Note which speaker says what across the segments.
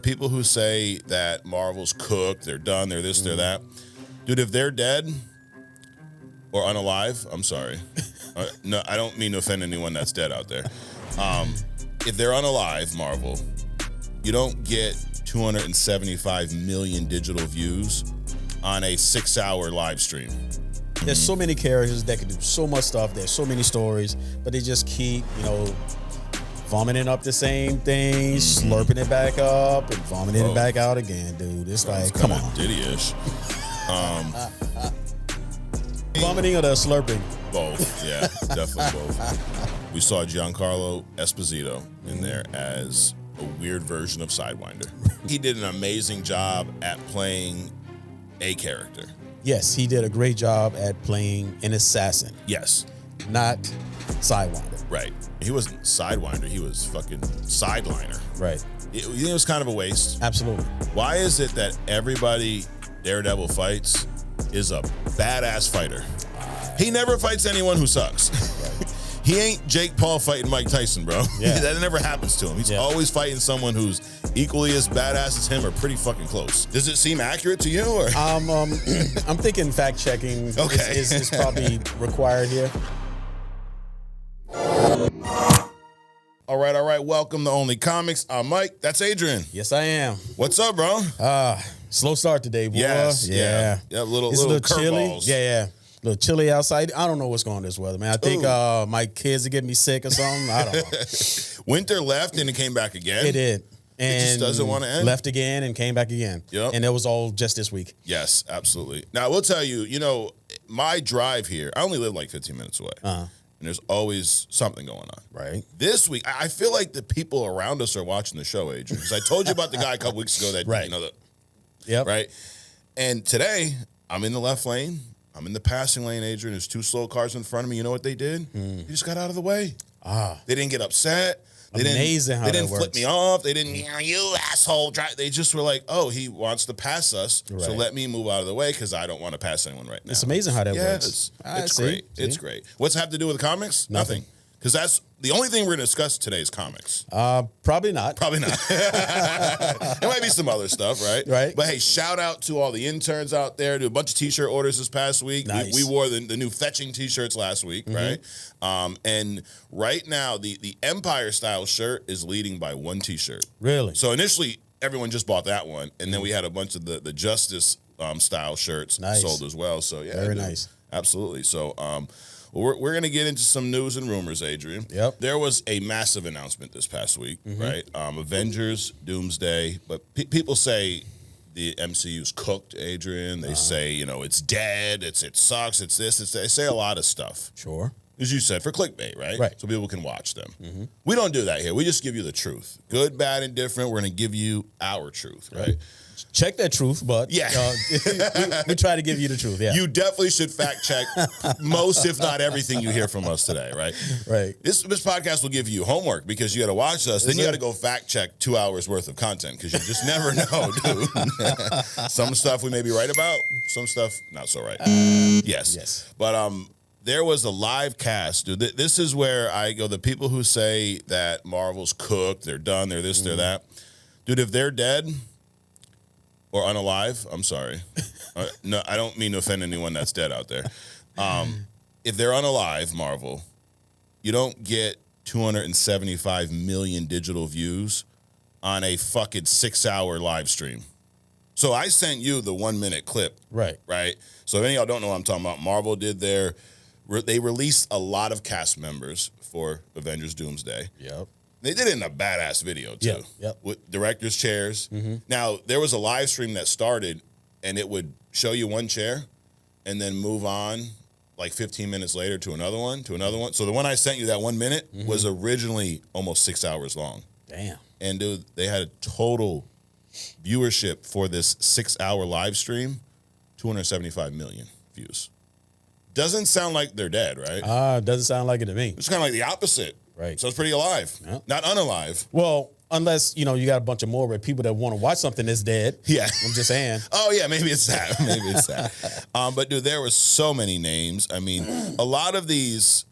Speaker 1: people who say that Marvel's cooked, they're done, they're this, they're that. Dude, if they're dead or unalive, I'm sorry. No, I don't mean to offend anyone that's dead out there. If they're unalive, Marvel, you don't get 275 million digital views on a 6-hour live stream.
Speaker 2: There's so many characters that can do so much stuff. There's so many stories, but they just keep, vomiting up the same thing, slurping it back up, and vomiting it back out again, dude. It's like, come on.
Speaker 1: Diddy-ish.
Speaker 2: Vomiting or the slurping?
Speaker 1: Both, yeah, definitely both. We saw Giancarlo Esposito in there as a weird version of Sidewinder. He did an amazing job at playing a character.
Speaker 2: Yes, he did a great job at playing an assassin.
Speaker 1: Yes.
Speaker 2: Not Sidewinder.
Speaker 1: Right. He wasn't Sidewinder, he was fucking Sideliner.
Speaker 2: Right.
Speaker 1: It was kind of a waste.
Speaker 2: Absolutely.
Speaker 1: Why is it that everybody Daredevil fights is a badass fighter? He never fights anyone who sucks. Right. He ain't Jake Paul fighting Mike Tyson, bro. Yeah. That never happens to him. He's always fighting someone who's equally as badass as him or pretty fucking close. Does it seem accurate to you? Or?
Speaker 2: I'm thinking fact checking is probably required here.
Speaker 1: All right. Welcome to Only Comics. I'm Mike. That's Adrian.
Speaker 2: Yes, I am.
Speaker 1: What's up, bro?
Speaker 2: Slow start today, boy.
Speaker 1: Yes. Yeah. Little
Speaker 2: chilly. Yeah. A little chilly outside. I don't know what's going on this weather, man. I think my kids are getting me sick or something. I don't know.
Speaker 1: Winter left and it came back again.
Speaker 2: It did. And
Speaker 1: it just doesn't want to end.
Speaker 2: Left again and came back again.
Speaker 1: Yep.
Speaker 2: And it was all just this week.
Speaker 1: Yes, absolutely. Now, I will tell you, my drive here, I only live like 15 minutes away. Uh-huh. And there's always something going on.
Speaker 2: Right.
Speaker 1: This week, I feel like the people around us are watching the show, Adrian. Because I told you about the guy a couple weeks ago that, right? And today, I'm in the left lane. I'm in the passing lane, Adrian. There's 2 slow cars in front of me. You know what they did? They just got out of the way. They didn't get upset. They didn't flip me off. They didn't, you asshole. They just were like, oh, he wants to pass us, so let me move out of the way because I don't want to pass anyone right now.
Speaker 2: It's amazing how that works.
Speaker 1: It's great. See? It's great. What's it have to do with comics? Nothing. Because that's the only thing we're going to discuss today is comics.
Speaker 2: Probably not.
Speaker 1: Probably not. There might be some other stuff, right?
Speaker 2: Right.
Speaker 1: But hey, shout out to all the interns out there. Did a bunch of T-shirt orders this past week.
Speaker 2: Nice.
Speaker 1: We wore the new fetching T-shirts last week, right? And right now, the Empire style shirt is leading by 1 T-shirt.
Speaker 2: Really?
Speaker 1: So initially, everyone just bought that one, and then we had a bunch of the Justice style shirts sold as well. So yeah,
Speaker 2: very nice.
Speaker 1: Absolutely. So we're going to get into some news and rumors, Adrian.
Speaker 2: Yep.
Speaker 1: There was a massive announcement this past week, right? Avengers Doomsday, but people say the MCU's cooked, Adrian. They say, it's dead, it sucks, it's this, they say a lot of stuff.
Speaker 2: Sure.
Speaker 1: As you said, for clickbait, right?
Speaker 2: Right.
Speaker 1: So people can watch them. We don't do that here. We just give you the truth. Good, bad, and different. We're going to give you our truth, right?
Speaker 2: Check that truth, but we try to give you the truth. Yeah,
Speaker 1: you definitely should fact check most, if not everything, you hear from us today. Right,
Speaker 2: right.
Speaker 1: This podcast will give you homework because you got to watch us. Then you got to go fact check 2 hours worth of content because you just never know, dude. Some stuff we may be right about, some stuff not so right. Yes. But there was a live cast, dude. This is where I go. The people who say that Marvel's cooked, they're done, they're this, they're that. Dude, if they're dead or unalive, I'm sorry. No, I don't mean to offend anyone that's dead out there. If they're unalive, Marvel, you don't get 275 million digital views on a fucking 6-hour live stream. So I sent you the 1-minute clip.
Speaker 2: Right.
Speaker 1: So if any of y'all don't know what I'm talking about, Marvel did they released a lot of cast members for Avengers Doomsday.
Speaker 2: Yep.
Speaker 1: They did it in a badass video, too.
Speaker 2: Yep.
Speaker 1: With director's chairs. Now, there was a live stream that started, and it would show you one chair and then move on like 15 minutes later to another one. So the one I sent you, that 1 minute, was originally almost 6 hours long.
Speaker 2: Damn.
Speaker 1: And, dude, they had a total viewership for this 6-hour live stream, 275 million views. Doesn't sound like they're dead, right?
Speaker 2: Doesn't sound like it to me.
Speaker 1: It's kind of like the opposite.
Speaker 2: Right.
Speaker 1: So it's pretty alive, not unalive.
Speaker 2: Well, unless, you got a bunch of more people that want to watch something that's dead.
Speaker 1: Yeah.
Speaker 2: I'm just saying.
Speaker 1: Oh, yeah, maybe it's that. But, dude, there were so many names. I mean, a lot of these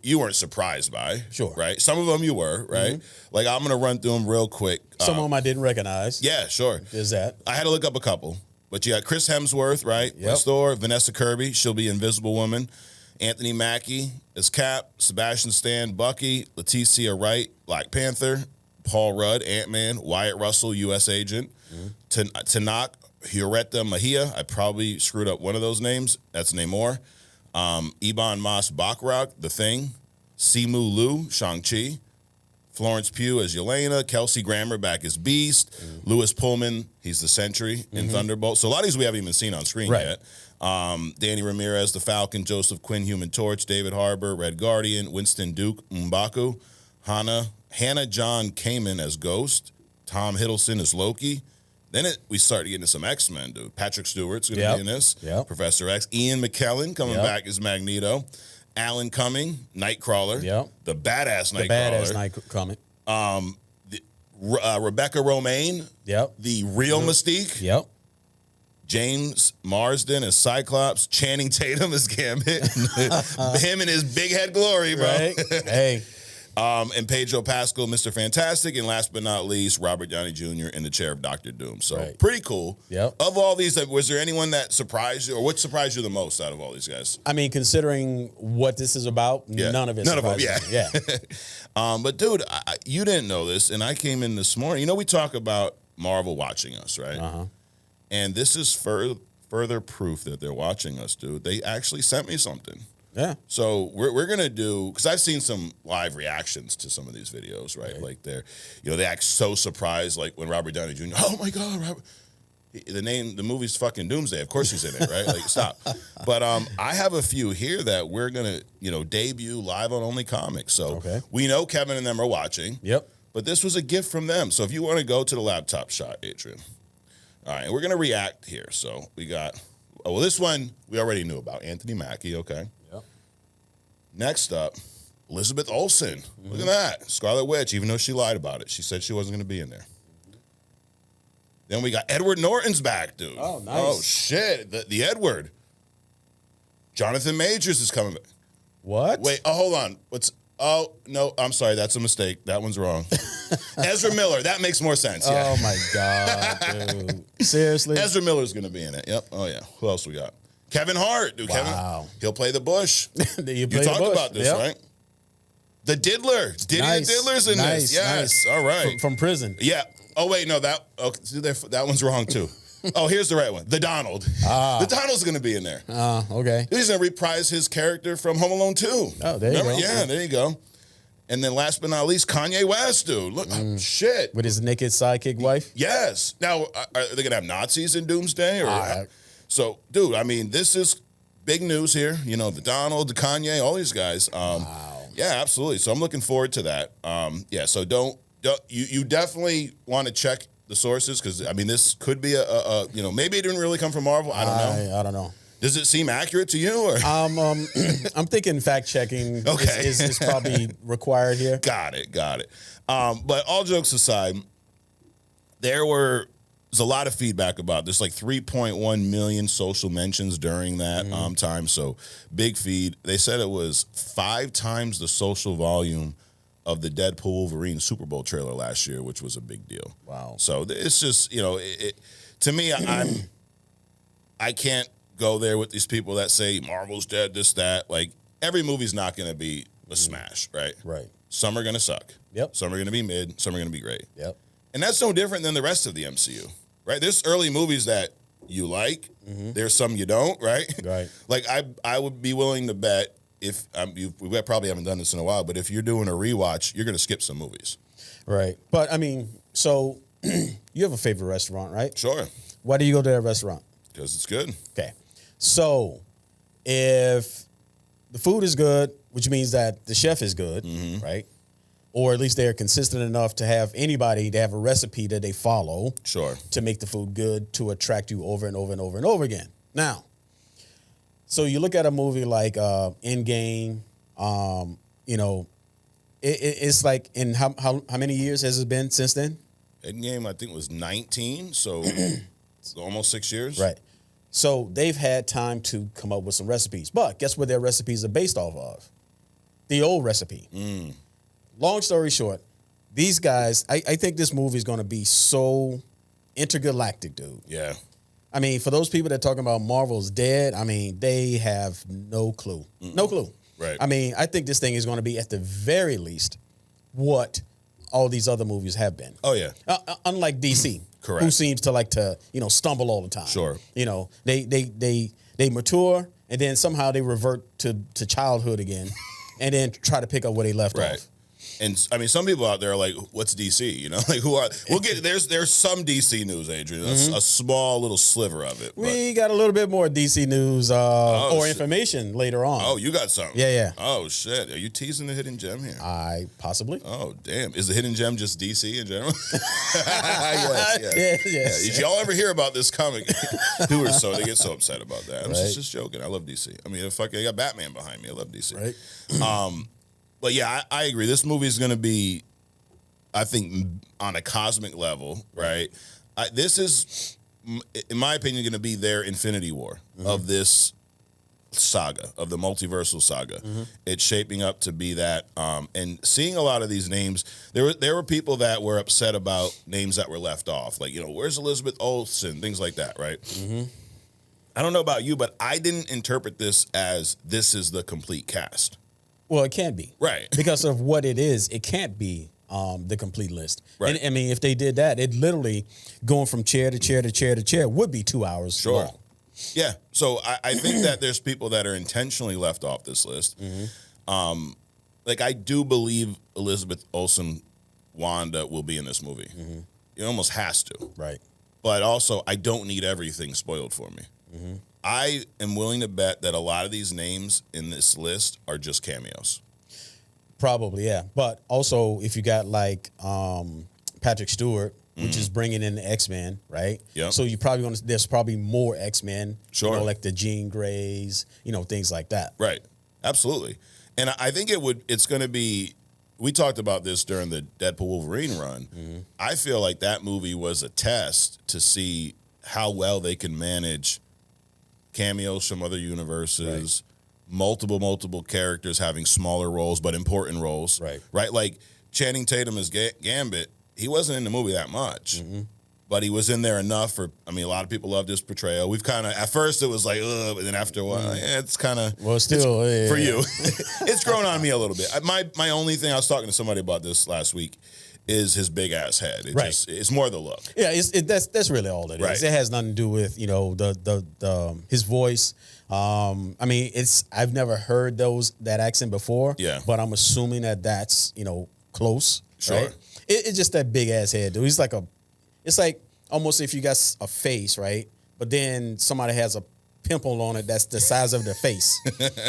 Speaker 1: you weren't surprised by.
Speaker 2: Sure.
Speaker 1: Right? Some of them you were, right? Like, I'm going to run through them real quick.
Speaker 2: Some of them I didn't recognize.
Speaker 1: Yeah, sure.
Speaker 2: There's that.
Speaker 1: I had to look up a couple. But you got Chris Hemsworth, right?
Speaker 2: Yep.
Speaker 1: Thor, Vanessa Kirby, she'll be Invisible Woman. Anthony Mackie as Cap, Sebastian Stan, Bucky, Leticia Wright, Black Panther, Paul Rudd, Ant-Man, Wyatt Russell, U.S. Agent, Tanak Hioretta Mahia, I probably screwed up one of those names, that's Namor, Ebon Moss-Bachrach, The Thing, Simu Liu, Shang-Chi, Florence Pugh as Yelena, Kelsey Grammer back as Beast, Lewis Pullman, he's the Sentry in Thunderbolt. So a lot of these we haven't even seen on screen yet. Danny Ramirez, the Falcon, Joseph Quinn, Human Torch, David Harbour, Red Guardian, Winston Duke, M'Baku, Hannah John Kamen as Ghost, Tom Hiddleston as Loki. Then we start getting into some X-Men, dude. Patrick Stewart's going to be in this. Professor X. Ian McKellen coming back as Magneto. Alan Cumming, Nightcrawler. The badass Nightcrawler. Rebecca Romaine. The real Mystique. James Marsden as Cyclops. Channing Tatum as Gambit. Him and his big head glory, bro.
Speaker 2: Right. Hey.
Speaker 1: And Pedro Pascal, Mr. Fantastic, and last but not least, Robert Downey Jr. in the chair of Dr. Doom. So pretty cool. Of all these, was there anyone that surprised you, or what surprised you the most out of all these guys?
Speaker 2: I mean, considering what this is about, none of it surprised me.
Speaker 1: But dude, you didn't know this, and I came in this morning. You know, we talk about Marvel watching us, right? And this is further proof that they're watching us, dude. They actually sent me something. So we're gonna do, because I've seen some live reactions to some of these videos, right? Like they act so surprised, like when Robert Downey Jr. Oh my God, Robert. The movie's fucking Doomsday. Of course he's in it, right? Like, stop. But I have a few here that we're gonna debut live on Only Comics. So we know Kevin and them are watching. But this was a gift from them. So if you want to go to the laptop shot, Adrian. All right, we're gonna react here. So we got. Oh, well, this one we already knew about. Anthony Mackie. Okay. Next up, Elizabeth Olsen. Look at that. Scarlet Witch, even though she lied about it. She said she wasn't going to be in there. Then we got Edward Norton's back, dude.
Speaker 2: Oh, nice.
Speaker 1: Oh, shit. The Edward. Jonathan Majors is coming back.
Speaker 2: What?
Speaker 1: Wait, hold on. Oh, no, I'm sorry. That's a mistake. That one's wrong. Ezra Miller. That makes more sense. Yeah.
Speaker 2: Oh, my God, dude. Seriously?
Speaker 1: Ezra Miller's going to be in it. Yep. Oh, yeah. Who else we got? Kevin Hart, dude.
Speaker 2: Wow.
Speaker 1: He'll play the Bush.
Speaker 2: you
Speaker 1: talked about this, right? The Diddler. Diddy the Diddler's in this. Yes. All right.
Speaker 2: From prison.
Speaker 1: Yeah. Oh, wait, no, that one's wrong, too. Oh, here's the right one. The Donald. The Donald's going to be in there.
Speaker 2: Okay.
Speaker 1: He's going to reprise his character from Home Alone 2.
Speaker 2: Oh, there you go.
Speaker 1: Yeah, there you go. And then last but not least, Kanye West, dude. Look, shit.
Speaker 2: With his naked sidekick wife?
Speaker 1: Yes. Now, are they going to have Nazis in Doomsday? Or So, dude, I mean, this is big news here. The Donald, the Kanye, all these guys. Yeah, absolutely. So I'm looking forward to that. So don't you definitely want to check the sources, because I mean, this could be a maybe it didn't really come from Marvel. I don't know.
Speaker 2: I don't know.
Speaker 1: Does it seem accurate to you? Or?
Speaker 2: I'm thinking fact checking is probably required here.
Speaker 1: Got it. But all jokes aside, there's a lot of feedback about this, like 3.1 million social mentions during that time. So big feed. They said it was 5 times the social volume of the Deadpool Wolverine Super Bowl trailer last year, which was a big deal.
Speaker 2: Wow.
Speaker 1: So it's just, to me, I can't go there with these people that say Marvel's dead, this, that. Like, every movie's not going to be a smash, right?
Speaker 2: Right.
Speaker 1: Some are going to suck.
Speaker 2: Yep.
Speaker 1: Some are going to be mid. Some are going to be great.
Speaker 2: Yep.
Speaker 1: And that's no different than the rest of the MCU, right? There's early movies that you like. There's some you don't, right?
Speaker 2: Right.
Speaker 1: Like, I would be willing to bet, if we probably haven't done this in a while, but if you're doing a rewatch, you're going to skip some movies.
Speaker 2: Right. But, I mean, so you have a favorite restaurant, right?
Speaker 1: Sure.
Speaker 2: Why do you go to that restaurant?
Speaker 1: Because it's good.
Speaker 2: Okay. So if the food is good, which means that the chef is good, right? Or at least they're consistent enough to have anybody to have a recipe that they follow.
Speaker 1: Sure.
Speaker 2: To make the food good, to attract you over and over and over and over again. Now, so you look at a movie like Endgame, it's like, in how many years has it been since then?
Speaker 1: Endgame, I think, was 19, so it's almost 6 years.
Speaker 2: Right. So they've had time to come up with some recipes. But guess what their recipes are based off of? the old recipe. Long story short, these guys, I think this movie is going to be so intergalactic, dude.
Speaker 1: Yeah.
Speaker 2: I mean, for those people that are talking about Marvel's dead, I mean, they have no clue. No clue.
Speaker 1: Right.
Speaker 2: I mean, I think this thing is going to be at the very least what all these other movies have been.
Speaker 1: Oh, yeah.
Speaker 2: Unlike DC,
Speaker 1: Correct.
Speaker 2: who seems to like to, stumble all the time.
Speaker 1: Sure.
Speaker 2: They mature and then somehow they revert to childhood again and then try to pick up where they left off.
Speaker 1: And I mean, some people out there are like, "What's DC?" Like who are? We'll get there's some DC news, Adrian. That's a small little sliver of it.
Speaker 2: We got a little bit more DC news information later on.
Speaker 1: Oh, you got something?
Speaker 2: Yeah.
Speaker 1: Oh shit! Are you teasing the hidden gem here?
Speaker 2: I possibly.
Speaker 1: Oh damn! Is the hidden gem just DC in general? Yes. Did y'all ever hear about this comic? They get so upset about that. I'm just joking. I love DC. I mean, I got Batman behind me. I love DC.
Speaker 2: Right.
Speaker 1: But yeah, I agree. This movie is going to be, I think, on a cosmic level, right? This is, in my opinion, going to be their Infinity War of this saga, of the multiversal saga. It's shaping up to be that. And seeing a lot of these names, there were people that were upset about names that were left off. Like, where's Elizabeth Olsen? Things like that, right? I don't know about you, but I didn't interpret this as this is the complete cast.
Speaker 2: Well, it can't be.
Speaker 1: Right.
Speaker 2: Because of what it is, it can't be the complete list.
Speaker 1: Right.
Speaker 2: And I mean, if they did that, it literally going from chair to chair to chair to chair would be 2 hours long.
Speaker 1: Yeah. So I think that there's people that are intentionally left off this list. Like I do believe Elizabeth Olsen, Wanda will be in this movie. It almost has to.
Speaker 2: Right.
Speaker 1: But also, I don't need everything spoiled for me. I am willing to bet that a lot of these names in this list are just cameos.
Speaker 2: Probably, yeah. But also, if you got like Patrick Stewart, which is bringing in the X-Men, right?
Speaker 1: Yeah.
Speaker 2: So you probably there's probably more X-Men.
Speaker 1: Sure.
Speaker 2: Like the Jean Greys, things like that.
Speaker 1: Right. Absolutely. And I think it's going to be. We talked about this during the Deadpool Wolverine run. I feel like that movie was a test to see how well they can manage cameos from other universes, multiple characters having smaller roles but important roles. Right. Like Channing Tatum as Gambit, he wasn't in the movie that much, but he was in there enough for. I mean, a lot of people loved his portrayal. We've kind of at first it was like, ugh, but then after a while, it's kind of
Speaker 2: still
Speaker 1: for you. It's grown on me a little bit. My only thing, I was talking to somebody about this last week, is his big ass head. It's more the look.
Speaker 2: Yeah, that's really all it is.
Speaker 1: Right.
Speaker 2: It has nothing to do with the his voice. I mean, I've never heard that accent before.
Speaker 1: Yeah,
Speaker 2: but I'm assuming that's close.
Speaker 1: Sure.
Speaker 2: Right? It's just that big ass head, dude. It's like almost if you got a face, right? But then somebody has a pimple on it that's the size of their face.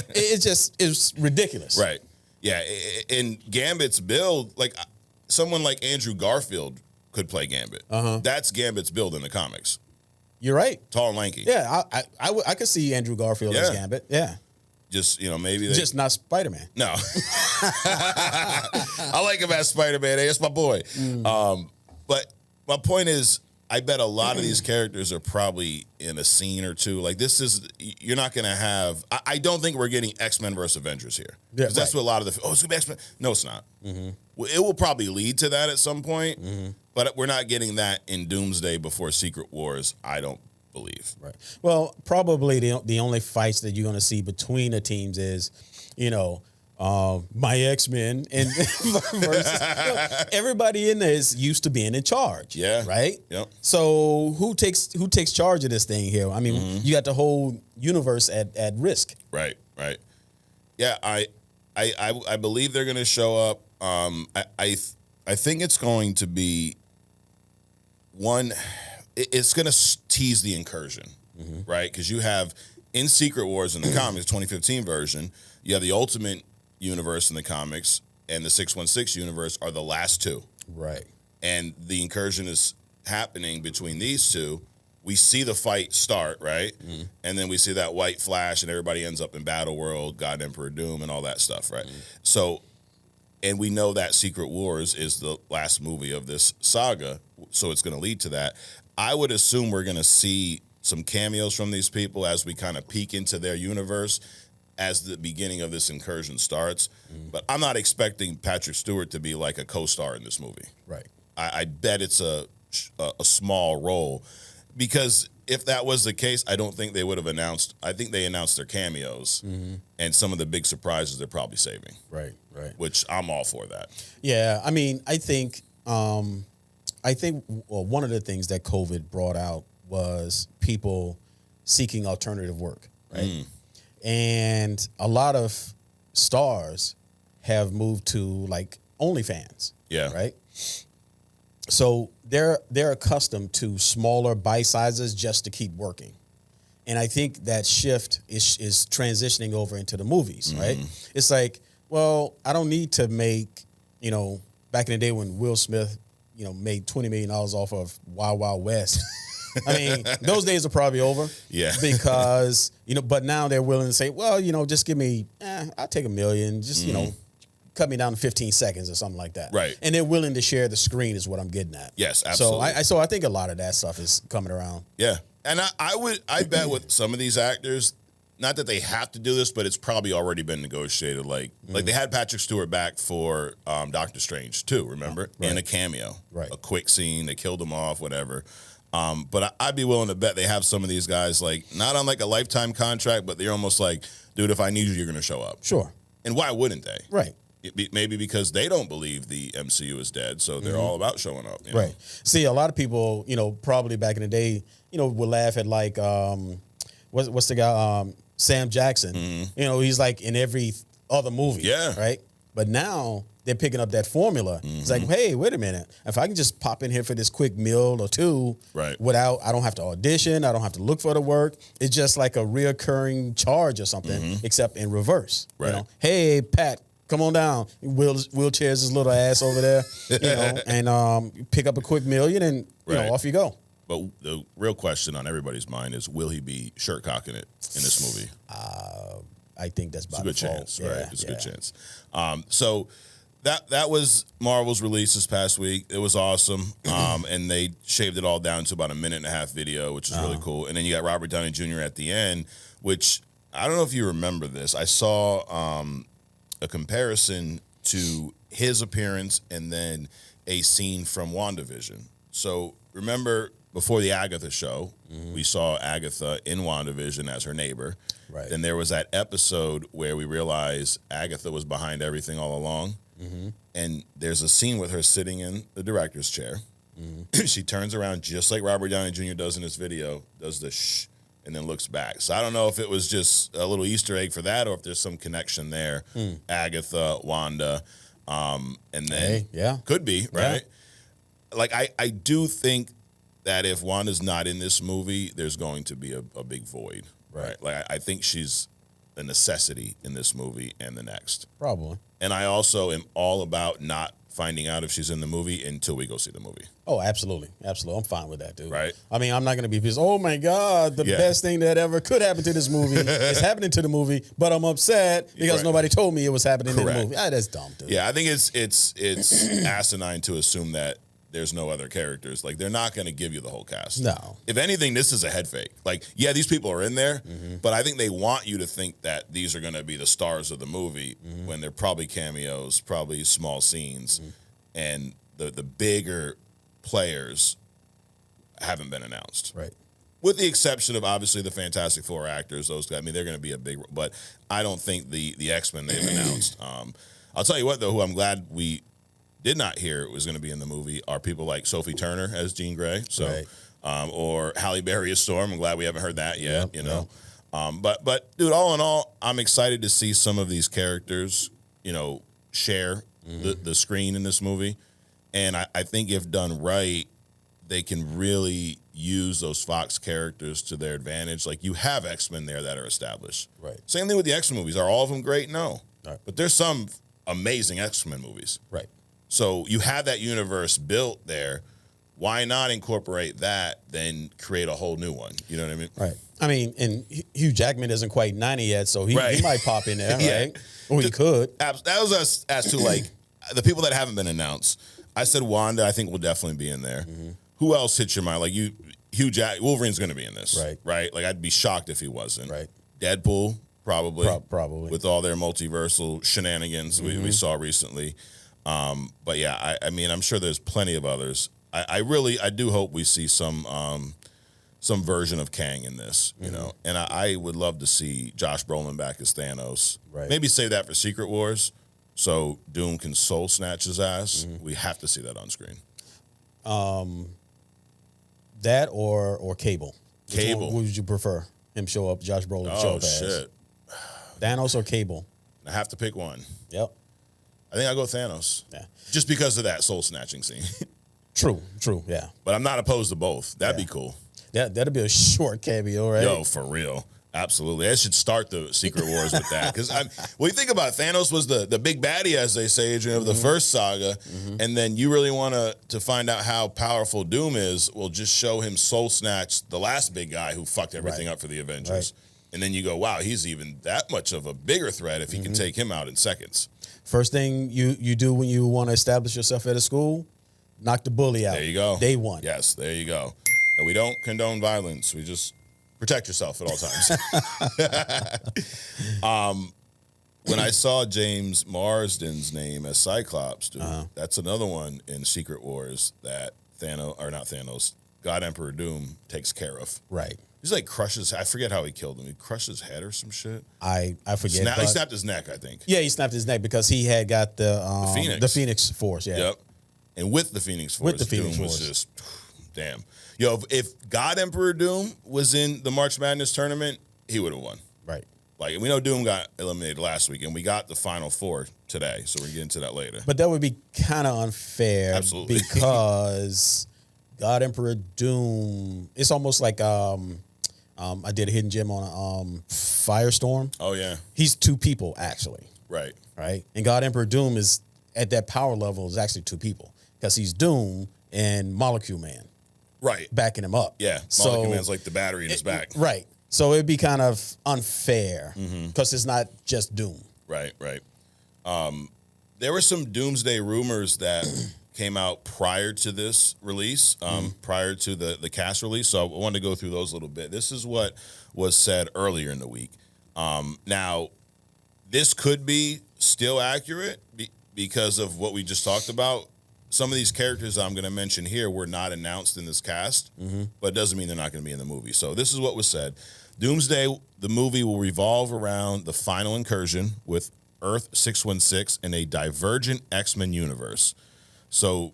Speaker 2: It's ridiculous.
Speaker 1: Right. Yeah. In Gambit's build, like someone like Andrew Garfield could play Gambit. That's Gambit's build in the comics.
Speaker 2: You're right.
Speaker 1: Tall and lanky.
Speaker 2: Yeah, I could see Andrew Garfield as Gambit. Yeah.
Speaker 1: Just, maybe
Speaker 2: just not Spider-Man.
Speaker 1: No. I like him as Spider-Man. Hey, that's my boy. But my point is, I bet a lot of these characters are probably in a scene or two. Like you're not going to have, I don't think we're getting X-Men versus Avengers here. Yeah, that's what a lot of it's going to be X-Men. No, it's not. It will probably lead to that at some point, but we're not getting that in Doomsday before Secret Wars, I don't believe.
Speaker 2: Right. Well, probably the only fights that you're going to see between the teams is, my X-Men and versus everybody in there is used to being in charge.
Speaker 1: Yeah.
Speaker 2: Right.
Speaker 1: Yep.
Speaker 2: So who takes charge of this thing here? I mean, you got the whole universe at risk.
Speaker 1: Right. Right. Yeah. I believe they're going to show up. I think it's going to be one. It's going to tease the incursion, right? Because you have in Secret Wars in the comics, 2015 version, you have the Ultimate Universe in the comics, and the 616 universe are the last two.
Speaker 2: Right.
Speaker 1: And the incursion is happening between these two. We see the fight start, right? And then we see that white flash, and everybody ends up in Battle World, God Emperor Doom, and all that stuff, right? So, and we know that Secret Wars is the last movie of this saga, so it's going to lead to that. I would assume we're going to see some cameos from these people as we kind of peek into their universe. as the beginning of this incursion starts. But I'm not expecting Patrick Stewart to be like a co-star in this movie.
Speaker 2: Right.
Speaker 1: I bet it's a small role, because if that was the case, I don't think they would have announced. I think they announced their cameos and some of the big surprises they're probably saving.
Speaker 2: Right. Right.
Speaker 1: Which I'm all for that.
Speaker 2: Yeah. I mean, I think one of the things that COVID brought out was people seeking alternative work. Right. And a lot of stars have moved to like OnlyFans.
Speaker 1: Yeah.
Speaker 2: Right. So they're accustomed to smaller bite sizes just to keep working. And I think that shift is transitioning over into the movies, right? It's like, well, I don't need to make, back in the day when Will Smith, made $20 million off of Wild Wild West. I mean, those days are probably over.
Speaker 1: Yeah.
Speaker 2: Because, but now they're willing to say, well, just give me, I'll take $1 million, just, cut me down to 15 seconds or something like that.
Speaker 1: Right.
Speaker 2: And they're willing to share the screen is what I'm getting at.
Speaker 1: Yes, absolutely.
Speaker 2: So I think a lot of that stuff is coming around.
Speaker 1: Yeah. And I bet with some of these actors, not that they have to do this, but it's probably already been negotiated. Like they had Patrick Stewart back for Doctor Strange too, remember?
Speaker 2: Right.
Speaker 1: In a cameo.
Speaker 2: Right.
Speaker 1: A quick scene, they killed him off, whatever. But I'd be willing to bet they have some of these guys, like, not on like a lifetime contract, but they're almost like, dude, if I need you, you're going to show up.
Speaker 2: Sure.
Speaker 1: And why wouldn't they?
Speaker 2: Right.
Speaker 1: Maybe because they don't believe the MCU is dead, so they're all about showing up.
Speaker 2: Right. See, a lot of people, probably back in the day, would laugh at like, what's the guy, Sam Jackson. He's like in every other movie.
Speaker 1: Yeah.
Speaker 2: Right. But now they're picking up that formula. It's like, hey, wait a minute. If I can just pop in here for this quick meal or two,
Speaker 1: right,
Speaker 2: I don't have to audition. I don't have to look for the work. It's just like a reoccurring charge or something, except in reverse.
Speaker 1: Right.
Speaker 2: Hey, Pat, come on down. Wheelchairs his little ass over there, and pick up a quick million and off you go.
Speaker 1: But the real question on everybody's mind is, will he be shirt cocking it in this movie?
Speaker 2: I think that's
Speaker 1: a good chance, right? It's a good chance. So that was Marvel's release this past week. It was awesome, and they shaved it all down to about a 1.5-minute video, which is really cool. And then you got Robert Downey Jr. at the end, which I don't know if you remember this. I saw a comparison to his appearance and then a scene from WandaVision. So remember, before the Agatha show, we saw Agatha in WandaVision as her neighbor.
Speaker 2: Right.
Speaker 1: Then there was that episode where we realized Agatha was behind everything all along. And there's a scene with her sitting in the director's chair. She turns around just like Robert Downey Jr. does in this video, does the shh, and then looks back. So I don't know if it was just a little Easter egg for that or if there's some connection there. Agatha, Wanda, and then could be, right? Yeah. Like I do think that if Wanda's not in this movie, there's going to be a big void, right? Like I think she's a necessity in this movie and the next.
Speaker 2: Probably.
Speaker 1: And I also am all about not finding out if she's in the movie until we go see the movie.
Speaker 2: Oh, absolutely. Absolutely. I'm fine with that, dude.
Speaker 1: Right.
Speaker 2: I mean, I'm not going to be pissed. Oh, my God, the best thing that ever could happen to this movie is happening to the movie, but I'm upset because nobody told me it was happening in the movie. That's dumb, dude.
Speaker 1: Yeah, I think it's asinine to assume that there's no other characters. Like, they're not going to give you the whole cast.
Speaker 2: No.
Speaker 1: If anything, this is a head fake. Like, yeah, these people are in there, but I think they want you to think that these are going to be the stars of the movie when they're probably cameos, probably small scenes, and the bigger players haven't been announced.
Speaker 2: Right.
Speaker 1: With the exception of, obviously, the Fantastic Four actors. Those guys, I mean, they're going to be a big, but I don't think the X-Men they've announced. I'll tell you what, though, who I'm glad we did not hear was going to be in the movie are people like Sophie Turner as Jean Grey, or Halle Berry as Storm. I'm glad we haven't heard that yet. But dude, all in all, I'm excited to see some of these characters, share the screen in this movie, and I think if done right, they can really use those Fox characters to their advantage. Like, you have X-Men there that are established.
Speaker 2: Right.
Speaker 1: Same thing with the X-Men movies. Are all of them great? No.
Speaker 2: Right.
Speaker 1: But there's some amazing X-Men movies.
Speaker 2: Right.
Speaker 1: So you have that universe built there. Why not incorporate that, then create a whole new one? You know what I mean?
Speaker 2: Right. I mean, and Hugh Jackman isn't quite 90 yet, so he might pop in there, right? Or he could.
Speaker 1: That was us as to, like, the people that haven't been announced. I said Wanda, I think, will definitely be in there. Who else hits your mind? Like, Wolverine's going to be in this.
Speaker 2: Right.
Speaker 1: Right? Like, I'd be shocked if he wasn't.
Speaker 2: Right.
Speaker 1: Deadpool, probably.
Speaker 2: Probably.
Speaker 1: With all their multiversal shenanigans we saw recently. But yeah, I mean, I'm sure there's plenty of others. I do hope we see some version of Kang in this, you know. And I would love to see Josh Brolin back as Thanos.
Speaker 2: Right.
Speaker 1: Maybe save that for Secret Wars, so Doom can soul snatch his ass. We have to see that on screen.
Speaker 2: That or Cable.
Speaker 1: Cable.
Speaker 2: What would you prefer? Him show up, Josh Brolin show up as?
Speaker 1: Shit.
Speaker 2: Thanos or Cable?
Speaker 1: I have to pick one.
Speaker 2: Yep.
Speaker 1: I think I'll go Thanos.
Speaker 2: Yeah.
Speaker 1: Just because of that soul snatching scene.
Speaker 2: True, yeah.
Speaker 1: But I'm not opposed to both. That'd be cool.
Speaker 2: That'd be a short cameo, right?
Speaker 1: Yo, for real. Absolutely. I should start the Secret Wars with that. Because when you think about it, Thanos was the big baddie, as they say, Adrian, of the first saga. And then you really want to find out how powerful Doom is, well, just show him soul snatch the last big guy who fucked everything up for the Avengers. Right. And then you go, wow, he's even that much of a bigger threat if he can take him out in seconds.
Speaker 2: First thing you do when you want to establish yourself at a school, knock the bully out.
Speaker 1: There you go.
Speaker 2: Day one.
Speaker 1: Yes, there you go. And we don't condone violence. We just protect yourself at all times. When I saw James Marsden's name as Cyclops, dude, that's another one in Secret Wars that God Emperor Doom takes care of.
Speaker 2: Right.
Speaker 1: He's like crushes. I forget how he killed him. He crushed his head or some shit.
Speaker 2: I forget.
Speaker 1: He snapped his neck, I think.
Speaker 2: Yeah, he snapped his neck because he had got the Phoenix Force. Yeah.
Speaker 1: Yep. And with the Phoenix Force, Doom was just damn. Yo, if God Emperor Doom was in the March Madness tournament, he would have won.
Speaker 2: Right.
Speaker 1: Like, we know Doom got eliminated last week, and we got the Final Four today, so we're getting into that later.
Speaker 2: But that would be kind of unfair.
Speaker 1: Absolutely.
Speaker 2: Because God Emperor Doom, it's almost like I did a hidden gem on Firestorm.
Speaker 1: Oh, yeah.
Speaker 2: He's two people, actually.
Speaker 1: Right.
Speaker 2: Right? And God Emperor Doom is, at that power level, is actually two people. Because he's Doom and Molecule Man.
Speaker 1: Right.
Speaker 2: Backing him up.
Speaker 1: Yeah. Molecule Man's like the battery in his back.
Speaker 2: Right. So it'd be kind of unfair because it's not just Doom.
Speaker 1: Right. There were some Doomsday rumors that came out prior to this release, prior to the cast release. So I wanted to go through those a little bit. This is what was said earlier in the week. Now, this could be still accurate because of what we just talked about. Some of these characters I'm going to mention here were not announced in this cast, but it doesn't mean they're not going to be in the movie. So this is what was said. Doomsday, the movie, will revolve around the final incursion with Earth 616 in a divergent X-Men universe. So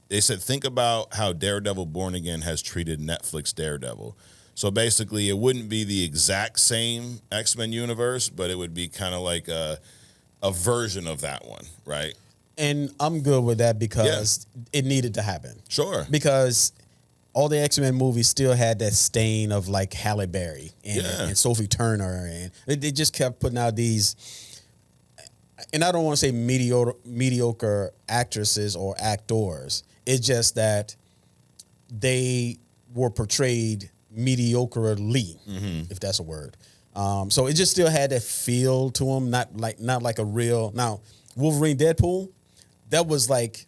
Speaker 1: they said, think about how Daredevil Born Again has treated Netflix Daredevil. So basically, it wouldn't be the exact same X-Men universe, but it would be kind of like a version of that one, right?
Speaker 2: And I'm good with that because it needed to happen.
Speaker 1: Sure.
Speaker 2: Because all the X-Men movies still had that stain of like Halle Berry and Sophie Turner. And they just kept putting out these, and I don't want to say mediocre actresses or actors. It's just that they were portrayed mediocrely, if that's a word. So it just still had that feel to them, not like a real. Now, Wolverine, Deadpool, that was like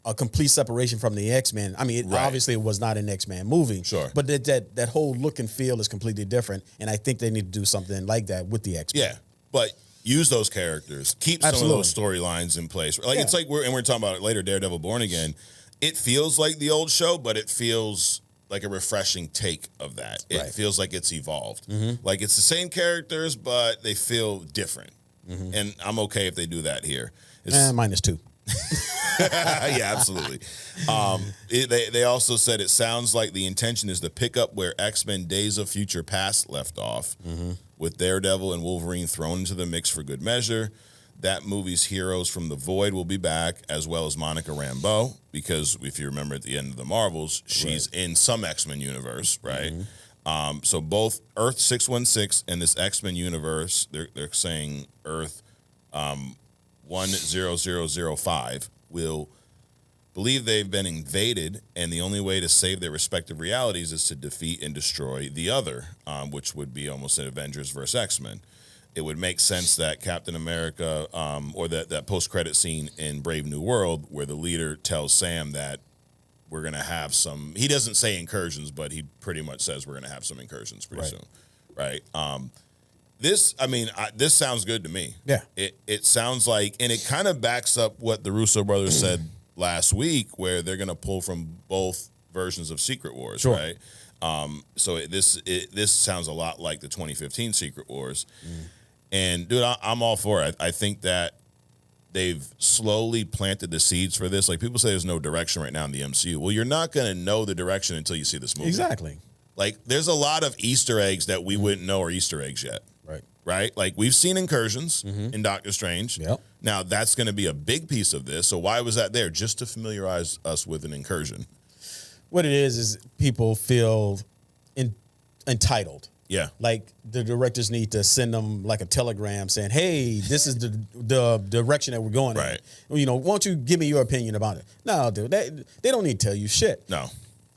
Speaker 2: a complete separation from the X-Men. I mean, obviously it was not an X-Men movie.
Speaker 1: Sure.
Speaker 2: But that whole look and feel is completely different. And I think they need to do something like that with the X-Men.
Speaker 1: Yeah. But use those characters. Keep some of those storylines in place. Like it's like we're talking about it later, Daredevil Born Again. It feels like the old show, but it feels like a refreshing take of that. It feels like it's evolved. Like it's the same characters, but they feel different. And I'm okay if they do that here.
Speaker 2: -2.
Speaker 1: Yeah, absolutely. They also said it sounds like the intention is to pick up where X-Men Days of Future Past left off, with Daredevil and Wolverine thrown into the mix for good measure. That movie's heroes from the Void will be back, as well as Monica Rambeau, because if you remember at the end of the Marvels, she's in some X-Men universe, right? So both Earth 616 and this X-Men universe, they're saying Earth 10005 will believe they've been invaded, and the only way to save their respective realities is to defeat and destroy the other, which would be almost an Avengers versus X-Men. It would make sense that Captain America, or that post-credit scene in Brave New World, where the leader tells Sam that we're going to have some, he doesn't say incursions, but he pretty much says we're going to have some incursions pretty soon, right? This sounds good to me.
Speaker 2: Yeah.
Speaker 1: It sounds like, and it kind of backs up what the Russo brothers said last week, where they're going to pull from both versions of Secret Wars,
Speaker 2: sure.
Speaker 1: right? So this sounds a lot like the 2015 Secret Wars. And, dude, I'm all for it. I think that they've slowly planted the seeds for this. Like, people say there's no direction right now in the MCU. Well, you're not going to know the direction until you see this movie.
Speaker 2: Exactly.
Speaker 1: Like, there's a lot of Easter eggs that we wouldn't know are Easter eggs yet. Right? Like, we've seen incursions in Doctor Strange.
Speaker 2: Yep.
Speaker 1: Now, that's going to be a big piece of this. So why was that there? Just to familiarize us with an incursion.
Speaker 2: What it is people feel entitled.
Speaker 1: Yeah.
Speaker 2: Like, the directors need to send them like a telegram saying, hey, this is the direction that we're going
Speaker 1: right.
Speaker 2: in. You know, why don't you give me your opinion about it? No, dude, they don't need to tell you shit.
Speaker 1: No.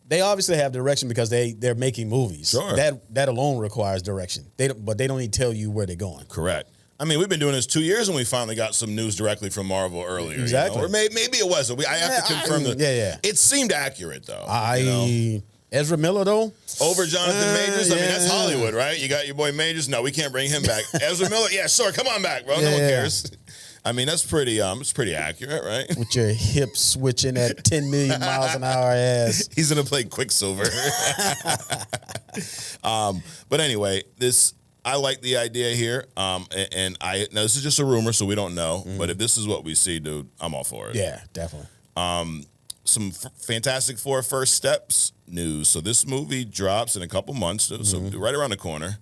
Speaker 2: They obviously have direction because they're making movies.
Speaker 1: Sure.
Speaker 2: That alone requires direction. But they don't need to tell you where they're going.
Speaker 1: Correct. I mean, we've been doing this 2 years, and we finally got some news directly from Marvel earlier.
Speaker 2: Exactly.
Speaker 1: You know? Or maybe it was. I have to confirm that.
Speaker 2: Yeah.
Speaker 1: It seemed accurate, though.
Speaker 2: Ezra Miller, though?
Speaker 1: Over Jonathan Majors? I mean, that's
Speaker 2: yeah.
Speaker 1: Hollywood, right? You got your boy Majors? No, we can't bring him back. Ezra Miller? Yeah, sure. Come on back, bro. No one cares. I mean, that's pretty it's pretty accurate, right?
Speaker 2: With your hip switching at 10 million miles an hour ass.
Speaker 1: He's going to play Quicksilver. But anyway, I like the idea here. Now this is just a rumor, so we don't know. But if this is what we see, dude, I'm all for it.
Speaker 2: Yeah, definitely.
Speaker 1: Some Fantastic Four First Steps news. So this movie drops in a couple months, so right around the corner.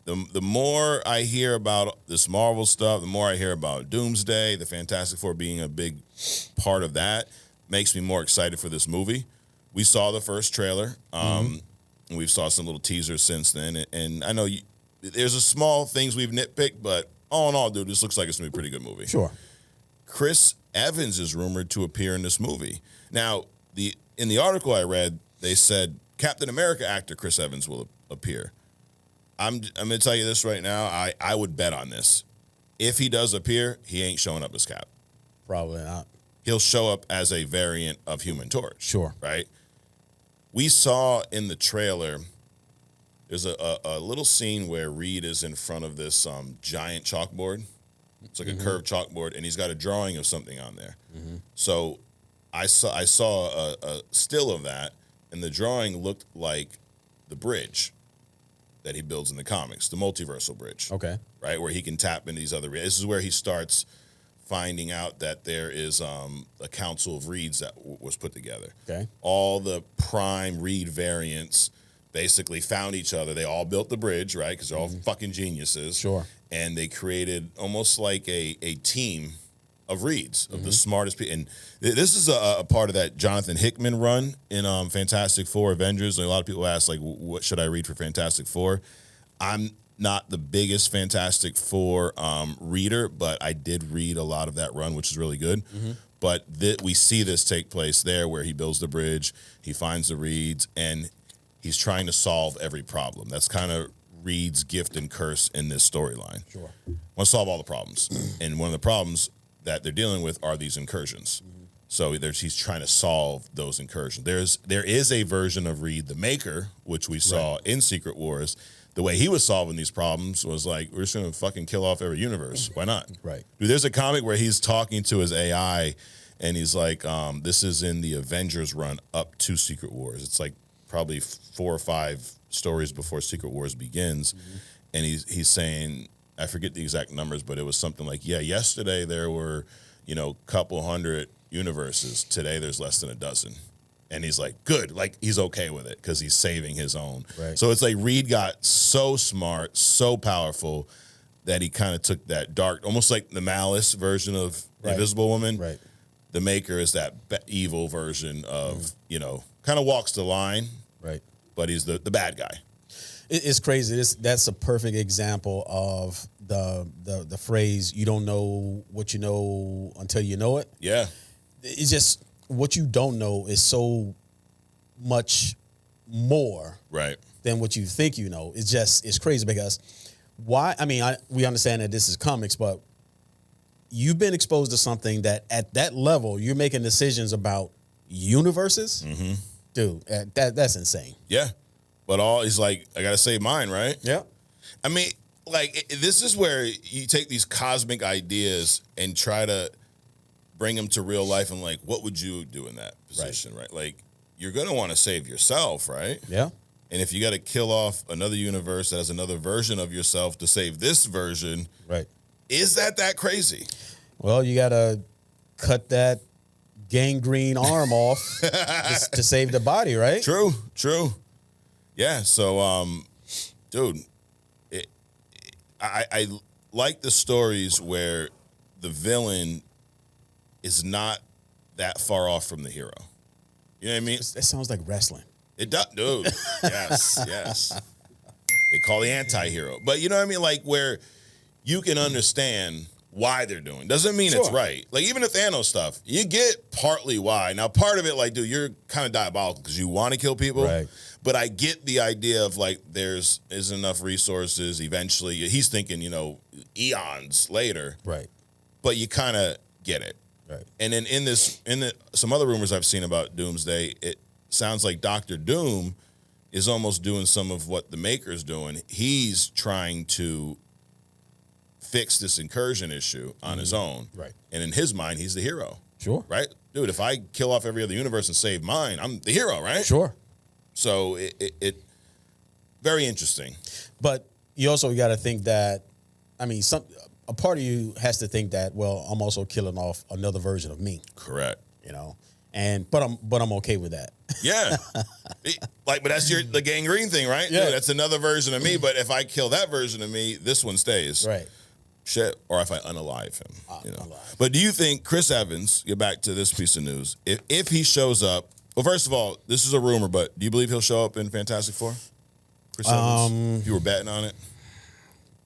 Speaker 1: The more I hear about this Marvel stuff, the more I hear about Doomsday, the Fantastic Four being a big part of that, makes me more excited for this movie. We saw the first trailer, and we've saw some little teasers since then. And I know there's a small things we've nitpicked, but all in all, dude, this looks like it's going to be a pretty good movie.
Speaker 2: Sure.
Speaker 1: Chris Evans is rumored to appear in this movie. Now, in the article I read, they said Captain America actor Chris Evans will appear. I'm going to tell you this right now. I would bet on this. If he does appear, he ain't showing up as Cap.
Speaker 2: Probably not.
Speaker 1: He'll show up as a variant of Human Torch.
Speaker 2: Sure.
Speaker 1: Right? We saw in the trailer, there's a little scene where Reed is in front of this giant chalkboard. It's like a curved chalkboard, and he's got a drawing of something on there. So I saw a still of that, and the drawing looked like the bridge that he builds in the comics, the multiversal bridge.
Speaker 2: Okay.
Speaker 1: Right, where he can tap into these other. This is where he starts finding out that there is a council of Reeds that was put together.
Speaker 2: Okay.
Speaker 1: All the prime Reed variants basically found each other. They all built the bridge, right? Because they're all fucking geniuses.
Speaker 2: Sure.
Speaker 1: And they created almost like a team of Reeds, of the smartest people. And this is a part of that Jonathan Hickman run in Fantastic Four Avengers. And a lot of people ask, like, what should I read for Fantastic Four? I'm not the biggest Fantastic Four reader, but I did read a lot of that run, which is really good. But we see this take place there where he builds the bridge, he finds the Reeds, and he's trying to solve every problem. That's kind of Reed's gift and curse in this storyline.
Speaker 2: Sure.
Speaker 1: Want to solve all the problems. And one of the problems that they're dealing with are these incursions. So he's trying to solve those incursions. There is a version of Reed the Maker, which we saw in Secret Wars. The way he was solving these problems was like, we're just going to fucking kill off every universe. Why not?
Speaker 2: Right.
Speaker 1: Dude, there's a comic where he's talking to his AI, and he's like, this is in the Avengers run up to Secret Wars. It's like probably 4 or 5 stories before Secret Wars begins. And he's saying, I forget the exact numbers, but it was something like, yesterday there were, couple hundred universes. Today there's less than a dozen. And he's like, good. Like, he's okay with it because he's saving his own.
Speaker 2: Right.
Speaker 1: So it's like Reed got so smart, so powerful that he kind of took that dark, almost like the Malice version of the Invisible Woman.
Speaker 2: Right.
Speaker 1: The Maker is that evil version of, kind of walks the line.
Speaker 2: Right.
Speaker 1: But he's the bad guy.
Speaker 2: It's crazy. That's a perfect example of the phrase, you don't know what you know until you know it.
Speaker 1: Yeah.
Speaker 2: It's just what you don't know is so much more than what you think you know. It's crazy because why? I mean, we understand that this is comics, but you've been exposed to something that at that level, you're making decisions about universes. Dude, that's insane.
Speaker 1: Yeah. But he's like, I got to save mine, right?
Speaker 2: Yeah.
Speaker 1: I mean, like this is where you take these cosmic ideas and try to bring them to real life, and like, what would you do in that position, right? Like, you're gonna want to save yourself, right?
Speaker 2: Yeah.
Speaker 1: And if you got to kill off another universe that has another version of yourself to save this version,
Speaker 2: Right.
Speaker 1: is that crazy?
Speaker 2: Well, you gotta cut that gangrene arm off to save the body, right?
Speaker 1: True. Yeah. So, dude, I like the stories where the villain is not that far off from the hero. You know what I mean?
Speaker 2: That sounds like wrestling.
Speaker 1: It does, dude. Yes. They call the anti-hero. But you know what I mean? Like, where you can understand why they're doing. Doesn't mean it's right. Like, even the Thanos stuff, you get partly why. Now, part of it, like, dude, you're kind of diabolical because you want to kill people.
Speaker 2: Right.
Speaker 1: But I get the idea of, like, there's enough resources eventually. He's thinking, eons later.
Speaker 2: Right.
Speaker 1: But you kind of get it.
Speaker 2: Right.
Speaker 1: And then some other rumors I've seen about Doomsday, it sounds like Dr. Doom is almost doing some of what the Maker's doing. He's trying to fix this incursion issue on his own.
Speaker 2: Right.
Speaker 1: And in his mind, he's the hero.
Speaker 2: Sure.
Speaker 1: Right? Dude, if I kill off every other universe and save mine, I'm the hero, right?
Speaker 2: Sure.
Speaker 1: So it very interesting.
Speaker 2: But you also got to think that, a part of you has to think that, well, I'm also killing off another version of me.
Speaker 1: Correct.
Speaker 2: But I'm okay with that.
Speaker 1: Yeah. But that's the gangrene thing, right?
Speaker 2: Yeah.
Speaker 1: Dude, that's another version of me, but if I kill that version of me, this one stays.
Speaker 2: Right.
Speaker 1: Shit. Or if I unalive him.
Speaker 2: Alive.
Speaker 1: But do you think Chris Evans, get back to this piece of news, if he shows up, well, first of all, this is a rumor, but do you believe he'll show up in Fantastic Four? Chris Evans? If you were betting on it?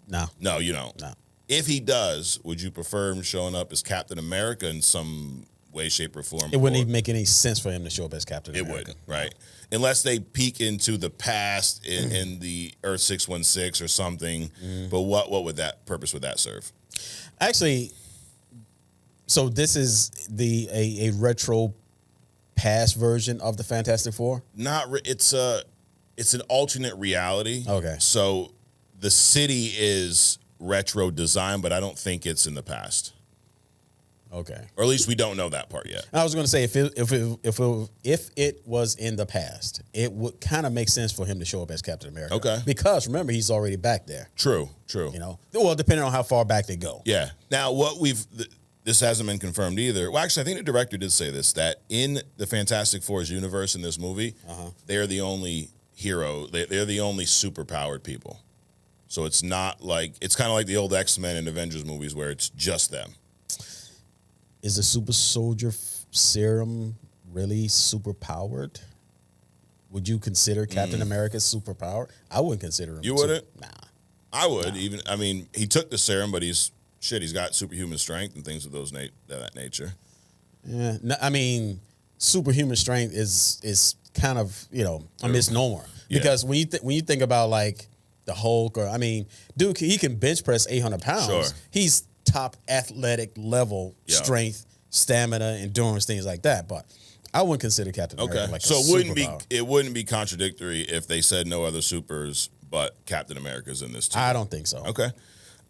Speaker 2: No.
Speaker 1: No, you don't.
Speaker 2: No.
Speaker 1: If he does, would you prefer him showing up as Captain America in some way, shape, or form?
Speaker 2: It wouldn't even make any sense for him to show up as Captain America.
Speaker 1: It wouldn't, right? Unless they peek into the past in the Earth 616 or something. But what would that purpose would that serve?
Speaker 2: Actually, so this is a retro past version of the Fantastic Four?
Speaker 1: It's an alternate reality.
Speaker 2: Okay.
Speaker 1: So the city is retro design, but I don't think it's in the past.
Speaker 2: Okay.
Speaker 1: Or at least we don't know that part yet.
Speaker 2: I was going to say if it was in the past, it would kind of make sense for him to show up as Captain America.
Speaker 1: Okay.
Speaker 2: Because remember, he's already back there.
Speaker 1: True.
Speaker 2: Well, depending on how far back they go.
Speaker 1: Yeah. Now, this hasn't been confirmed either. Well, actually, I think the director did say this, that in the Fantastic Four's universe in this movie, they're the only hero. They're the only superpowered people. So it's not like, it's kind of like the old X-Men and Avengers movies where it's just them.
Speaker 2: Is the super soldier serum really super powered? Would you consider Captain America super powered? I wouldn't consider him.
Speaker 1: You wouldn't?
Speaker 2: Nah.
Speaker 1: I would. He took the serum, but he's got superhuman strength and things of that nature.
Speaker 2: Yeah. No, superhuman strength is kind of, a misnomer.
Speaker 1: Yeah.
Speaker 2: Because when you think about like the Hulk dude, he can bench press 800 pounds.
Speaker 1: Sure.
Speaker 2: He's top athletic level strength, stamina, endurance, things like that. But I wouldn't consider Captain America like
Speaker 1: so
Speaker 2: superpower.
Speaker 1: it wouldn't be contradictory if they said no other supers, but Captain America's in this too.
Speaker 2: I don't think so.
Speaker 1: Okay.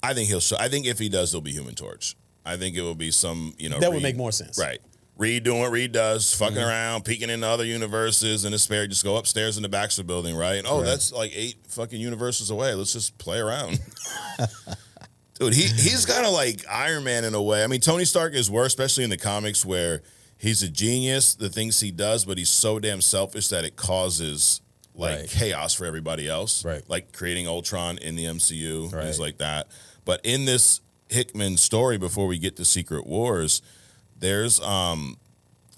Speaker 1: I think I think if he does, there'll be Human Torch. I think it will be some,
Speaker 2: that would make more sense.
Speaker 1: Right. Reed doing what Reed does, fucking around, peeking into other universes, and his spare just go upstairs in the Baxter building, right? And that's like 8 fucking universes away. Let's just play around. Dude, he's kind of like Iron Man in a way. Tony Stark is worse, especially in the comics, where he's a genius, the things he does, but he's so damn selfish that it causes chaos for everybody else.
Speaker 2: Right.
Speaker 1: Like creating Ultron in the MCU, things like that. But in this Hickman story, before we get to Secret Wars, there's a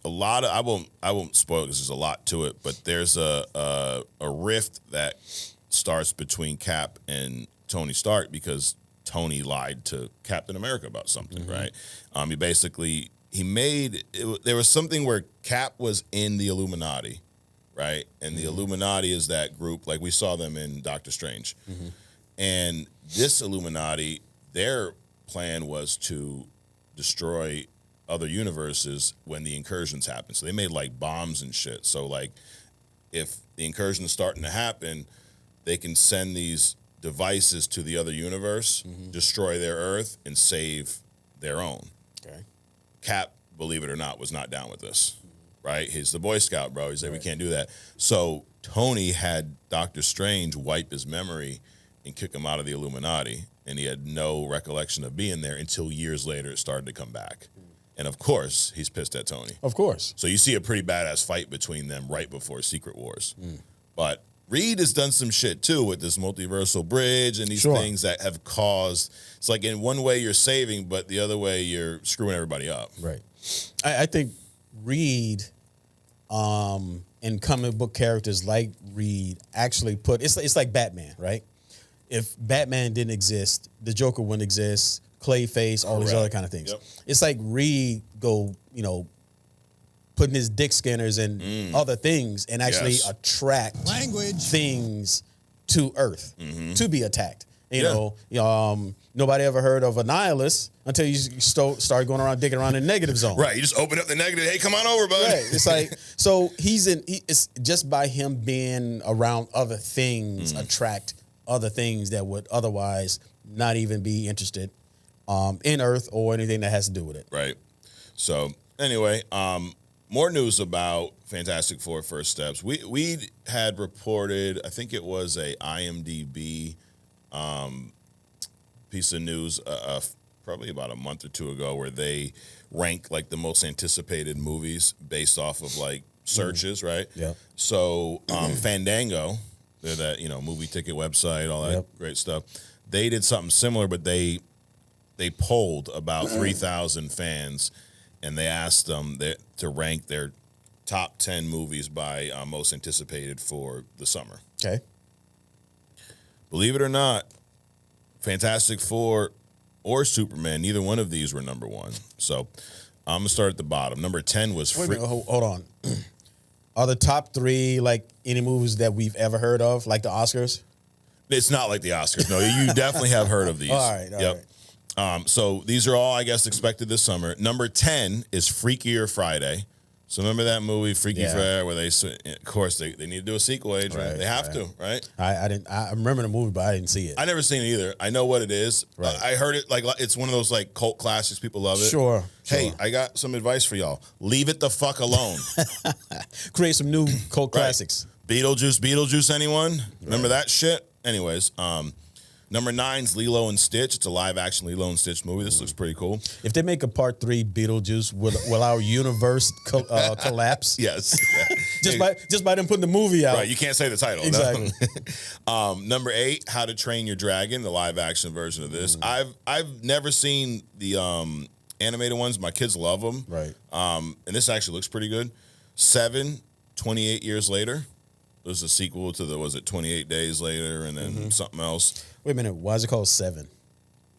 Speaker 1: lot of I won't spoil it because there's a lot to it, but there's a rift that starts between Cap and Tony Stark because Tony lied to Captain America about something, right? There was something where Cap was in the Illuminati, right? And the Illuminati is that group, like we saw them in Doctor Strange. And this Illuminati, their plan was to destroy other universes when the incursions happen. So they made like bombs and shit. So like if the incursion is starting to happen, they can send these devices to the other universe, destroy their Earth, and save their own.
Speaker 2: Okay.
Speaker 1: Cap, believe it or not, was not down with this, right? He's the Boy Scout, bro. He said, we can't do that. So Tony had Doctor Strange wipe his memory and kick him out of the Illuminati, and he had no recollection of being there until years later it started to come back. And, of course, he's pissed at Tony.
Speaker 2: Of course.
Speaker 1: So you see a pretty badass fight between them right before Secret Wars. But Reed has done some shit, too, with this multiversal bridge and these things that have caused... It's like in one way you're saving, but the other way you're screwing everybody up.
Speaker 2: Right. I think Reed and comic book characters like Reed actually put... It's like Batman, right? If Batman didn't exist, the Joker wouldn't exist... Clayface, all these other kind of things. Yep. It's like Reed putting his dick scanners in other things and actually attract things to Earth to be attacked. You know, nobody ever heard of a nihilist until you start going around digging around in the negative zone.
Speaker 1: Right. You just open up the negative. Hey, come on over, bud.
Speaker 2: Right. It's like, so it's just by him being around other things, attract other things that would otherwise not even be interested in Earth or anything that has to do with it.
Speaker 1: Right. So anyway, more news about Fantastic Four First Steps. We had reported, I think it was a IMDb piece of news probably about a month or two ago where they rank like the most anticipated movies based off of like searches, right?
Speaker 2: Yeah.
Speaker 1: So Fandango, they're that, movie ticket website, all that great stuff. They did something similar, but they polled about 3,000 fans, and they asked them to rank their top 10 movies by most anticipated for the summer.
Speaker 2: Okay.
Speaker 1: Believe it or not, Fantastic Four or Superman, neither one of these were number one. So I'm going to start at the bottom. Number 10 was...
Speaker 2: Wait a minute, hold on. Are the top three like any movies that we've ever heard of, like the Oscars?
Speaker 1: It's not like the Oscars. No, you definitely have heard of these.
Speaker 2: All right, all right.
Speaker 1: So these are all, I guess, expected this summer. Number 10 is Freakier Friday. So remember that movie, Freaky Friday, where of course, they need to do a sequel, Adrian. Right, they have to, right?
Speaker 2: I remember the movie, but I didn't see it.
Speaker 1: I never seen it either. I know what it is. Right. I heard it, like it's one of those like cult classics. People love it.
Speaker 2: Sure.
Speaker 1: Hey, I got some advice for y'all. Leave it the fuck alone.
Speaker 2: Create some new cult classics.
Speaker 1: Beetlejuice, anyone? Remember that shit? Anyways, number 9's Lilo and Stitch. It's a live-action Lilo and Stitch movie. This looks pretty cool.
Speaker 2: If they make a part 3 Beetlejuice, will our universe collapse?
Speaker 1: Yes.
Speaker 2: Yeah. just by them putting the movie out.
Speaker 1: Right, you can't say the title.
Speaker 2: Exactly.
Speaker 1: No. Number 8, How to Train Your Dragon, the live-action version of this. I've never seen the animated ones. My kids love them.
Speaker 2: Right.
Speaker 1: And this actually looks pretty good. 7, 28 Years Later. This is a sequel to 28 Days Later and then something else.
Speaker 2: Wait a minute. Why is it called 7?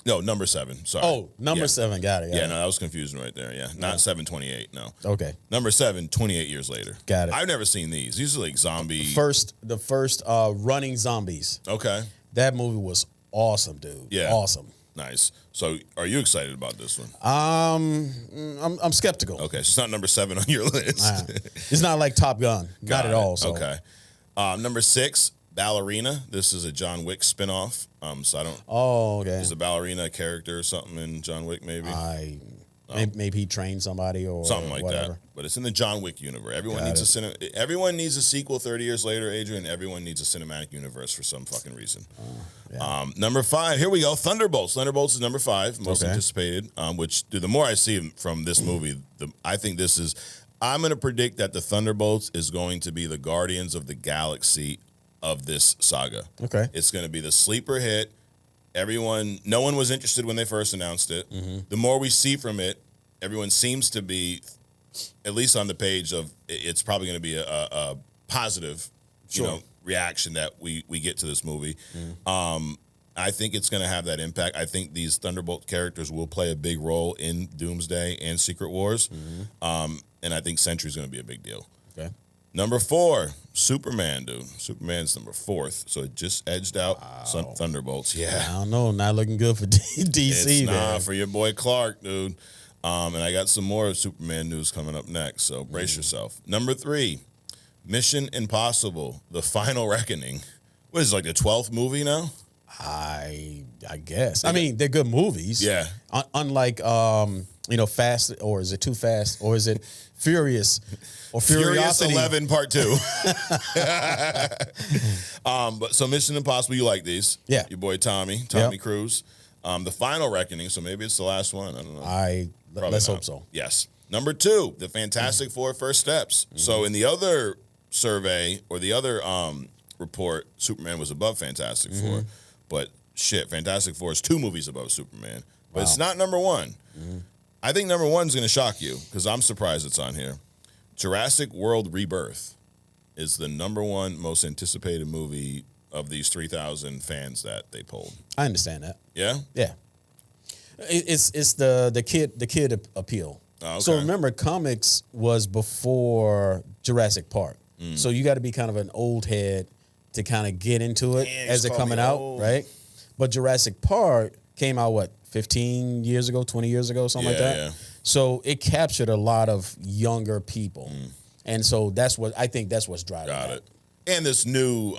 Speaker 1: No, number 7. Sorry.
Speaker 2: Oh, number 7. Got it.
Speaker 1: Yeah, no, that was confusing right there. Yeah, not 728. No.
Speaker 2: Okay.
Speaker 1: Number 7, 28 Years Later.
Speaker 2: Got it.
Speaker 1: I've never seen these. These are like zombie.
Speaker 2: The first running zombies.
Speaker 1: Okay.
Speaker 2: That movie was awesome, dude.
Speaker 1: Yeah.
Speaker 2: Awesome.
Speaker 1: Nice. So, are you excited about this one?
Speaker 2: I'm skeptical.
Speaker 1: Okay, so it's not number 7 on your list.
Speaker 2: It's not like Top Gun. Not at all. So.
Speaker 1: Okay. Number 6, Ballerina. This is a John Wick spinoff. So I don't.
Speaker 2: Oh, okay.
Speaker 1: Is a ballerina a character or something in John Wick? Maybe.
Speaker 2: Maybe he trained somebody or
Speaker 1: something like
Speaker 2: whatever.
Speaker 1: that. But it's in the John Wick universe. Everyone needs a sequel 30 years later, Adrian. Everyone needs a cinematic universe for some fucking reason. Number 5, here we go. Thunderbolts. Thunderbolts is number 5, most anticipated. Which, dude, the more I see from this movie, I think this is. I'm going to predict that the Thunderbolts is going to be the Guardians of the Galaxy of this saga.
Speaker 2: Okay.
Speaker 1: It's going to be the sleeper hit. No one was interested when they first announced it. The more we see from it, everyone seems to be, at least on the page of, it's probably going to be a positive, reaction that we get to this movie. I think it's going to have that impact. I think these Thunderbolt characters will play a big role in Doomsday and Secret Wars. And I think Sentry's going to be a big deal.
Speaker 2: Okay.
Speaker 1: Number 4, Superman, dude. Superman's number 4th, so it just edged out some Thunderbolts. Yeah.
Speaker 2: I don't know. Not looking good for DC, man.
Speaker 1: Nah, for your boy Clark, dude. And I got some more Superman news coming up next, so brace yourself. Number 3, Mission Impossible, The Final Reckoning. What is it, like the 12th movie now?
Speaker 2: I guess. I mean, they're good movies.
Speaker 1: Yeah.
Speaker 2: Unlike Fast, or is it Too Fast, or is it Furious, or
Speaker 1: Furious
Speaker 2: Furiosity?
Speaker 1: 11 Part 2. But so Mission Impossible, you like these?
Speaker 2: Yeah.
Speaker 1: Your boy Tommy Cruise. The Final Reckoning, so maybe it's the last one. I don't know.
Speaker 2: Let's hope so.
Speaker 1: Yes. Number 2, the Fantastic Four First Steps. So in the other survey or the other report, Superman was above Fantastic Four. But shit, Fantastic Four is 2 movies above Superman. But it's not number 1. I think number 1 is going to shock you because I'm surprised it's on here. Jurassic World Rebirth is the number 1 most anticipated movie of these 3,000 fans that they polled.
Speaker 2: I understand that.
Speaker 1: Yeah?
Speaker 2: Yeah. It's the kid appeal.
Speaker 1: Oh, okay.
Speaker 2: So remember, comics was before Jurassic Park. So you got to be kind of an old head to kind of get into it as it coming out, right? But Jurassic Park came out, 15 years ago, 20 years ago, something like that?
Speaker 1: Yeah.
Speaker 2: So it captured a lot of younger people. And so that's what's driving
Speaker 1: Got it. And this new,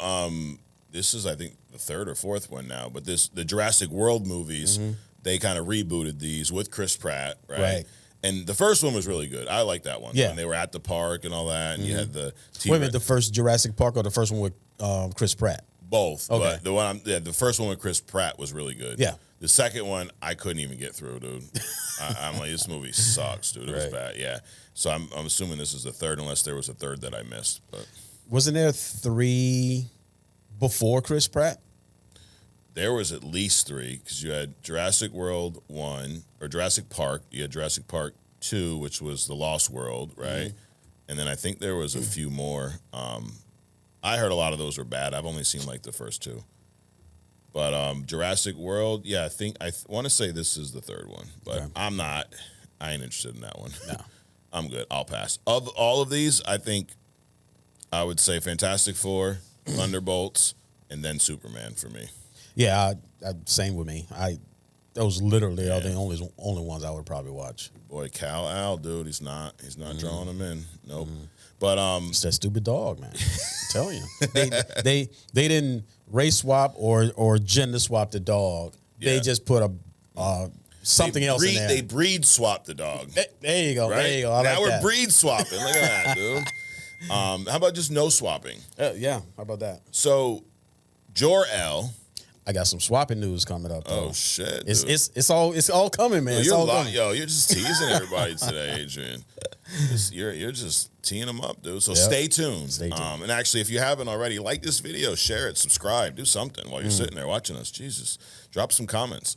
Speaker 1: this is, I think, the 3rd or 4th one now, but the Jurassic World movies, they kind of rebooted these with Chris Pratt, right? And the first one was really good. I like that one.
Speaker 2: Yeah.
Speaker 1: When they were at the park and all that, and you had the T-Rex.
Speaker 2: Wait a minute, the first Jurassic Park or the first one with Chris Pratt?
Speaker 1: Both.
Speaker 2: Okay.
Speaker 1: But the first one with Chris Pratt was really good.
Speaker 2: Yeah.
Speaker 1: The second one, I couldn't even get through, dude. I'm like, this movie sucks, dude. It was bad. Yeah. So I'm assuming this is the 3rd, unless there was a 3rd that I missed. But
Speaker 2: wasn't there 3 before Chris Pratt?
Speaker 1: there was at least 3, because you had Jurassic World 1, or Jurassic Park. You had Jurassic Park 2, which was The Lost World, right? And then I think there was a few more. I heard a lot of those were bad. I've only seen like the first 2. But Jurassic World, yeah, I want to say this is the 3rd one, but I ain't interested in that one.
Speaker 2: No.
Speaker 1: I'm good. I'll pass. Of all of these, I think I would say Fantastic Four, Thunderbolts, and then Superman for me.
Speaker 2: Yeah, same with me. Those literally are the only ones I would probably watch.
Speaker 1: Boy, Cal Al, dude, he's not drawing them in. Nope. But
Speaker 2: it's that stupid dog, man. I'm telling you, they didn't race swap or gender swap the dog. Yeah. They just put something else in there.
Speaker 1: They breed swap the dog.
Speaker 2: There you go.
Speaker 1: Right?
Speaker 2: There you go.
Speaker 1: Now we're breed swapping. Look at that, dude. How about just no swapping?
Speaker 2: Yeah. How about that?
Speaker 1: So, Jor-El.
Speaker 2: I got some swapping news coming up. Though.
Speaker 1: Oh shit!
Speaker 2: Dude. It's all coming, man.
Speaker 1: You're just teasing everybody today, Adrian. You're just teeing them up, dude. So stay tuned. Stay tuned. And actually, if you haven't already, like this video, share it, subscribe, do something while you're sitting there watching us. Jesus, drop some comments.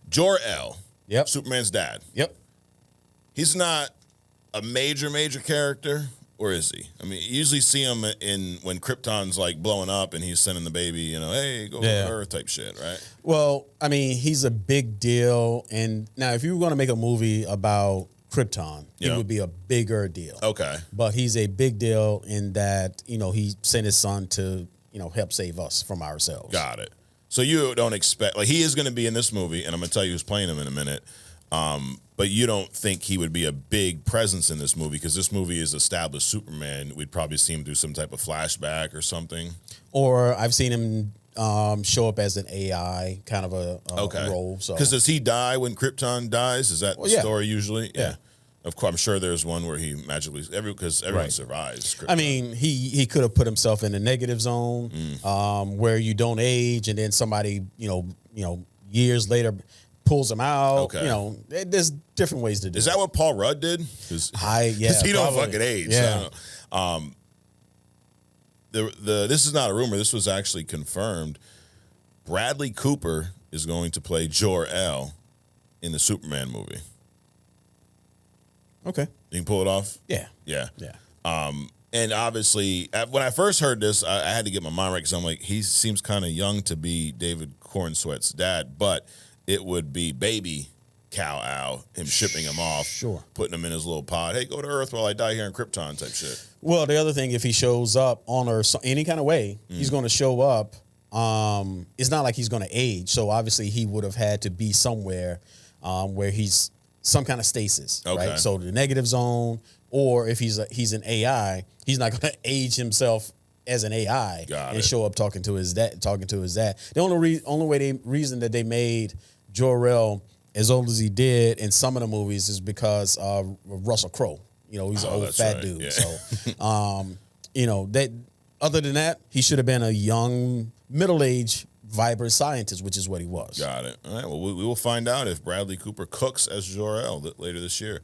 Speaker 1: Jor-El.
Speaker 2: Yep.
Speaker 1: Superman's dad.
Speaker 2: Yep.
Speaker 1: He's not a major character. Or is he? I mean, you usually see him when Krypton's like blowing up and he's sending the baby, hey, go to Earth type shit, right?
Speaker 2: Well, I mean, he's a big deal. And now, if you were going to make a movie about Krypton, it would be a bigger deal.
Speaker 1: Okay.
Speaker 2: But he's a big deal in that, he sent his son to, help save us from ourselves.
Speaker 1: Got it. So you don't expect, he is going to be in this movie, and I'm going to tell you who's playing him in a minute. But you don't think he would be a big presence in this movie because this movie is established Superman. We'd probably see him do some type of flashback or something. Or I've seen him show up as an AI kind of a role. Because does he die when Krypton dies? Is that the story usually? Yeah. Of course, I'm sure there's one where he magically because everyone survives Krypton. I mean, he could have put himself in a negative zone where you don't age, and then somebody years later pulls him out. Okay. There's different ways to do it. Is that what Paul Rudd did? Because he don't fucking age. Yeah. This is not a rumor. This was actually confirmed. Bradley Cooper is going to play Jor-El in the Superman movie. Okay. You can pull it off? Yeah. Yeah. Yeah. And obviously, when I first heard this, I had to get my mind right because I'm like, he seems kind of young to be David Cornsweat's dad, but it would be baby Kal-El, him shipping him off, putting him in his little pod. Hey, go to Earth while I die here in Krypton type shit. Well, the other thing, if he shows up on Earth any kind of way, he's going to show up. It's not like he's going to age. So obviously he would have had to be somewhere where he's some kind of stasis, right? So the negative zone, or if he's an AI, he's not going to age himself
Speaker 2: as an AI
Speaker 1: Got
Speaker 2: and
Speaker 1: it.
Speaker 2: show up talking to his dad. The only reason that they made Jor-El as old as he did in some of the movies is because of Russell Crowe. You know, he's an old fat
Speaker 1: right.
Speaker 2: dude.
Speaker 1: Yeah.
Speaker 2: So, you know, that other than that, he should have been a young, middle-aged, vibrant scientist, which is what he was.
Speaker 1: Got it. All right. Well, we will find out if Bradley Cooper cooks as Jor-El later this year.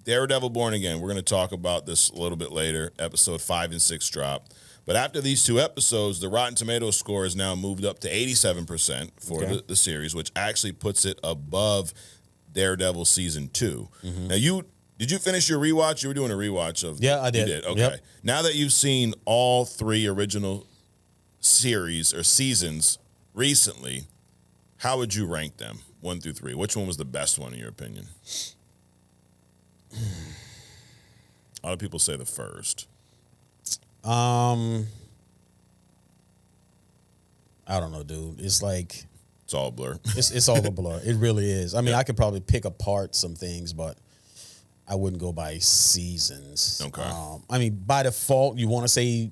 Speaker 1: Daredevil Born Again. We're going to talk about this a little bit later. Episode 5 and 6 drop. But after these 2 episodes, the Rotten Tomatoes score is now moved up to 87% for the series, which actually puts it above Daredevil season 2. Mm-hmm. Now, did you finish your rewatch? You were doing a rewatch of.
Speaker 2: Yeah, I did.
Speaker 1: You did. Okay.
Speaker 2: Yep.
Speaker 1: Now that you've seen all 3 original series or seasons recently, how would you rank them 1 through 3? Which one was the best one in your opinion? A lot of people say the first.
Speaker 2: I don't know, dude. It's like
Speaker 1: It's all a blur.
Speaker 2: it's all a blur. It really is. I mean, I could probably pick apart some things, but I wouldn't go by seasons.
Speaker 1: Okay.
Speaker 2: I mean, by default, you want to say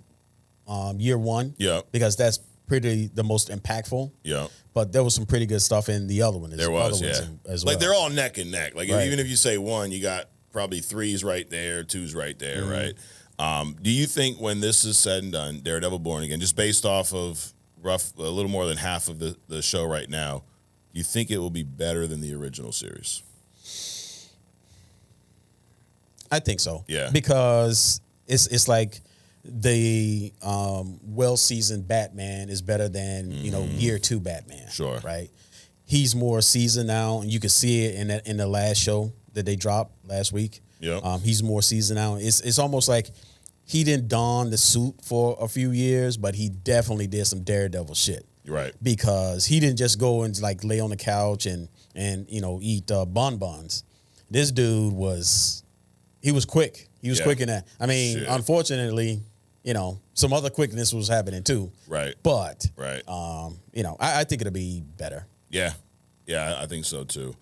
Speaker 2: year 1.
Speaker 1: Yeah.
Speaker 2: Because that's pretty the most impactful.
Speaker 1: Yeah.
Speaker 2: But there was some pretty good stuff in the other one.
Speaker 1: There was, yeah.
Speaker 2: As well.
Speaker 1: Like, they're all neck and neck. Like,
Speaker 2: Right.
Speaker 1: even if you say 1, you got probably 3's right there, 2's right there,
Speaker 2: Mm-hmm.
Speaker 1: right? Do you think when this is said and done, Daredevil Born Again, just based off of a little more than half of the show right now, do you think it will be better than the original series?
Speaker 2: I think so.
Speaker 1: Yeah.
Speaker 2: Because it's like the well-seasoned Batman is better than, you know, year 2 Batman.
Speaker 1: Sure.
Speaker 2: Right? He's more seasoned now, and you can see it in the last show that they dropped last week.
Speaker 1: Yeah.
Speaker 2: He's more seasoned now. It's almost like he didn't don the suit for a few years, but he definitely did some Daredevil shit.
Speaker 1: Right.
Speaker 2: Because he didn't just go and like lay on the couch and you know, eat bonbons. This dude was quick. He was quick in that. I mean,
Speaker 1: Shit.
Speaker 2: Unfortunately, you know, some other quickness was happening too.
Speaker 1: Right.
Speaker 2: But
Speaker 1: Right.
Speaker 2: you know, I think it'll be better.
Speaker 1: Yeah. Yeah, I think so too.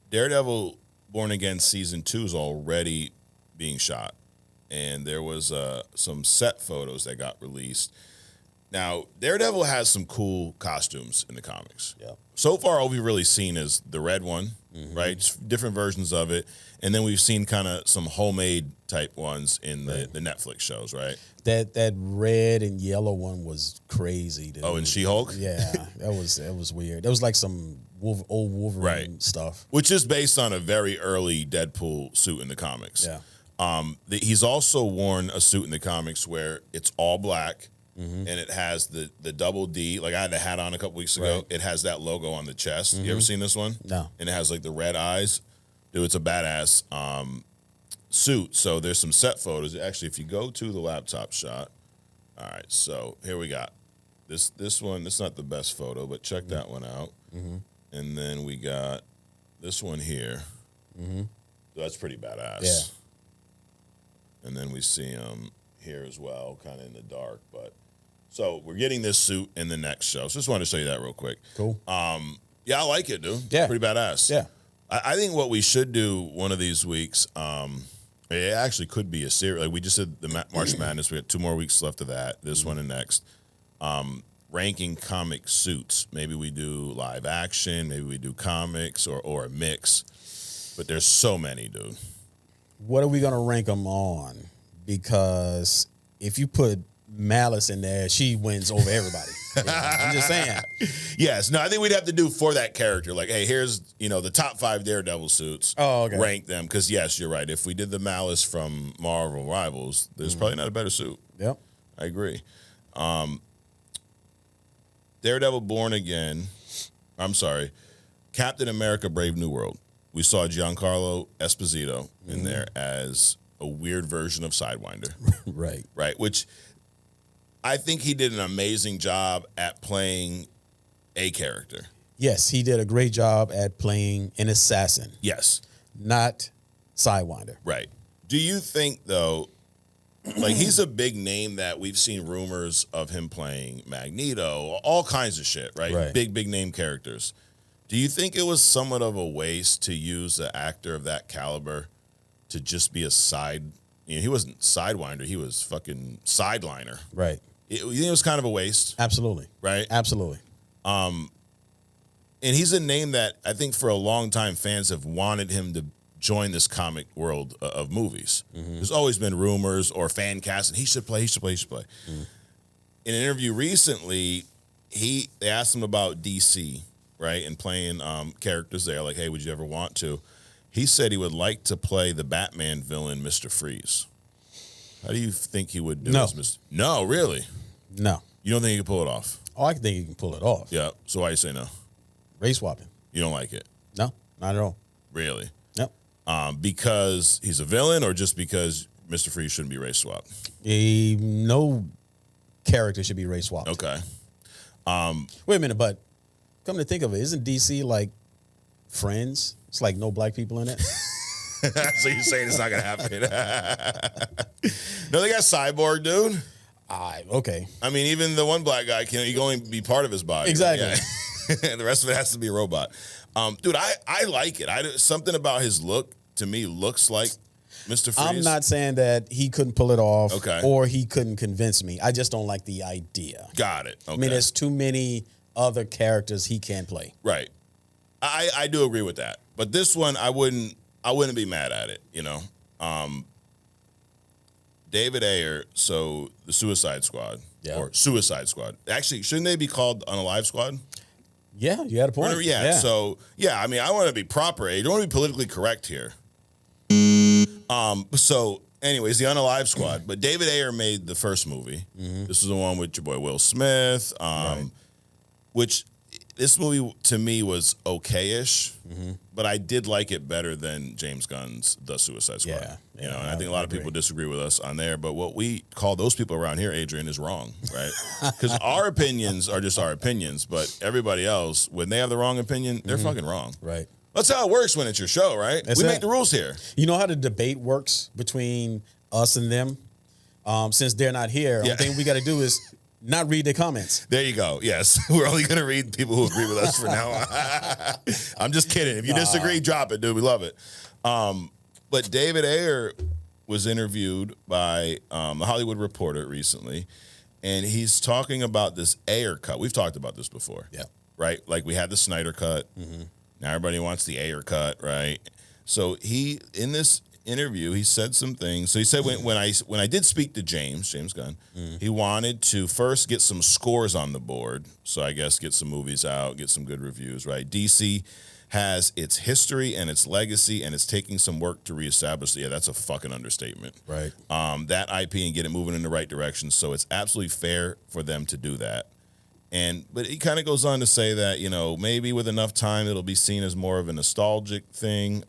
Speaker 1: Daredevil Born Again season 2 is already being shot, and there was some set photos that got released. Now, Daredevil has some cool costumes in the comics.
Speaker 2: Yeah.
Speaker 1: So far, all we've really seen is the red one, right? Just different versions of it, and then we've seen kind of some homemade type ones in the Netflix shows, right?
Speaker 2: That red and yellow one was crazy, dude.
Speaker 1: Oh, and She-Hulk?
Speaker 2: Yeah, that was weird. That was like some old Wolverine stuff.
Speaker 1: Which is based on a very early Deadpool suit in the comics.
Speaker 2: Yeah.
Speaker 1: He's also worn a suit in the comics where it's all black, and it has the double D. Like, I had a hat on a couple weeks ago.
Speaker 2: Right.
Speaker 1: It has that logo on the chest. You ever seen this one?
Speaker 2: No.
Speaker 1: And it has like the red eyes. Dude, it's a badass suit. So there's some set photos. Actually, if you go to the laptop shot, all right. So here we got this one. It's not the best photo, but check that one out. And then we got this one here. So that's pretty badass.
Speaker 2: Yeah.
Speaker 1: And then we see him here as well, kind of in the dark. But so we're getting this suit in the next show. So just wanted to show you that real quick.
Speaker 2: Cool.
Speaker 1: Yeah, I like it, dude.
Speaker 2: Yeah.
Speaker 1: Pretty badass.
Speaker 2: Yeah.
Speaker 1: I think what we should do one of these weeks, it actually could be a series. Like, we just did the March Madness. We got 2 more weeks left of that. This one and next. Ranking comic suits. Maybe we do live action. Maybe we do comics or a mix. But there's so many, dude.
Speaker 2: What are we gonna rank them on? Because if you put Malice in there, she wins over everybody. I'm just saying.
Speaker 1: Yes. No, I think we'd have to do for that character. Like, hey, here's, the top 5 Daredevil suits.
Speaker 2: Oh, okay.
Speaker 1: Rank them. Because, yes, you're right. If we did the Malice from Marvel Rivals, there's probably not a better suit.
Speaker 2: Yep.
Speaker 1: I agree. Daredevil Born Again. I'm sorry. Captain America Brave New World. We saw Giancarlo Esposito in there as a weird version of Sidewinder.
Speaker 2: Right.
Speaker 1: Right. Which I think he did an amazing job at playing a character.
Speaker 2: Yes, he did a great job at playing an assassin,
Speaker 1: Yes.
Speaker 2: not Sidewinder.
Speaker 1: Right. Do you think, though, like, he's a big name that we've seen rumors of him playing Magneto, all kinds of shit, right?
Speaker 2: Right.
Speaker 1: Big name characters. Do you think it was somewhat of a waste to use an actor of that caliber to just be a side he wasn't Sidewinder. He was fucking Sideliner.
Speaker 2: Right.
Speaker 1: It was kind of a waste.
Speaker 2: Absolutely.
Speaker 1: Right?
Speaker 2: Absolutely.
Speaker 1: And he's a name that I think for a long time fans have wanted him to join this comic world of movies. There's always been rumors or fan cast, and he should play. In an interview recently, they asked him about DC, right, and playing characters there. Like, hey, would you ever want to? He said he would like to play the Batman villain, Mr. Freeze. How do you think he would do
Speaker 2: No.
Speaker 1: as Mr. No, really?
Speaker 2: No.
Speaker 1: You don't think he could pull it off?
Speaker 2: Oh, I think he can pull it off.
Speaker 1: Yeah. So why you say no?
Speaker 2: Race swapping.
Speaker 1: You don't like it?
Speaker 2: No, not at all.
Speaker 1: Really?
Speaker 2: Yep.
Speaker 1: Because he's a villain, or just because Mr. Freeze shouldn't be race swapped?
Speaker 2: No character should be race swapped.
Speaker 1: Okay.
Speaker 2: Wait a minute, but come to think of it, isn't DC like Friends? It's like no black people in it.
Speaker 1: So you're saying it's not gonna happen? No, they got Cyborg, dude.
Speaker 2: Okay.
Speaker 1: I mean, even the one black guy can only be part of his body.
Speaker 2: Exactly.
Speaker 1: Right? Yeah. The rest of it has to be a robot. Dude, I like it. Something about his look to me looks like Mr. Freeze.
Speaker 2: I'm not saying that he couldn't pull it off,
Speaker 1: Okay,
Speaker 2: or he couldn't convince me. I just don't like the idea.
Speaker 1: Got it. Okay.
Speaker 2: I mean, there's too many other characters he can play.
Speaker 1: Right. I do agree with that. But this one, I wouldn't be mad at it, you know. David Ayer, so the Suicide Squad, or Suicide Squad. Actually, shouldn't they be called Unalive Squad?
Speaker 2: Yeah, you had a point.
Speaker 1: Yeah. So, yeah, I mean, I want to be proper. You don't want to be politically correct here. So, anyways, the Unalive Squad. But David Ayer made the first movie. This is the one with your boy Will Smith, which this movie to me was okay-ish, but I did like it better than James Gunn's The Suicide Squad.
Speaker 2: Yeah,
Speaker 1: you know, and I think a lot of people disagree with us on there, but what we call those people around here, Adrian, is wrong, right? Because our opinions are just our opinions, but everybody else, when they have the wrong opinion, they're fucking wrong.
Speaker 2: Right.
Speaker 1: That's how it works when it's your show, right?
Speaker 2: That's
Speaker 1: we
Speaker 2: it.
Speaker 1: make the rules here.
Speaker 2: You know how the debate works between us and them? Since they're not here, the only thing we got to do is not read the comments.
Speaker 1: There you go. Yes. We're only going to read people who agree with us for now on. I'm just kidding. If you disagree, drop it, dude. We love it. But David Ayer was interviewed by the Hollywood Reporter recently, and he's talking about this Ayer cut. We've talked about this before.
Speaker 2: Yeah.
Speaker 1: Right? Like we had the Snyder cut. Now everybody wants the Ayer cut, right? So he, in this interview, he said some things. So he said when I did speak to James Gunn, he wanted to first get some scores on the board. So I guess get some movies out, get some good reviews, right? DC has its history and its legacy, and it's taking some work to reestablish. Yeah, that's a fucking understatement.
Speaker 2: Right.
Speaker 1: That IP and get it moving in the right direction. So it's absolutely fair for them to do that. But he kind of goes on to say that, you know, maybe with enough time, it'll be seen as more of a nostalgic thing.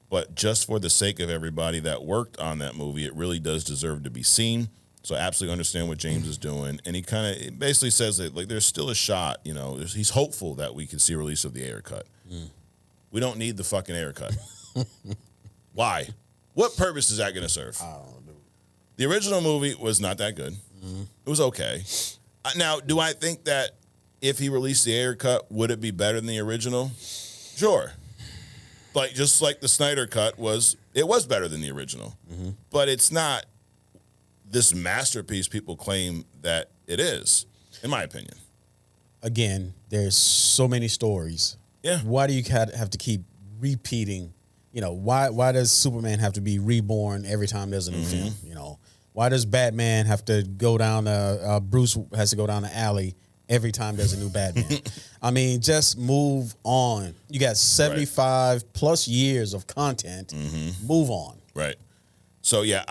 Speaker 1: But just for the sake of everybody that worked on that movie, it really does deserve to be seen. So I absolutely understand what James is doing. And he kind of basically says that, like, there's still a shot, you know, he's hopeful that we can see a release of the Ayer cut. We don't need the fucking Ayer cut. Why? What purpose is that going to serve?
Speaker 2: I don't know.
Speaker 1: The original movie was not that good. It was okay. Now, do I think that if he released the Ayer cut, would it be better than the original? Sure. Like, just like the Snyder cut it was better than the original. But it's not this masterpiece people claim that it is, in my opinion.
Speaker 2: Again, there's so many stories.
Speaker 1: Yeah.
Speaker 2: Why do you have to keep repeating? You know, why does Superman have to be reborn every time there's a new film? You know, why does Batman have to go down Bruce has to go down the alley every time there's a new Batman? I mean, just move on. You got 75 plus years of content. Move on.
Speaker 1: Right. So yeah,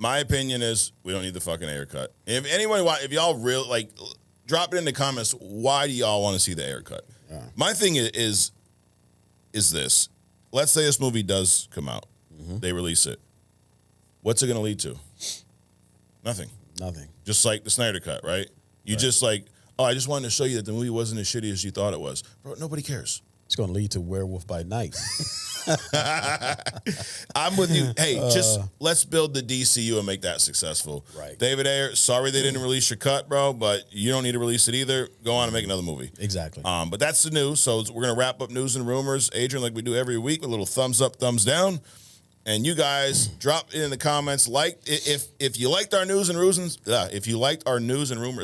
Speaker 1: my opinion is we don't need the fucking Ayer cut. If anyone, if y'all really drop it in the comments. Why do y'all want to see the Ayer cut? Yeah. My thing is this. Let's say this movie does come out. They release it. What's it going to lead to? Nothing. Just like the Snyder cut, right? You just like, oh, I just wanted to show you that the movie wasn't as shitty as you thought it was. Bro, nobody cares.
Speaker 2: It's going to lead to Werewolf by Night.
Speaker 1: I'm with you. Hey, just let's build the DCU and make that successful.
Speaker 2: Right.
Speaker 1: David Ayer, sorry they didn't release your cut, bro, but you don't need to release it either. Go on and make another movie.
Speaker 2: Exactly.
Speaker 1: But that's the news. So we're going to wrap up news and rumors, Adrian, like we do every week, with a little thumbs up, thumbs down. And you guys drop it in the comments. Like if you liked our news and rumors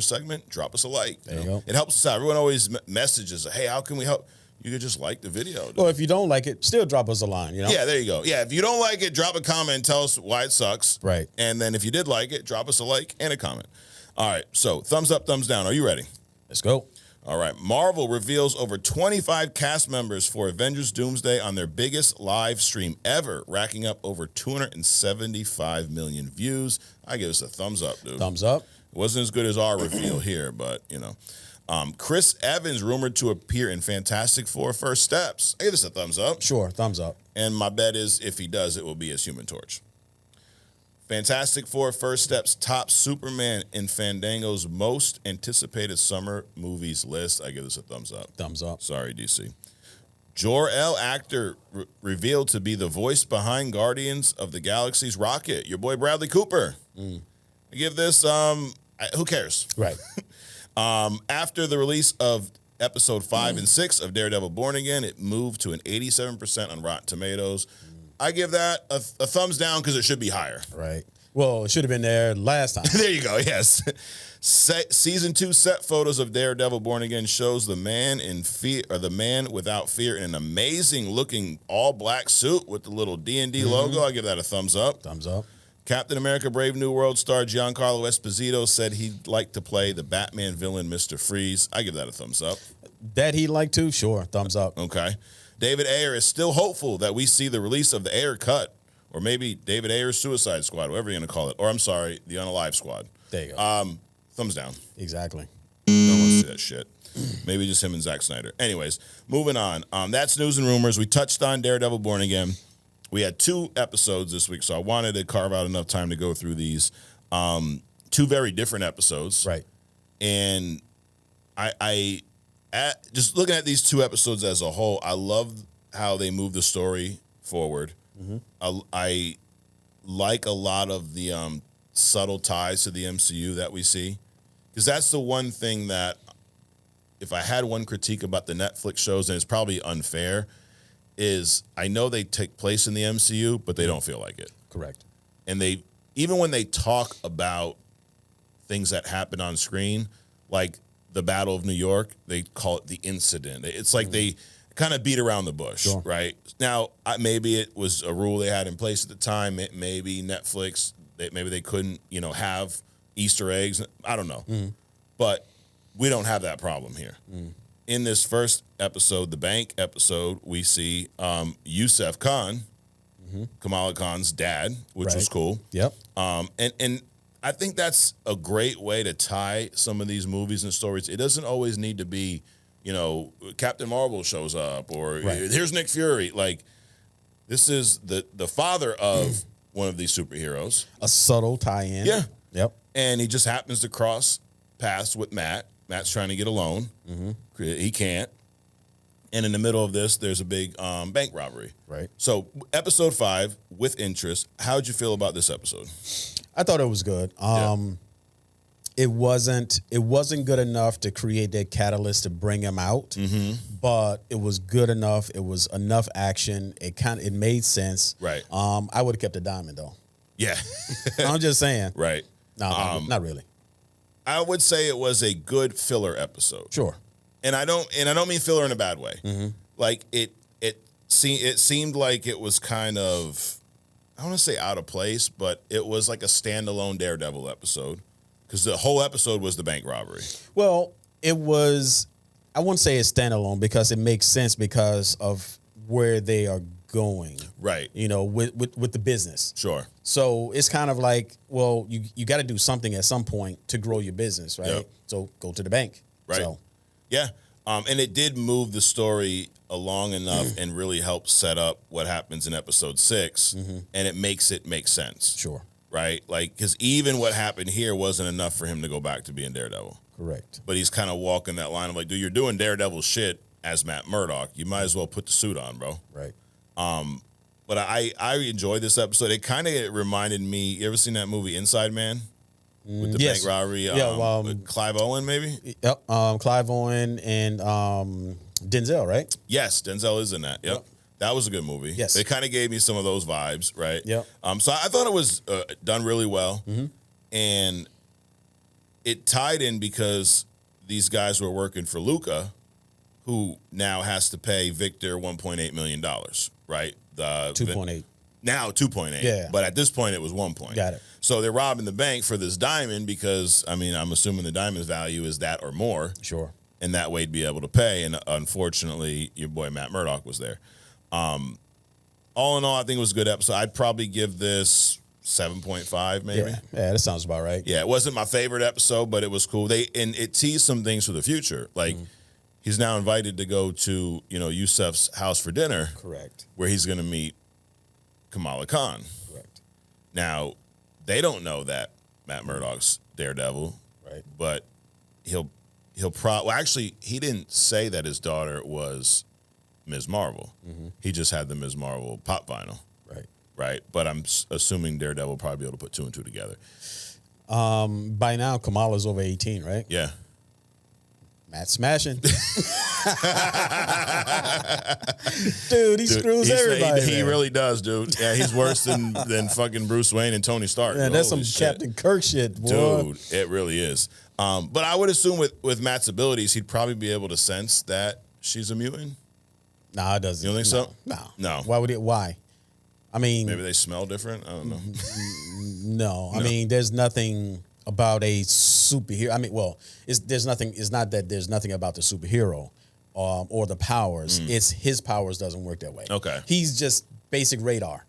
Speaker 1: segment, drop us a like.
Speaker 2: There you go.
Speaker 1: It helps us out. Everyone always messages, hey, how can we help? You could just like the video.
Speaker 2: Or if you don't like it, still drop us a line,
Speaker 1: Yeah, there you go. Yeah, if you don't like it, drop a comment and tell us why it sucks.
Speaker 2: Right.
Speaker 1: And then if you did like it, drop us a like and a comment. All right, so thumbs up, thumbs down. Are you ready?
Speaker 2: Let's go.
Speaker 1: All right, Marvel reveals over 25 cast members for Avengers Doomsday on their biggest live stream ever, racking up over 275 million views. I give this a thumbs up, dude.
Speaker 2: Thumbs up.
Speaker 1: It wasn't as good as our reveal here, but, Chris Evans rumored to appear in Fantastic Four First Steps. I give this a thumbs up.
Speaker 2: Sure, thumbs up.
Speaker 1: And my bet is if he does, it will be as Human Torch. Fantastic Four First Steps tops Superman in Fandango's most anticipated summer movies list. I give this a thumbs up.
Speaker 2: Thumbs up.
Speaker 1: Sorry, DC. Jor-El actor revealed to be the voice behind Guardians of the Galaxy's Rocket. Your boy Bradley Cooper. I give this, who cares?
Speaker 2: Right.
Speaker 1: After the release of episode 5 and 6 of Daredevil Born Again, it moved to an 87% on Rotten Tomatoes. I give that a thumbs down because it should be higher.
Speaker 2: Right. Well, it should have been there last time.
Speaker 1: There you go. Yes. Season 2 set photos of Daredevil Born Again shows the man without fear in an amazing looking all black suit with the little D&D logo. I give that a thumbs up.
Speaker 2: Thumbs up.
Speaker 1: Captain America Brave New World star Giancarlo Esposito said he'd like to play the Batman villain Mr. Freeze. I give that a thumbs up.
Speaker 2: That he'd like to? Sure. Thumbs up.
Speaker 1: Okay. David Ayer is still hopeful that we see the release of the Ayer Cut, or maybe David Ayer's Suicide Squad, whatever you're going to call it. Or, I'm sorry, the Unalive Squad.
Speaker 2: There you go.
Speaker 1: Thumbs down.
Speaker 2: Exactly.
Speaker 1: No one wants to see that shit. Maybe just him and Zack Snyder. Anyways, moving on. That's news and rumors. We touched on Daredevil Born Again. We had 2 episodes this week, so I wanted to carve out enough time to go through these 2 very different episodes.
Speaker 2: Right.
Speaker 1: And just looking at these 2 episodes as a whole, I love how they move the story forward. I like a lot of the subtle ties to the MCU that we see, because that's the one thing that, if I had one critique about the Netflix shows, and it's probably unfair, is I know they take place in the MCU, but they don't feel like it.
Speaker 2: Correct.
Speaker 1: And even when they talk about things that happen on screen, like the Battle of New York, they call it the incident. It's like they kind of beat around the bush,
Speaker 2: sure.
Speaker 1: Right? Now, maybe it was a rule they had in place at the time. Maybe Netflix, maybe they couldn't, have Easter eggs. I don't know. But we don't have that problem here. In this first episode, the bank episode, we see Yusuf Khan, Kamala Khan's dad, which was cool.
Speaker 2: Yep.
Speaker 1: And I think that's a great way to tie some of these movies and stories. It doesn't always need to be, Captain Marvel shows up or here's Nick Fury. Like, this is the father of one of these superheroes.
Speaker 2: A subtle tie-in.
Speaker 1: Yeah.
Speaker 2: Yep.
Speaker 1: And he just happens to cross paths with Matt. Matt's trying to get a loan. He can't. And in the middle of this, there's a big bank robbery.
Speaker 2: Right.
Speaker 1: So, episode 5, with interest, how'd you feel about this episode?
Speaker 2: I thought it was good. It wasn't good enough to create that catalyst to bring him out, but it was good enough. It was enough action. It made sense.
Speaker 1: Right.
Speaker 2: I would have kept the diamond though.
Speaker 1: Yeah.
Speaker 2: I'm just saying.
Speaker 1: Right.
Speaker 2: No, not really.
Speaker 1: I would say it was a good filler episode.
Speaker 2: Sure.
Speaker 1: And I don't mean filler in a bad way. Like it seemed like it was kind of, I don't want to say out of place, but it was like a standalone Daredevil episode, because the whole episode was the bank robbery.
Speaker 2: Well, it was, I wouldn't say it's standalone because it makes sense because of where they are going.
Speaker 1: Right.
Speaker 2: With the business.
Speaker 1: Sure.
Speaker 2: So it's kind of like, well, you got to do something at some point to grow your business, right?
Speaker 1: Yep.
Speaker 2: So go to the bank.
Speaker 1: Right.
Speaker 2: So.
Speaker 1: Yeah. And it did move the story along enough and really help set up what happens in episode 6, and it makes it make sense.
Speaker 2: Sure.
Speaker 1: Right? Like, because even what happened here wasn't enough for him to go back to being Daredevil.
Speaker 2: Correct.
Speaker 1: But he's kind of walking that line of like, dude, you're doing Daredevil shit as Matt Murdock. You might as well put the suit on, bro.
Speaker 2: Right.
Speaker 1: But I enjoyed this episode. It kind of reminded me, you ever seen that movie Inside Man? With the bank robbery? With Clive Owen, maybe?
Speaker 2: Yep. Clive Owen and Denzel, right?
Speaker 1: Yes, Denzel is in that. Yep. That was a good movie.
Speaker 2: Yes.
Speaker 1: It kind of gave me some of those vibes, right?
Speaker 2: Yep.
Speaker 1: So I thought it was done really well. And it tied in because these guys were working for Luca, who now has to pay Victor $1.8 million, right?
Speaker 2: 2.8.
Speaker 1: Now 2.8.
Speaker 2: Yeah.
Speaker 1: But at this point, it was 1 point.
Speaker 2: Got it.
Speaker 1: So they're robbing the bank for this diamond because, I mean, I'm assuming the diamond's value is that or more.
Speaker 2: Sure.
Speaker 1: And that way to be able to pay. And unfortunately, your boy Matt Murdock was there. All in all, I think it was a good episode. I'd probably give this 7.5 maybe.
Speaker 2: Yeah, that sounds about right.
Speaker 1: Yeah, it wasn't my favorite episode, but it was cool. And it teased some things for the future. Like he's now invited to go to, Yusuf's house for dinner.
Speaker 2: Correct.
Speaker 1: Where he's going to meet Kamala Khan.
Speaker 2: Correct.
Speaker 1: Now, they don't know that Matt Murdock's Daredevil.
Speaker 2: Right.
Speaker 1: But he'll probably, well, actually, he didn't say that his daughter was Ms. Marvel. He just had the Ms. Marvel pop vinyl. Right. But I'm assuming Daredevil will probably be able to put 2 and 2 together.
Speaker 2: By now, Kamala's over 18, right?
Speaker 1: Yeah.
Speaker 2: Matt smashing. Dude, he screws everybody.
Speaker 1: He really does, dude. Yeah, he's worse than fucking Bruce Wayne and Tony Stark.
Speaker 2: Yeah, that's some Captain Kirk shit, boy.
Speaker 1: Dude, it really is. But I would assume with Matt's abilities, he'd probably be able to sense that she's a mutant.
Speaker 2: Nah, it doesn't.
Speaker 1: You don't think so?
Speaker 2: No.
Speaker 1: No.
Speaker 2: Why would it? Why? I mean,
Speaker 1: maybe they smell different. I don't know.
Speaker 2: No. I mean, there's nothing about a superhero. I mean, well, there's nothing. It's not that there's nothing about the superhero or the powers. It's his powers doesn't work that way.
Speaker 1: Okay.
Speaker 2: He's just basic radar.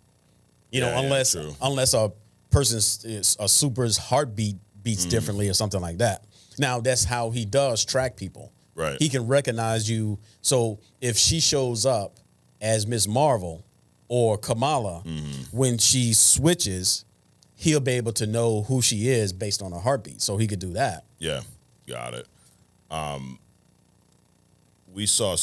Speaker 2: Unless a person's a super's heartbeat beats differently or something like that. Now that's how he does track people.
Speaker 1: Right.
Speaker 2: He can recognize you. So if she shows up as Miss Marvel or Kamala, when she switches, he'll be able to know who she is based on her heartbeat. So he could do that.
Speaker 1: Yeah, got it. We saw a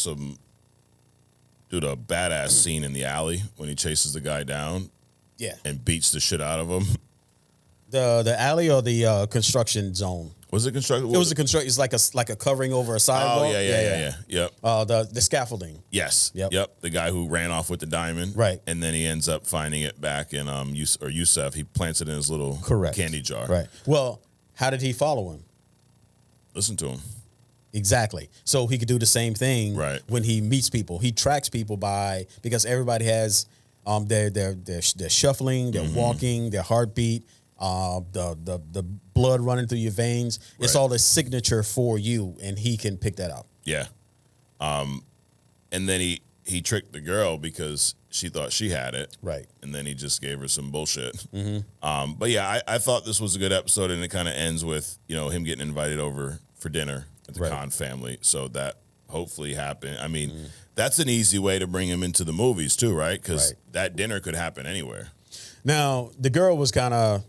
Speaker 1: badass scene in the alley when he chases the guy down.
Speaker 2: Yeah.
Speaker 1: And beats the shit out of him.
Speaker 2: The alley or the construction zone?
Speaker 1: Was it construction?
Speaker 2: It was a construction. It's like a covering over a sidewalk.
Speaker 1: Oh yeah. Yep.
Speaker 2: The scaffolding.
Speaker 1: Yes.
Speaker 2: Yep.
Speaker 1: The guy who ran off with the diamond.
Speaker 2: Right.
Speaker 1: And then he ends up finding it back in Yusuf. He plants it in his little candy jar.
Speaker 2: Right. Well, how did he follow him?
Speaker 1: Listen to him.
Speaker 2: Exactly. So he could do the same thing when he meets people. He tracks people because everybody has their shuffling, their walking, their heartbeat, the blood running through your veins. Right. It's all a signature for you, and he can pick that up.
Speaker 1: Yeah. And then he tricked the girl because she thought she had it. Right. And then he just gave her some bullshit. But yeah, I thought this was a good episode, and it kind of ends with, him getting invited over for dinner at the Khan family. So that hopefully happened. I mean, that's an easy way to bring him into the movies too, right? Because that dinner could happen anywhere.
Speaker 2: Now, the girl was kind of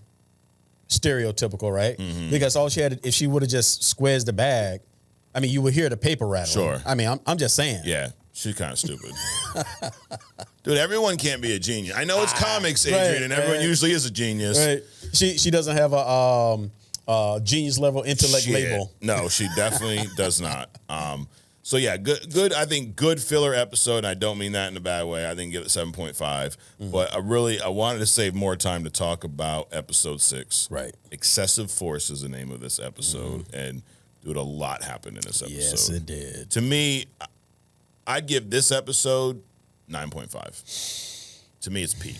Speaker 2: stereotypical, right? Because all she had, if she would have just squares the bag, I mean, you would hear the paper rattling. Sure. I mean, I'm just saying.
Speaker 1: Yeah, she's kind of stupid. Dude, everyone can't be a genius. I know it's comics, Adrian, and everyone usually is a genius.
Speaker 2: Right. She doesn't have a genius level intellect label.
Speaker 1: No, she definitely does not. So yeah, good. I think good filler episode. And I don't mean that in a bad way. I think give it 7.5. But I wanted to save more time to talk about episode 6. Right. Excessive Force is the name of this episode, and dude, a lot happened in this episode.
Speaker 2: Yes, it did.
Speaker 1: To me, I'd give this episode 9.5. To me, it's peak.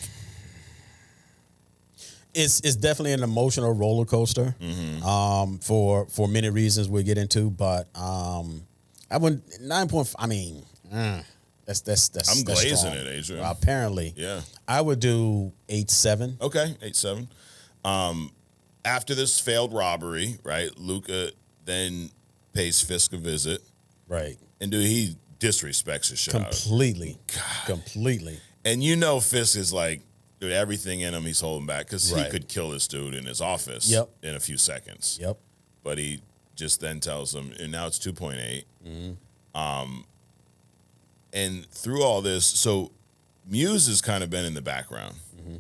Speaker 2: It's definitely an emotional roller coaster. For many reasons we'll get into, but I wouldn't 9.5. I mean, that's
Speaker 1: I'm glazing
Speaker 2: strong.
Speaker 1: it, Adrian.
Speaker 2: Apparently,
Speaker 1: yeah.
Speaker 2: I would do 8.7.
Speaker 1: Okay, 8.7. After this failed robbery, right? Luca then pays Fisk a visit, right? And dude, he disrespects his shit
Speaker 2: completely, completely.
Speaker 1: And Fisk is like, dude, everything in him he's holding back because he could kill this dude in his office in a few seconds. Yep. But he just then tells him, and now it's 2.8. And through all this, so Muse has kind of been in the background,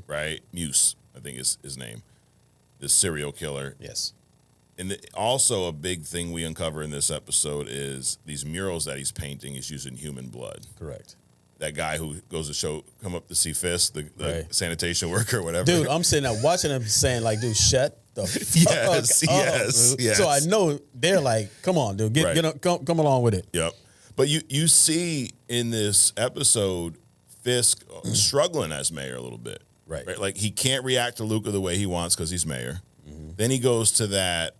Speaker 1: right? Muse, I think is his name, this serial killer. Yes. And also a big thing we uncover in this episode is these murals that he's painting is using human blood. Correct. that guy who goes to come up to see Fisk, the
Speaker 2: Right.
Speaker 1: sanitation worker or whatever.
Speaker 2: Dude, I'm sitting there watching him saying like, dude, shut the fuck
Speaker 1: Yes,
Speaker 2: up,
Speaker 1: yes,
Speaker 2: dude.
Speaker 1: yes.
Speaker 2: So I know they're like, come on, dude,
Speaker 1: Right.
Speaker 2: come along with it.
Speaker 1: Yep. But you see in this episode Fisk struggling as mayor a little bit.
Speaker 2: Right.
Speaker 1: Like he can't react to Luca the way he wants because he's mayor. Then he goes to that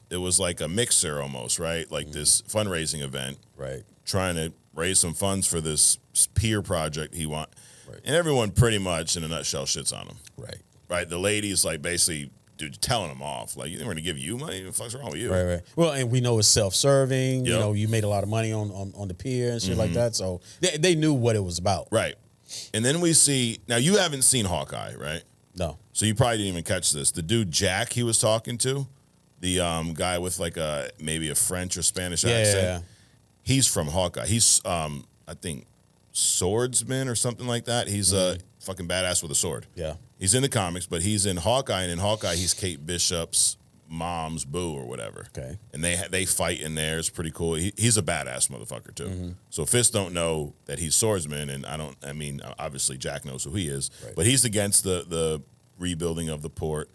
Speaker 1: it was like a mixer almost, right? Like this fundraising event.
Speaker 2: Right.
Speaker 1: Trying to raise some funds for this pier project he want.
Speaker 2: Right.
Speaker 1: And everyone pretty much in a nutshell shits on him.
Speaker 2: Right.
Speaker 1: Right. The ladies like basically telling him off. Like, you think we're gonna give you money? What the fuck's wrong with you?
Speaker 2: Right. Well, and we know it's self-serving.
Speaker 1: Yep.
Speaker 2: You know, you made a lot of money on the pier and shit like that. So they knew what it was about.
Speaker 1: Right. And then we see, now you haven't seen Hawkeye, right?
Speaker 2: No.
Speaker 1: So you probably didn't even catch this. The dude Jack he was talking to, the guy with like maybe a French or Spanish accent.
Speaker 2: Yeah.
Speaker 1: He's from Hawkeye. He's I think swordsman or something like that. He's a fucking badass with a sword.
Speaker 2: Yeah.
Speaker 1: He's in the comics, but he's in Hawkeye, and in Hawkeye he's Kate Bishop's mom's boo or whatever.
Speaker 2: Okay.
Speaker 1: And they fight in there. It's pretty cool. He's a badass motherfucker too. So Fisk don't know that he's swordsman, and I mean obviously Jack knows who he is,
Speaker 2: Right.
Speaker 1: but he's against the rebuilding of the port.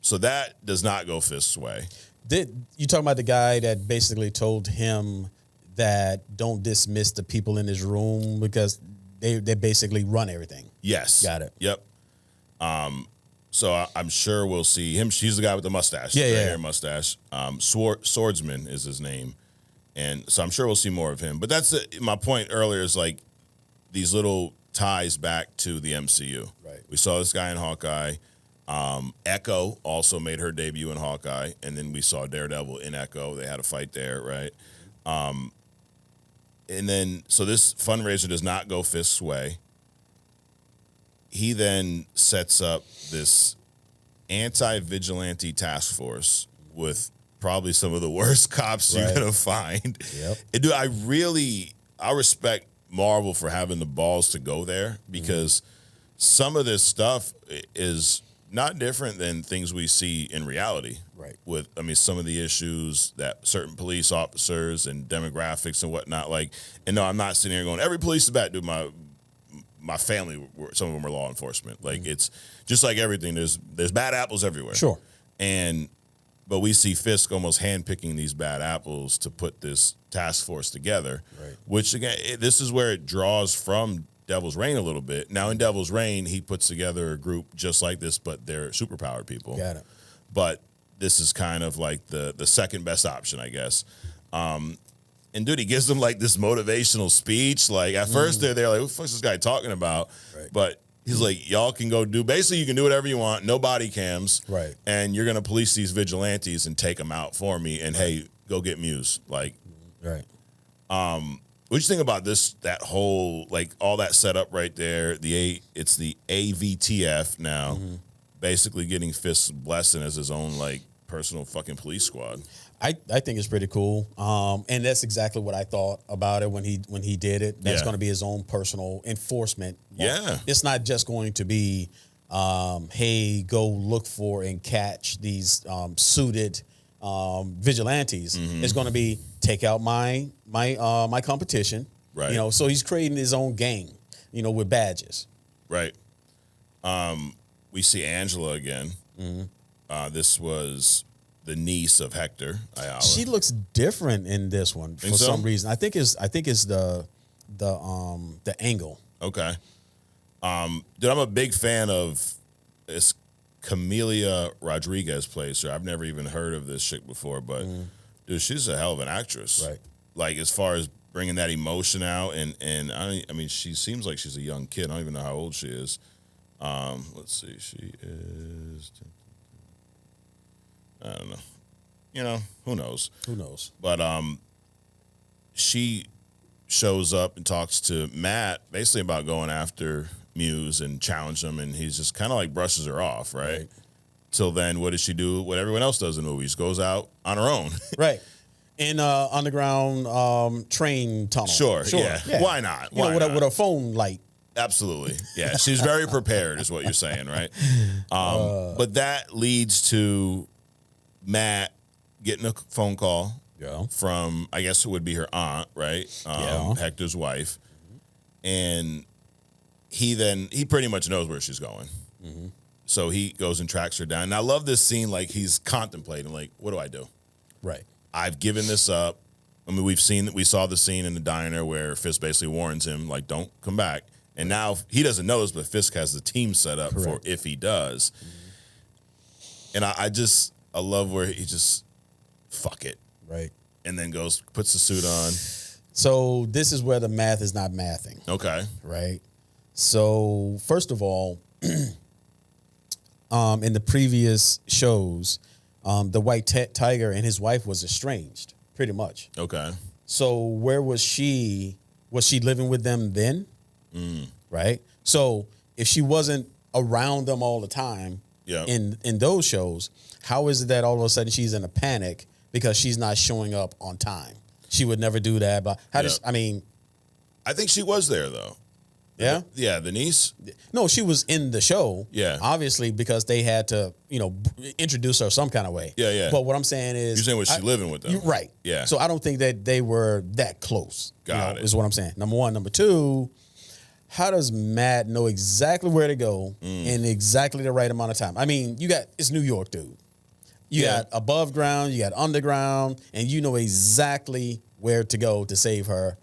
Speaker 1: So that does not go Fisk's way.
Speaker 2: Did you talking about the guy that basically told him that don't dismiss the people in his room because they basically run everything?
Speaker 1: Yes.
Speaker 2: Got it.
Speaker 1: Yep. So I'm sure we'll see him. She's the guy with the mustache.
Speaker 2: Yeah,
Speaker 1: the
Speaker 2: yeah.
Speaker 1: hair mustache. Swordsman is his name. And so I'm sure we'll see more of him. But that's my point earlier is like these little ties back to the MCU.
Speaker 2: Right.
Speaker 1: We saw this guy in Hawkeye. Echo also made her debut in Hawkeye. And then we saw Daredevil in Echo. They had a fight there, right? And then, so this fundraiser does not go Fisk's way. He then sets up this anti-vigilante task force with probably some of the worst cops you're going to find.
Speaker 2: Yep.
Speaker 1: And dude, I respect Marvel for having the balls to go there because some of this stuff is not different than things we see in reality.
Speaker 2: Right.
Speaker 1: With, I mean, some of the issues that certain police officers and demographics and whatnot, like, and no, I'm not sitting here going, every police is bad, dude. My family, some of them were law enforcement. Like, it's just like everything. There's bad apples everywhere.
Speaker 2: Sure.
Speaker 1: But we see Fisk almost handpicking these bad apples to put this task force together.
Speaker 2: Right.
Speaker 1: Which again, this is where it draws from Devil's Reign a little bit. Now in Devil's Reign, he puts together a group just like this, but they're superpowered people.
Speaker 2: Got it.
Speaker 1: But this is kind of like the second best option, I guess. And dude, he gives them like this motivational speech. Like at first they're like, what the fuck's this guy talking about?
Speaker 2: Right.
Speaker 1: But he's like, y'all can go basically you can do whatever you want, no body cams.
Speaker 2: Right.
Speaker 1: And you're going to police these vigilantes and take them out for me. And hey, go get Muse. Like,
Speaker 2: Right.
Speaker 1: what do you think about that whole, like all that setup right there? It's the AVTF now, basically getting Fisk's blessing as his own like personal fucking police squad.
Speaker 2: I think it's pretty cool. And that's exactly what I thought about it when he did it. That's
Speaker 1: Yeah.
Speaker 2: going to be his own personal enforcement.
Speaker 1: Yeah.
Speaker 2: It's not just going to be, hey, go look for and catch these suited vigilantes. It's going to be take out my competition.
Speaker 1: Right.
Speaker 2: You know, so he's creating his own gang, you know, with badges.
Speaker 1: Right. We see Angela again. This was the niece of Hector Ayala.
Speaker 2: She looks different in this one for some reason. I think it's the angle.
Speaker 1: Okay. Dude, I'm a big fan of this Camelia Rodriguez plays her. I've never even heard of this chick before, but dude, she's a hell of an actress.
Speaker 2: Right.
Speaker 1: Like as far as bringing that emotion out, and I mean, she seems like she's a young kid. I don't even know how old she is. Let's see, she is. I don't know. You know, who knows?
Speaker 2: Who knows?
Speaker 1: But she shows up and talks to Matt basically about going after Muse and challenge him, and he's just kind of like brushes her off, right? Till then, what does she do? What everyone else does in movies, goes out on her own.
Speaker 2: Right. In underground train tunnel.
Speaker 1: Sure. Yeah. Why not?
Speaker 2: You know, with a phone light.
Speaker 1: Absolutely. Yeah. She's very prepared is what you're saying, right? But that leads to Matt getting a phone call from, I guess it would be her aunt, right? Hector's wife. And he pretty much knows where she's going. So he goes and tracks her down. And I love this scene, like he's contemplating, like, what do I do?
Speaker 2: Right.
Speaker 1: I've given this up. I mean, we saw the scene in the diner where Fisk basically warns him, like, don't come back. And now he doesn't know this, but Fisk has the team set up for if he does. And I love where he just, fuck it.
Speaker 2: Right.
Speaker 1: And then puts the suit on.
Speaker 2: So this is where the math is not mathing.
Speaker 1: Okay.
Speaker 2: Right. So first of all, in the previous shows, the White Tiger and his wife was estranged, pretty much.
Speaker 1: Okay.
Speaker 2: So where was she? Was she living with them then? Right. So if she wasn't around them all the time in those shows, how is it that all of a sudden she's in a panic because she's not showing up on time? She would never do that. But how does I
Speaker 1: think she was there though.
Speaker 2: Yeah?
Speaker 1: Yeah, the niece?
Speaker 2: No, she was in the show.
Speaker 1: Yeah.
Speaker 2: Obviously, because they had to, introduce her some kind of way.
Speaker 1: Yeah, yeah.
Speaker 2: But what I'm saying is...
Speaker 1: You're saying was she living with them?
Speaker 2: Right.
Speaker 1: Yeah.
Speaker 2: So I don't think that they were that close.
Speaker 1: Got it.
Speaker 2: Is what I'm saying. Number one. Number two, how does Matt know exactly where to go in exactly the right amount of time? I mean, it's New York, dude. You got above ground, you got underground, and you know exactly where to go to save her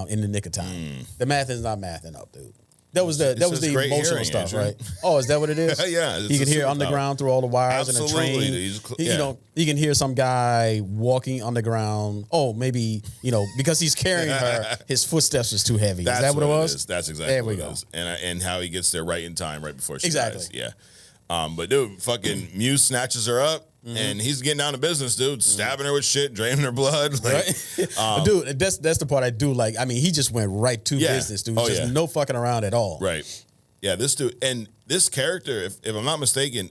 Speaker 2: in the nick of time. The math is not mathing up, dude. That was the emotional
Speaker 1: hearing,
Speaker 2: stuff,
Speaker 1: Adrian.
Speaker 2: right? Oh, is that what it is?
Speaker 1: Yeah.
Speaker 2: You can hear underground through all the wires and the train. You can hear some guy walking underground. Oh, maybe, because he's carrying her, his footsteps was too heavy. Is that what it was?
Speaker 1: That's exactly
Speaker 2: there we
Speaker 1: what
Speaker 2: go.
Speaker 1: it is. And how he gets there right in time, right before she
Speaker 2: exactly.
Speaker 1: dies. Yeah. But dude, fucking Muse snatches her up. And he's getting down to business, dude. Stabbing her with shit, draining her blood. Like,
Speaker 2: right? Dude, that's the part I do like. I mean, he just went right to business, dude. Just no fucking around at all.
Speaker 1: Right. Yeah, this dude, and this character, if I'm not mistaken,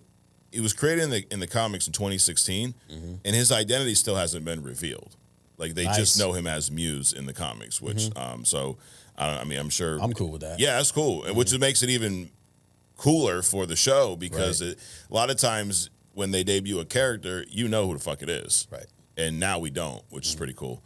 Speaker 1: he was created in the comics in 2016, and his identity still hasn't been revealed. Like, they just know him as Muse in the comics, which, so, I'm sure.
Speaker 2: I'm cool with that.
Speaker 1: Yeah, that's cool. And which makes it even cooler for the show because a lot of times when they debut a character, you know who the fuck it is.
Speaker 2: Right.
Speaker 1: And now we don't, which is pretty cool.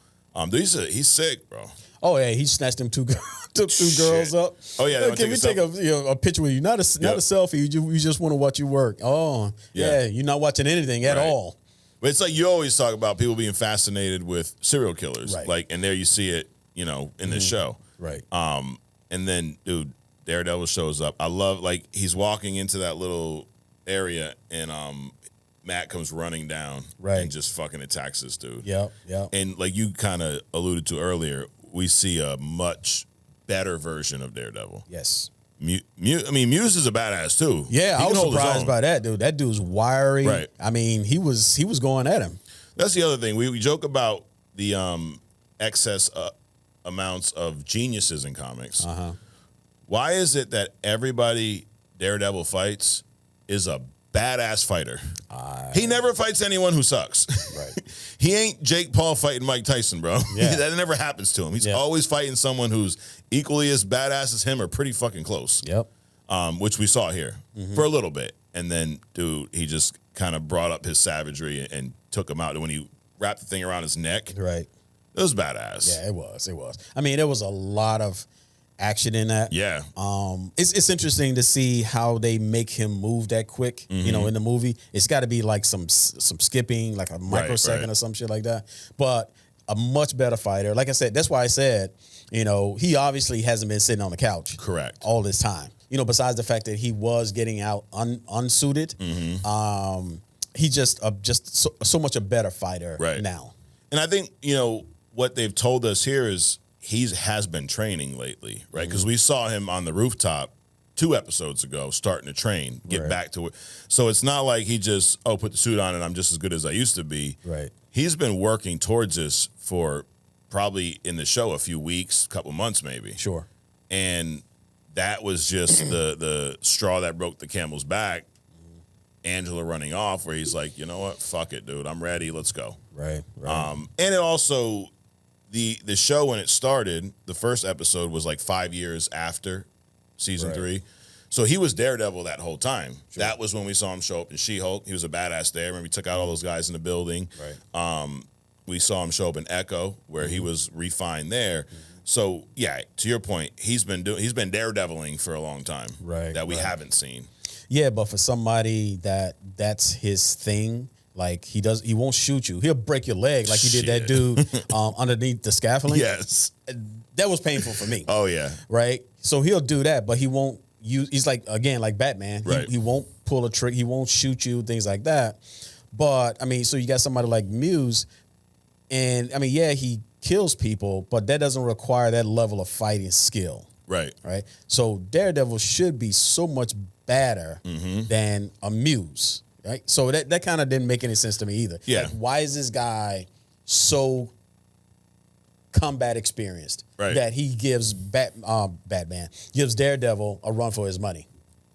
Speaker 1: He's sick, bro.
Speaker 2: Oh yeah, he snatched them two girls up.
Speaker 1: Oh yeah,
Speaker 2: can we take a picture with you? Not a selfie. You just want to watch you work. Oh yeah, you're not watching anything at all.
Speaker 1: But it's like you always talk about people being fascinated with serial killers,
Speaker 2: right?
Speaker 1: Like, and there you see it, in this show,
Speaker 2: right?
Speaker 1: And then dude, Daredevil shows up. I love he's walking into that little area and Matt comes running down and just fucking attacks this dude.
Speaker 2: Yeah.
Speaker 1: And like you kind of alluded to earlier, we see a much better version of Daredevil.
Speaker 2: Yes.
Speaker 1: Muse is a badass too.
Speaker 2: Yeah, I was surprised by that, dude. That dude's wiry.
Speaker 1: Right.
Speaker 2: I mean, he was going at him.
Speaker 1: That's the other thing. We joke about the excess amounts of geniuses in comics. Why is it that everybody Daredevil fights is a badass fighter? He never fights anyone who sucks.
Speaker 2: Right.
Speaker 1: He ain't Jake Paul fighting Mike Tyson, bro.
Speaker 2: Yeah.
Speaker 1: That never happens to him. He's always fighting someone who's equally as badass as him or pretty fucking close.
Speaker 2: Yep.
Speaker 1: Which we saw here for a little bit. And then, dude, he just kind of brought up his savagery and took him out. And when he wrapped the thing around his neck,
Speaker 2: right,
Speaker 1: it was badass.
Speaker 2: Yeah, it was. I mean, there was a lot of action in that.
Speaker 1: Yeah.
Speaker 2: It's interesting to see how they make him move that quick, in the movie. It's got to be like some skipping, like a microsecond or some shit like that. But a much better fighter. Like I said, that's why I said, he obviously hasn't been sitting on the couch.
Speaker 1: Correct.
Speaker 2: All this time. Besides the fact that he was getting out unsuited, he's just so much a better fighter now.
Speaker 1: And I think, what they've told us here is he has been training lately, right? Because we saw him on the rooftop 2 episodes ago starting to train, get back to it. So it's not like he just, put the suit on and I'm just as good as I used to be.
Speaker 2: Right.
Speaker 1: He's been working towards this for probably in the show a few weeks, couple months maybe.
Speaker 2: Sure.
Speaker 1: And that was just the straw that broke the camel's back. Angela running off where he's like, you know what? Fuck it, dude. I'm ready. Let's go.
Speaker 2: Right.
Speaker 1: And it also... The show, when it started, the first episode was like 5 years after season 3. So he was Daredevil that whole time. Sure. That was when we saw him show up in She-Hulk. He was a badass there. Remember, he took out all those guys in the building.
Speaker 2: Right.
Speaker 1: we saw him show up in Echo, where he was refined there. So yeah, to your point, he's been daredeviling for a long time,
Speaker 2: Right,
Speaker 1: that we haven't seen.
Speaker 2: Yeah, but for somebody that's his thing, like he won't shoot you. He'll break your leg like he did that dude underneath the scaffolding.
Speaker 1: Yes,
Speaker 2: that was painful for me.
Speaker 1: Oh yeah,
Speaker 2: Right. So he'll do that, but he won't use. He's like Batman.
Speaker 1: Right.
Speaker 2: He won't pull a trick. He won't shoot you. Things like that. But I mean, so you got somebody like Muse, and I mean, yeah, he kills people, but that doesn't require that level of fighting skill.
Speaker 1: right.
Speaker 2: Right. So Daredevil should be so much better than a Muse. Right. So that kind of didn't make any sense to me either.
Speaker 1: Yeah.
Speaker 2: Like, why is this guy so combat experienced that he gives Batman gives Daredevil a run for his money?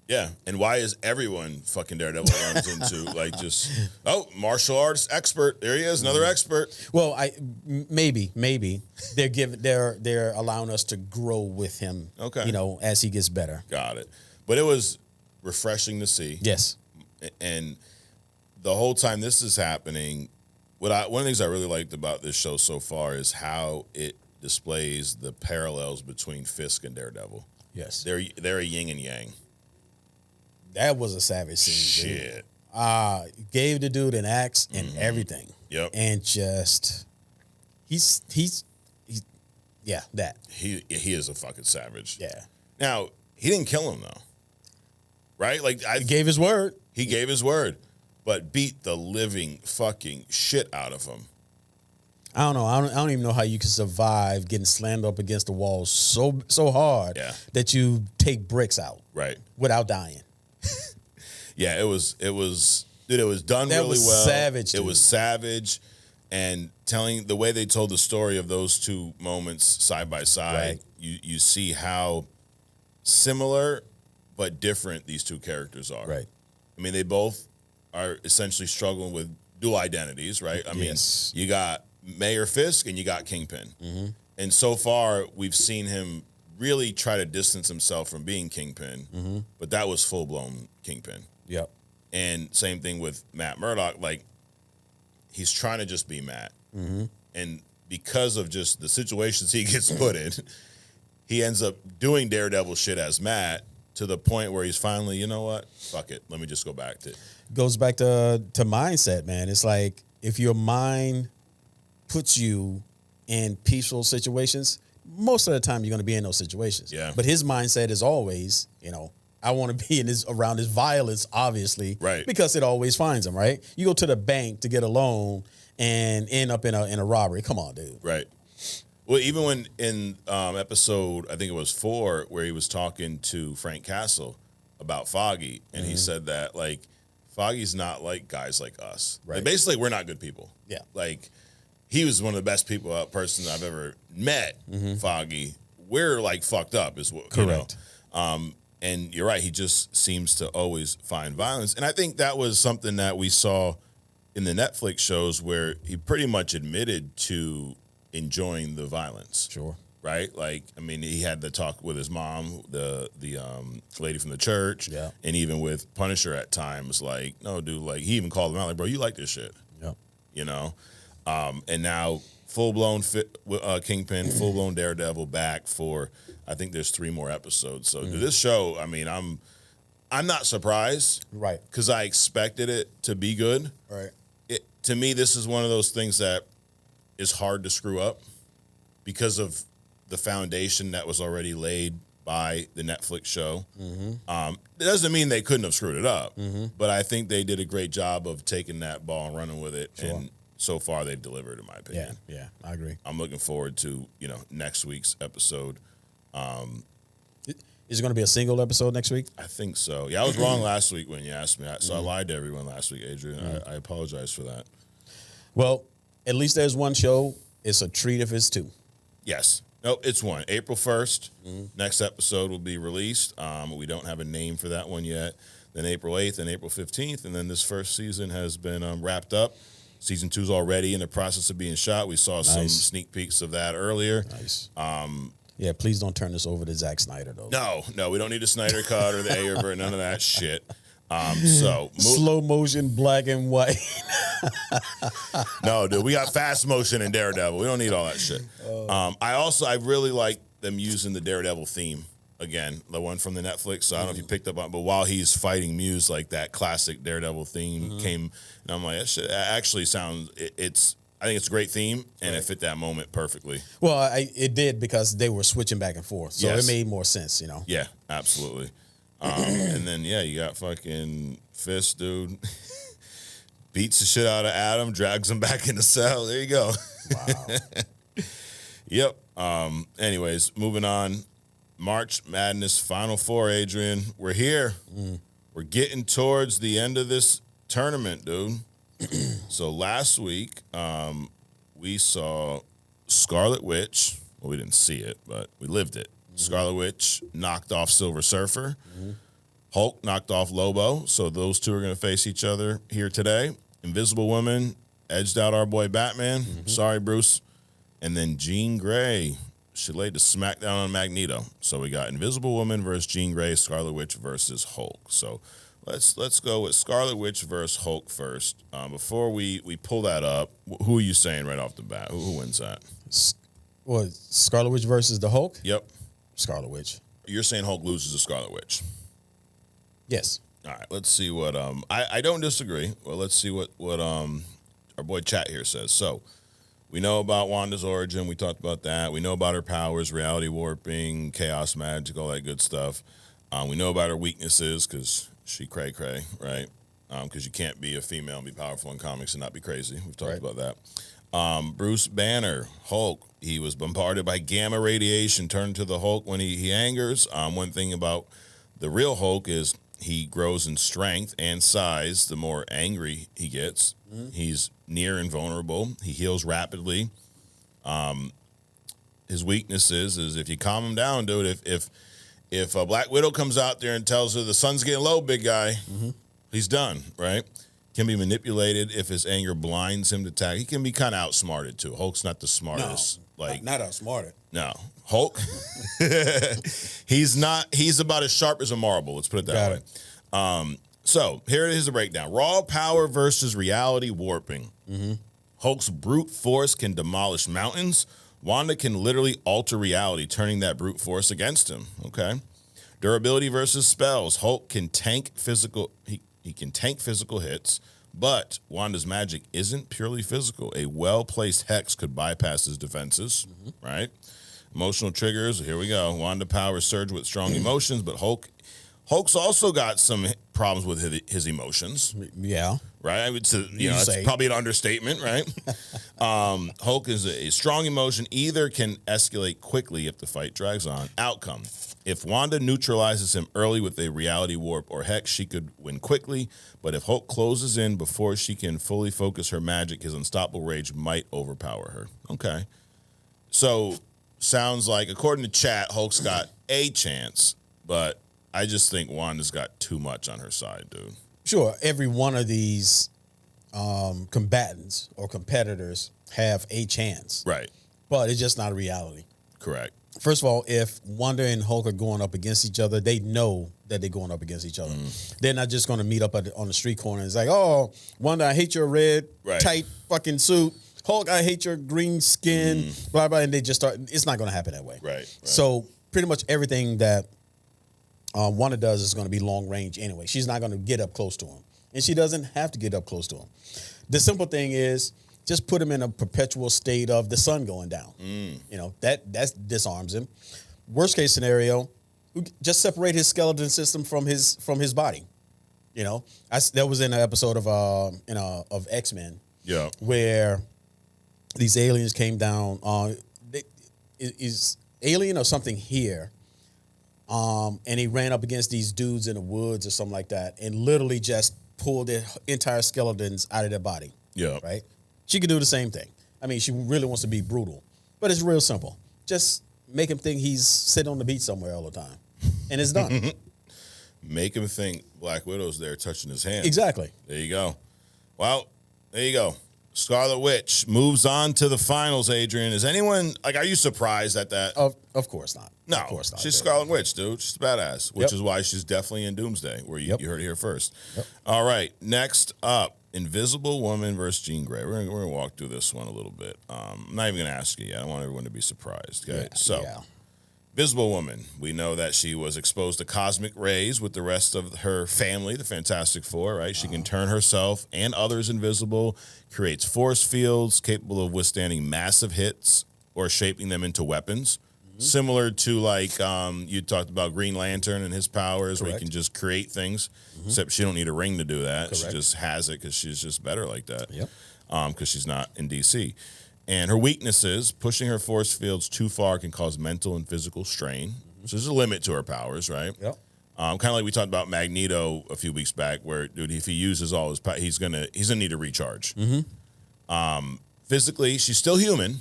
Speaker 1: Yeah, and why is everyone fucking Daredevil runs into like just martial arts expert? There he is, another expert.
Speaker 2: Well, maybe they're allowing us to grow with him.
Speaker 1: Okay,
Speaker 2: you know, as he gets better.
Speaker 1: Got it. But it was refreshing to see.
Speaker 2: Yes,
Speaker 1: and the whole time this is happening, one of the things I really liked about this show so far is how it displays the parallels between Fisk and Daredevil.
Speaker 2: Yes,
Speaker 1: they're a yin and yang.
Speaker 2: That was a savage scene.
Speaker 1: Shit.
Speaker 2: Gave the dude an axe and everything.
Speaker 1: Yep.
Speaker 2: And just he's that.
Speaker 1: He is a fucking savage.
Speaker 2: Yeah.
Speaker 1: Now, he didn't kill him though. Right? Like
Speaker 2: He gave his word.
Speaker 1: He gave his word, but beat the living fucking shit out of him.
Speaker 2: I don't know. I don't even know how you can survive getting slammed up against the wall so hard that you take bricks out.
Speaker 1: Right.
Speaker 2: Without dying.
Speaker 1: Yeah, it was dude, it was done
Speaker 2: that
Speaker 1: really
Speaker 2: was
Speaker 1: well.
Speaker 2: Savage.
Speaker 1: It was savage, and telling the way they told the story of those two moments side by side, you see how similar but different these two characters are.
Speaker 2: Right.
Speaker 1: I mean, they both are essentially struggling with dual identities, right? I mean, you got Mayor Fisk and you got Kingpin. And so far, we've seen him really try to distance himself from being Kingpin, but that was full-blown Kingpin.
Speaker 2: Yep.
Speaker 1: And same thing with Matt Murdock. Like, he's trying to just be Matt. And because of just the situations he gets put in, he ends up doing Daredevil shit as Matt to the point where he's finally, you know what? Fuck it. Let me just go back to it.
Speaker 2: Goes back to mindset, man. It's like if your mind puts you in peaceful situations, most of the time you're going to be in those situations.
Speaker 1: Yeah.
Speaker 2: But his mindset is always, you know, I want to be around his violence, obviously.
Speaker 1: Right.
Speaker 2: Because it always finds him, right? You go to the bank to get a loan and end up in a robbery. Come on, dude.
Speaker 1: Right. Well, even when in episode, I think it was 4, where he was talking to Frank Castle about Foggy, and he said that, like, Foggy's not like guys like us.
Speaker 2: Right.
Speaker 1: Like, basically, we're not good people.
Speaker 2: Yeah.
Speaker 1: Like, he was one of the best persons I've ever met, Foggy. We're, like, fucked up is what,
Speaker 2: Correct.
Speaker 1: You know? And you're right, he just seems to always find violence. And I think that was something that we saw in the Netflix shows where he pretty much admitted to enjoying the violence.
Speaker 2: Sure.
Speaker 1: Right? Like, I mean, he had the talk with his mom, the lady from the church, and even with Punisher at times, like, no, dude, like, he even called him out, like, bro, you like this shit.
Speaker 2: Yep.
Speaker 1: You know? And now, full-blown Kingpin, full-blown Daredevil back for, I think there's 3 more episodes. So, this show, I mean, I'm not surprised.
Speaker 2: Right.
Speaker 1: Because I expected it to be good.
Speaker 2: Right.
Speaker 1: To me, this is one of those things that is hard to screw up because of the foundation that was already laid by the Netflix show. It doesn't mean they couldn't have screwed it up, but I think they did a great job of taking that ball and running with it. Sure. And so far they've delivered, in my opinion.
Speaker 2: Yeah, I agree.
Speaker 1: I'm looking forward to, next week's episode.
Speaker 2: Is it going to be a single episode next week?
Speaker 1: I think so. Yeah, I was wrong last week when you asked me. So I lied to everyone last week, Adrian. I apologize for that.
Speaker 2: Well, at least there's one show. It's a treat if it's 2.
Speaker 1: Yes. No, it's 1. April 1st. Next episode will be released. We don't have a name for that one yet. Then April 8th and April 15th. And then this first season has been wrapped up. Season 2 is already in the process of being shot. We saw some sneak peeks of that earlier.
Speaker 2: Nice. Yeah, please don't turn this over to Zack Snyder, though.
Speaker 1: No, we don't need a Snyder cut or the Ayer, none of that shit.
Speaker 2: Slow motion, black and white.
Speaker 1: No, dude, we got fast motion in Daredevil. We don't need all that shit. I really like them using the Daredevil theme again, the one from the Netflix. So I don't know if you picked up on, but while he's fighting Muse, like that classic Daredevil theme came, and I'm like, that shit actually sounds. I think it's a great theme, and it fit that moment perfectly.
Speaker 2: Well, it did because they were switching back and forth, so it made more sense, you know.
Speaker 1: Yeah, absolutely. And then you got fucking Fist, dude. Beats the shit out of Adam, drags him back in the cell. There you go. Wow. Yep. Anyways, moving on. March Madness Final Four, Adrian. We're here. We're getting towards the end of this tournament, dude. So last week, we saw Scarlet Witch. Well, we didn't see it, but we lived it. Scarlet Witch knocked off Silver Surfer. Hulk knocked off Lobo. So those two are going to face each other here today. Invisible Woman edged out our boy Batman. Sorry, Bruce. And then Jean Grey, she laid the smackdown on Magneto. So we got Invisible Woman versus Jean Grey, Scarlet Witch versus Hulk. So let's go with Scarlet Witch versus Hulk first. Before we pull that up, who are you saying right off the bat? Who wins that?
Speaker 2: What, Scarlet Witch versus the Hulk?
Speaker 1: Yep.
Speaker 2: Scarlet Witch.
Speaker 1: You're saying Hulk loses to Scarlet Witch.
Speaker 2: Yes.
Speaker 1: All right, let's see what I don't disagree. Well, let's see what our boy Chat here says. So we know about Wanda's origin. We talked about that. We know about her powers, reality warping, chaos magic, all that good stuff. We know about her weaknesses because she cray-cray, right? Because you can't be a female and be powerful in comics and not be crazy. We've talked about that. Bruce Banner, Hulk, he was bombarded by gamma radiation, turned to the Hulk when he angers. One thing about the real Hulk is he grows in strength and size the more angry he gets. He's near invulnerable. He heals rapidly. His weaknesses is if you calm him down, dude, if a Black Widow comes out there and tells her the sun's getting low, big guy, he's done, right? Can be manipulated if his anger blinds him to attack. He can be kind of outsmarted, too. Hulk's not the smartest.
Speaker 2: No, not outsmarted.
Speaker 1: No. Hulk, he's about as sharp as a marble. Let's put it that way. So here it is, the breakdown. Raw power versus reality warping. Hulk's brute force can demolish mountains. Wanda can literally alter reality, turning that brute force against him. Okay. Durability versus spells. Hulk can tank physical. He can tank physical hits, but Wanda's magic isn't purely physical. A well-placed hex could bypass his defenses, right? Emotional triggers, here we go. Wanda powers surge with strong emotions, but Hulk's also got some problems with his emotions.
Speaker 2: Yeah.
Speaker 1: Right? I would say, that's probably an understatement, right? Hulk is a strong emotion. Either can escalate quickly if the fight drags on. Outcome. If Wanda neutralizes him early with a reality warp or hex, she could win quickly. But if Hulk closes in before she can fully focus her magic, his unstoppable rage might overpower her. Okay. So, sounds like, according to chat, Hulk's got a chance, but I just think Wanda's got too much on her side, dude.
Speaker 2: Sure, every one of these combatants or competitors have a chance.
Speaker 1: Right.
Speaker 2: But it's just not a reality.
Speaker 1: Correct.
Speaker 2: First of all, if Wanda and Hulk are going up against each other, they know that they're going up against each other. They're not just going to meet up on the street corner. It's like, oh, Wanda, I hate your red, tight fucking suit. Hulk, I hate your green skin, blah, blah. And they just start. It's not going to happen that way.
Speaker 1: Right.
Speaker 2: So pretty much everything that Wanda does is going to be long range anyway. She's not going to get up close to him. And she doesn't have to get up close to him. The simple thing is just put him in a perpetual state of the sun going down. That disarms him. Worst case scenario, just separate his skeleton system from his body. That was in an episode of X-Men.
Speaker 1: Yeah.
Speaker 2: Where these aliens came down. Is alien or something here? And he ran up against these dudes in the woods or something like that, and literally just pulled their entire skeletons out of their body.
Speaker 1: Yeah.
Speaker 2: Right? She could do the same thing. I mean, she really wants to be brutal, but it's real simple. Just make him think he's sitting on the beach somewhere all the time, and it's done.
Speaker 1: Make him think Black Widow's there touching his hand.
Speaker 2: Exactly.
Speaker 1: There you go. Well, there you go. Scarlet Witch moves on to the finals, Adrian. Is anyone, like, are you surprised at that?
Speaker 2: Of course not.
Speaker 1: No.
Speaker 2: Of course not.
Speaker 1: She's Scarlet Witch, dude. She's badass, which
Speaker 2: Yep.
Speaker 1: is why she's definitely in Doomsday, where you heard it here first.
Speaker 2: Yep.
Speaker 1: All right. Next up, Invisible Woman versus Jean Grey. We're gonna walk through this one a little bit. I'm not even going to ask you yet. I want everyone to be surprised. Okay. Invisible Woman, we know that she was exposed to cosmic rays with the rest of her family, the Fantastic Four, right? She can turn herself and others invisible, creates force fields capable of withstanding massive hits or shaping them into weapons. Similar to, like, you talked about Green Lantern and his powers, where he can just create things, except she don't need a ring to do that. She just has it because she's just better like that.
Speaker 2: Yep.
Speaker 1: Because she's not in DC. And her weaknesses, pushing her force fields too far can cause mental and physical strain. So there's a limit to her powers, right?
Speaker 2: Yep.
Speaker 1: Kind of like we talked about Magneto a few weeks back, where, dude, if he uses all his powers, he's gonna need to recharge. Physically, she's still human.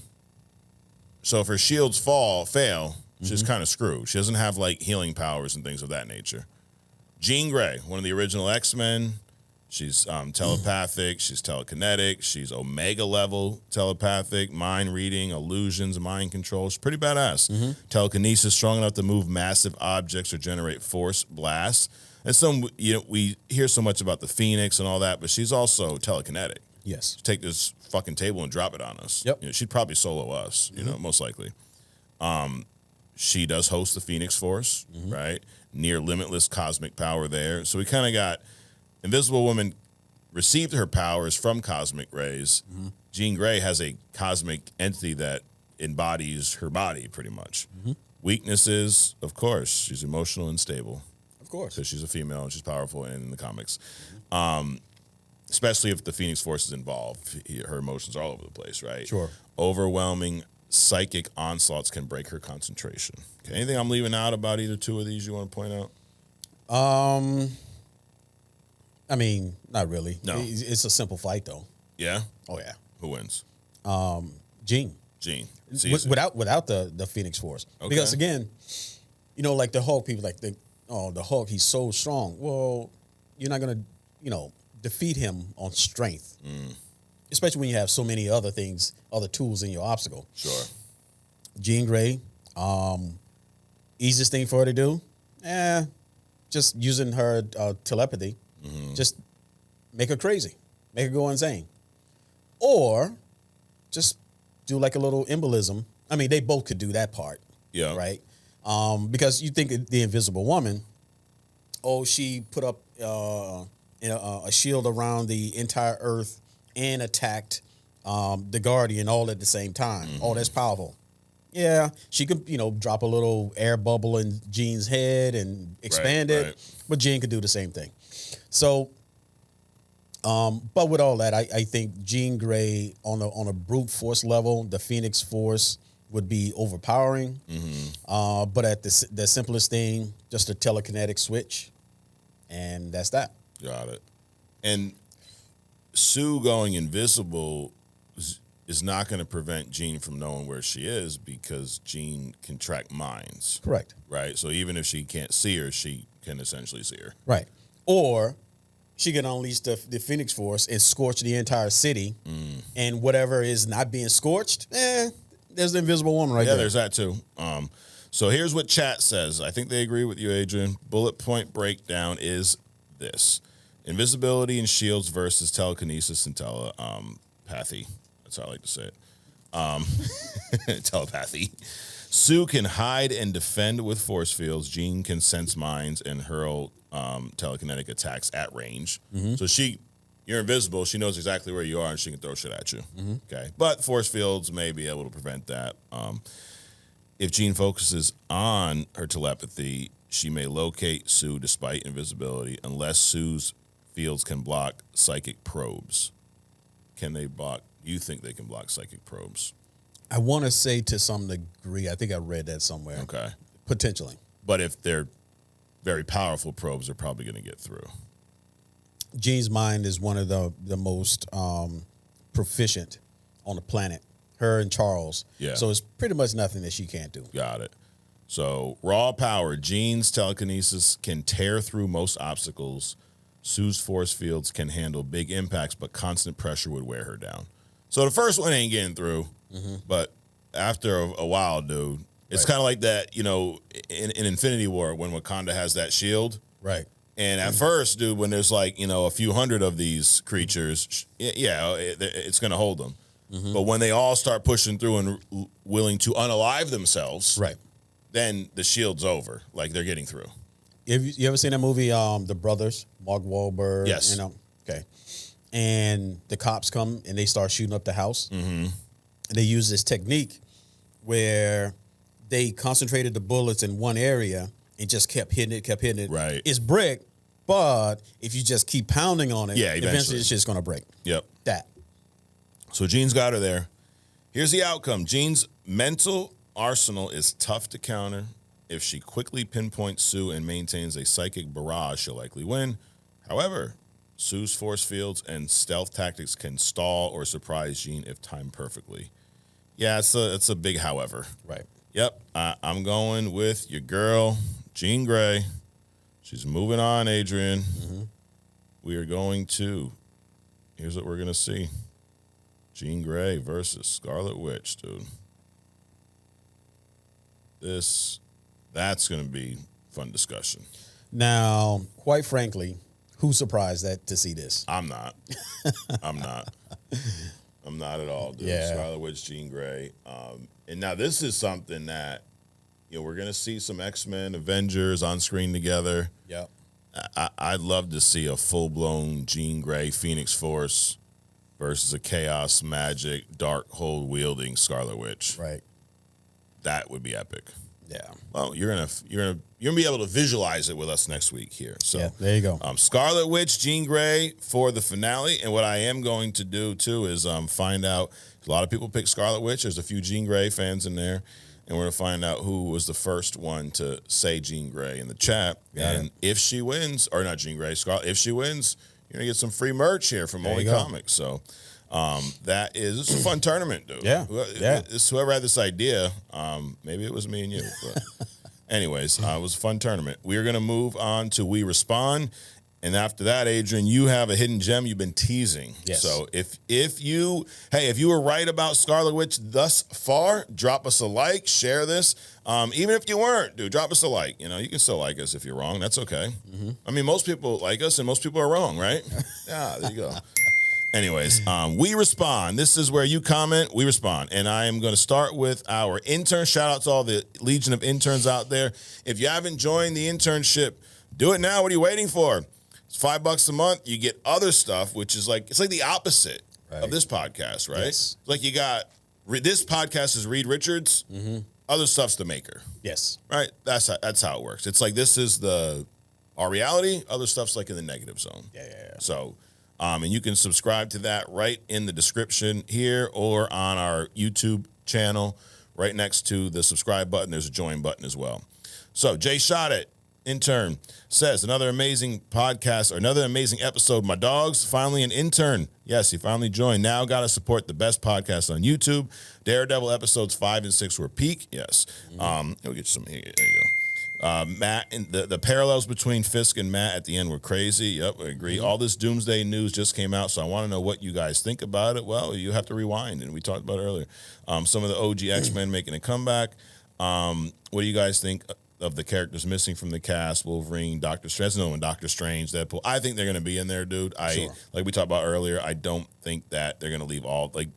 Speaker 1: So if her shields fail, she's kind of screwed. She doesn't have, like, healing powers and things of that nature. Jean Grey, one of the original X-Men. She's telepathic, she's telekinetic, she's Omega level telepathic, mind reading, illusions, mind control. She's pretty badass. Telekinesis, strong enough to move massive objects or generate force blasts. And we hear so much about the Phoenix and all that, but she's also telekinetic.
Speaker 2: Yes.
Speaker 1: Take this fucking table and drop it on us.
Speaker 2: Yep.
Speaker 1: She'd probably solo us, most likely. She does host the Phoenix Force, right? Near limitless cosmic power there. So we kind of got Invisible Woman received her powers from cosmic rays. Jean Grey has a cosmic entity that embodies her body, pretty much. Weaknesses, of course, she's emotional and stable.
Speaker 2: Of course.
Speaker 1: Because she's a female and she's powerful and in the comics. Especially if the Phoenix Force is involved. Her emotions are all over the place, right?
Speaker 2: Sure.
Speaker 1: Overwhelming psychic onslaughts can break her concentration. Okay, anything I'm leaving out about either two of these you want to point out?
Speaker 2: I mean, not really.
Speaker 1: No.
Speaker 2: It's a simple fight, though.
Speaker 1: Yeah?
Speaker 2: Oh, yeah.
Speaker 1: Who wins?
Speaker 2: Jean. Without the Phoenix Force.
Speaker 1: Okay.
Speaker 2: Because, again, like the Hulk, people think, oh, the Hulk, he's so strong. Well, you're not going to, defeat him on strength. Especially when you have so many other things, other tools in your obstacle.
Speaker 1: Sure.
Speaker 2: Jean Grey, easiest thing for her to do, just using her telepathy, just make her crazy, make her go insane. Or just do like a little embolism. I mean, they both could do that part.
Speaker 1: Yeah.
Speaker 2: Right? Because you think of the Invisible Woman, she put up a shield around the entire Earth and attacked the Guardian all at the same time. Oh, that's powerful. Yeah, she could, drop a little air bubble in Jean's head and expand it, but Jean could do the same thing. So, but with all that, I think Jean Grey on a brute force level, the Phoenix Force would be overpowering. But at the simplest thing, just a telekinetic switch, and that's that.
Speaker 1: Got it. And Sue going invisible is not going to prevent Jean from knowing where she is, because Jean can track minds.
Speaker 2: Correct.
Speaker 1: Right? So even if she can't see her, she can essentially see her.
Speaker 2: Right. Or she can unleash the Phoenix Force and scorch the entire city, and whatever is not being scorched, there's the Invisible Woman right there.
Speaker 1: Yeah, there's that too. So here's what chat says. I think they agree with you, Adrian. Bullet point breakdown is this: invisibility and shields versus telekinesis and telepathy. That's how I like to say it. Telepathy. Sue can hide and defend with force fields. Jean can sense minds and hurl telekinetic attacks at range. So you're invisible. She knows exactly where you are, and she can throw shit at you. Okay, but force fields may be able to prevent that. If Jean focuses on her telepathy, she may locate Sue despite invisibility, unless Sue's fields can block psychic probes. Can they block? You think they can block psychic probes?
Speaker 2: I want to say to some degree. I think I read that somewhere.
Speaker 1: Okay.
Speaker 2: Potentially.
Speaker 1: But if they're very powerful probes, they're probably going to get through.
Speaker 2: Jean's mind is one of the most proficient on the planet. Her and Charles.
Speaker 1: Yeah.
Speaker 2: So it's pretty much nothing that she can't do.
Speaker 1: Got it. So raw power. Jean's telekinesis can tear through most obstacles. Sue's force fields can handle big impacts, but constant pressure would wear her down. So the first one ain't getting through, but after a while, dude, it's kind of like that, you know, in Infinity War when Wakanda has that shield.
Speaker 2: Right.
Speaker 1: And at first, dude, when there's like, you know, a few hundred of these creatures, it's going to hold them. But when they all start pushing through and willing to unalive themselves,
Speaker 2: Right.
Speaker 1: then the shield's over. Like they're getting through.
Speaker 2: You ever seen that movie, The Brothers, Mark Wahlberg?
Speaker 1: Yes.
Speaker 2: You know, okay. And the cops come and they start shooting up the house. And they use this technique where they concentrated the bullets in one area and just kept hitting it.
Speaker 1: Right.
Speaker 2: It's brick, but if you just keep pounding on it, eventually it's just going to break.
Speaker 1: Yep.
Speaker 2: That.
Speaker 1: So Jean's got her there. Here's the outcome. Jean's mental arsenal is tough to counter. If she quickly pinpoints Sue and maintains a psychic barrage, she'll likely win. However, Sue's force fields and stealth tactics can stall or surprise Jean if timed perfectly. Yeah, it's a big however.
Speaker 2: Right.
Speaker 1: Yep, I'm going with your girl, Jean Grey. She's moving on, Adrian. We are going to, here's what we're going to see. Jean Grey versus Scarlet Witch, dude. That's going to be fun discussion.
Speaker 2: Now, quite frankly, who's surprised to see this?
Speaker 1: I'm not. I'm not at all, dude.
Speaker 2: Yeah.
Speaker 1: Scarlet Witch, Jean Grey. And now this is something that, you know, we're going to see some X-Men, Avengers on screen together.
Speaker 2: Yep.
Speaker 1: I'd love to see a full-blown Jean Grey Phoenix Force versus a Chaos Magic Darkhold wielding Scarlet Witch.
Speaker 2: Right.
Speaker 1: That would be epic.
Speaker 2: Yeah.
Speaker 1: Well, you're gonna be able to visualize it with us next week here. So
Speaker 2: yeah, there you go.
Speaker 1: Scarlet Witch, Jean Grey for the finale, and what I am going to do too is find out. A lot of people pick Scarlet Witch. There's a few Jean Grey fans in there, and we're gonna find out who was the first one to say Jean Grey in the chat. And if she wins, or not Jean Grey, Scarlet, if she wins, you're gonna get some free merch here from Only Comics. So. It's a fun tournament, dude.
Speaker 2: Yeah.
Speaker 1: Whoever had this idea, maybe it was me and you. But anyways, it was a fun tournament. We are going to move on to We Respond. And after that, Adrian, you have a hidden gem you've been teasing.
Speaker 2: Yes.
Speaker 1: So if you were right about Scarlet Witch thus far, drop us a like, share this. Even if you weren't, dude, drop us a like. You know, you can still like us if you're wrong. That's okay. I mean, most people like us and most people are wrong, right? Yeah, there you go. Anyways, We Respond. This is where you comment, we respond. And I am going to start with our intern. Shout out to all the Legion of Interns out there. If you haven't joined the internship, do it now. What are you waiting for? It's $5 a month. You get other stuff, which is like, it's like the opposite of this podcast, right?
Speaker 2: Yes.
Speaker 1: Like you got, this podcast is Reed Richards. Other stuff's the maker.
Speaker 2: Yes.
Speaker 1: Right? That's how it works. It's like this is our reality. Other stuff's like in the negative zone.
Speaker 2: Yeah.
Speaker 1: So, and you can subscribe to that right in the description here or on our YouTube channel. Right next to the subscribe button, there's a join button as well. So Jay Shot It, intern, says, another amazing podcast or another amazing episode. My dog's finally an intern. Yes, he finally joined. Now got to support the best podcast on YouTube. Daredevil episodes 5 and 6 were peak. Yes. We'll get you some here. There you go. Matt, and the parallels between Fisk and Matt at the end were crazy. Yep, I agree. All this Doomsday news just came out, so I want to know what you guys think about it. Well, you have to rewind, and we talked about it earlier. Some of the OG X-Men making a comeback. What do you guys think of the characters missing from the cast? Wolverine, Doctor Strange, Doctor Strange, Deadpool. I think they're going to be in there, dude. Like we talked about earlier, I don't think that they're going to leave all, like,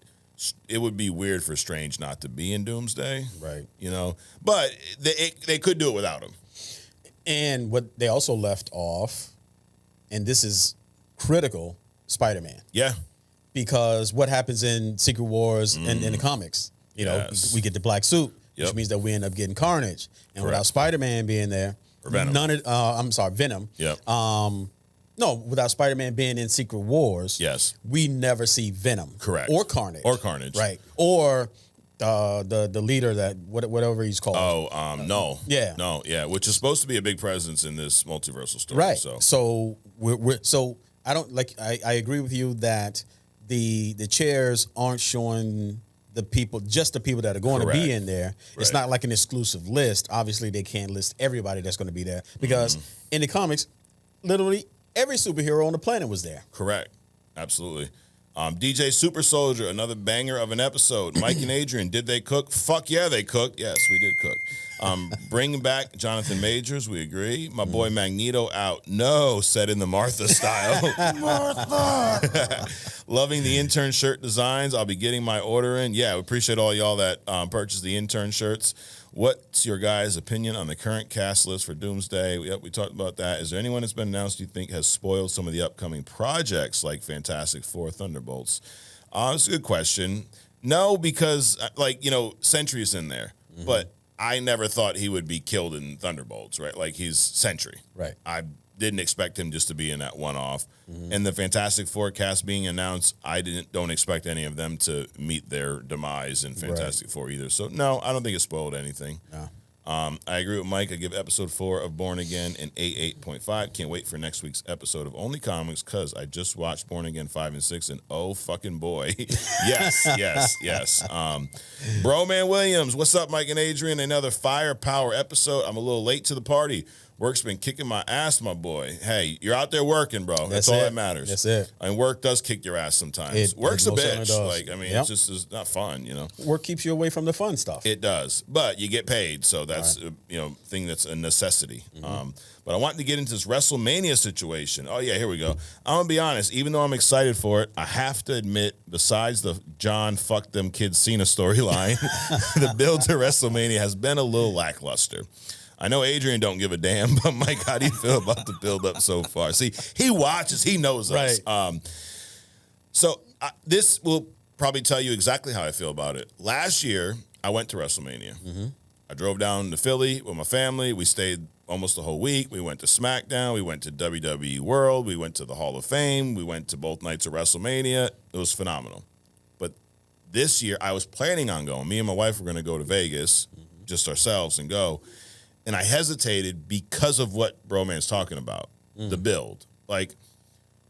Speaker 1: it would be weird for Strange not to be in Doomsday.
Speaker 2: Right.
Speaker 1: You know, but they could do it without him.
Speaker 2: And what they also left off, and this is critical, Spider-Man.
Speaker 1: Yeah.
Speaker 2: Because what happens in Secret Wars and in the comics, you know, we get the black suit, which means that we end up getting Carnage. And without Spider-Man being there,
Speaker 1: or Venom.
Speaker 2: Venom.
Speaker 1: Yep.
Speaker 2: No, without Spider-Man being in Secret Wars, we never see Venom.
Speaker 1: Correct.
Speaker 2: Or Carnage. Right. Or the leader that whatever he's called.
Speaker 1: No.
Speaker 2: Yeah.
Speaker 1: No, yeah, which is supposed to be a big presence in this multiversal story.
Speaker 2: Right.
Speaker 1: So
Speaker 2: so I don't like I agree with you that the chairs aren't showing the people that are going to be in there. It's not like an exclusive list. Obviously they can't list everybody that's going to be there because in the comics, literally every superhero on the planet was there.
Speaker 1: Correct. Absolutely. DJ Super Soldier, another banger of an episode. Mike and Adrian, did they cook? Fuck yeah, they cooked. Yes, we did cook. Bring back Jonathan Majors, we agree. My boy Magneto out. No, said in the Martha style. Martha! Loving the intern shirt designs. I'll be getting my order in. Yeah, we appreciate all y'all that purchased the intern shirts. What's your guys' opinion on the current cast list for Doomsday? Yep, we talked about that. Is there anyone that's been announced you think has spoiled some of the upcoming projects like Fantastic Four, Thunderbolts? It's a good question. No, because, Sentry is in there. Mm-hmm. But I never thought he would be killed in Thunderbolts, right? Like, he's Sentry.
Speaker 2: Right.
Speaker 1: I didn't expect him just to be in that one-off. Mm-hmm. And the Fantastic Four cast being announced, don't expect any of them to meet their demise in Fantastic Four either. So, no, I don't think it spoiled anything.
Speaker 2: No.
Speaker 1: I agree with Mike. I give episode 4 of Born Again an 8.5. Can't wait for next week's episode of Only Comics because I just watched Born Again 5 and 6, and oh, fucking boy. yes. Bro Man Williams, what's up, Mike and Adrian? Another firepower episode. I'm a little late to the party. Work's been kicking my ass, my boy. Hey, you're out there working, bro. That's all that matters.
Speaker 2: That's it.
Speaker 1: And work does kick your ass sometimes. Work's a bitch. It's not fun,
Speaker 2: Work keeps you away from the fun stuff.
Speaker 1: It does. But you get paid, so that's thing that's a necessity. Mm-hmm. But I wanted to get into this Wrestlemania situation. Oh, yeah, here we go. I'm going to be honest. Even though I'm excited for it, I have to admit, besides the John fuck them kids Cena storyline, the build to Wrestlemania has been a little lackluster. I know Adrian don't give a damn, but Mike, how do you feel about the build-up so far? See, he watches, he knows us.
Speaker 2: Right.
Speaker 1: This will probably tell you exactly how I feel about it. Last year, I went to WrestleMania. Mm-hmm. I drove down to Philly with my family. We stayed almost the whole week. We went to SmackDown. We went to WWE World. We went to the Hall of Fame. We went to both nights of WrestleMania. It was phenomenal. But this year, I was planning on going. Me and my wife were going to go to Vegas, just ourselves, and go. And I hesitated because of what Broman's talking about, the build. Like,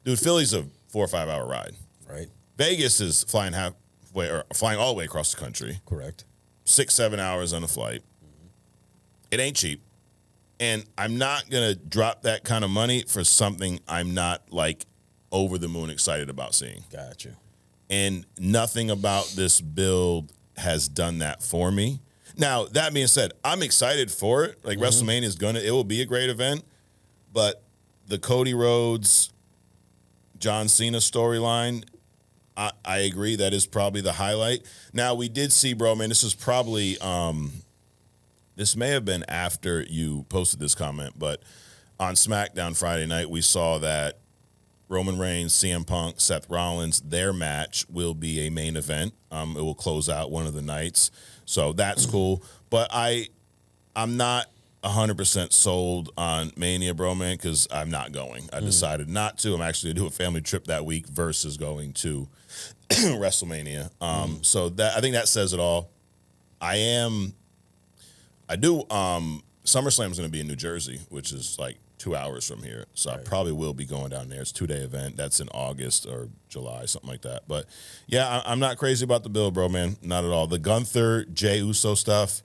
Speaker 1: dude, Philly's a 4 or 5 hour ride.
Speaker 2: Right.
Speaker 1: Vegas is flying all the way across the country.
Speaker 2: Correct.
Speaker 1: 6-7 hours on a flight. Mm-hmm. It ain't cheap. And I'm not going to drop that kind of money for something I'm not, over the moon excited about seeing.
Speaker 2: Got you.
Speaker 1: And nothing about this build has done that for me. Now, that being said, I'm excited for it. WrestleMania it will be a great event. But the Cody Rhodes, John Cena storyline, I agree that is probably the highlight. Now, we did see, bro, man, this is probably, this may have been after you posted this comment, but on SmackDown Friday night, we saw that Roman Reigns, CM Punk, Seth Rollins, their match will be a main event. It will close out one of the nights. So that's cool. But I'm not 100% sold on Mania, bro, man, because I'm not going. I decided not to. I'm actually going to do a family trip that week versus going to WrestleMania. So that I think that says it all. SummerSlam is going to be in New Jersey, which is 2 hours from here. So right. I probably will be going down there. It's a 2-day event. That's in August or July, something like that. But, yeah, I'm not crazy about the build, bro, man. Not at all. The Gunther, Jey Uso stuff,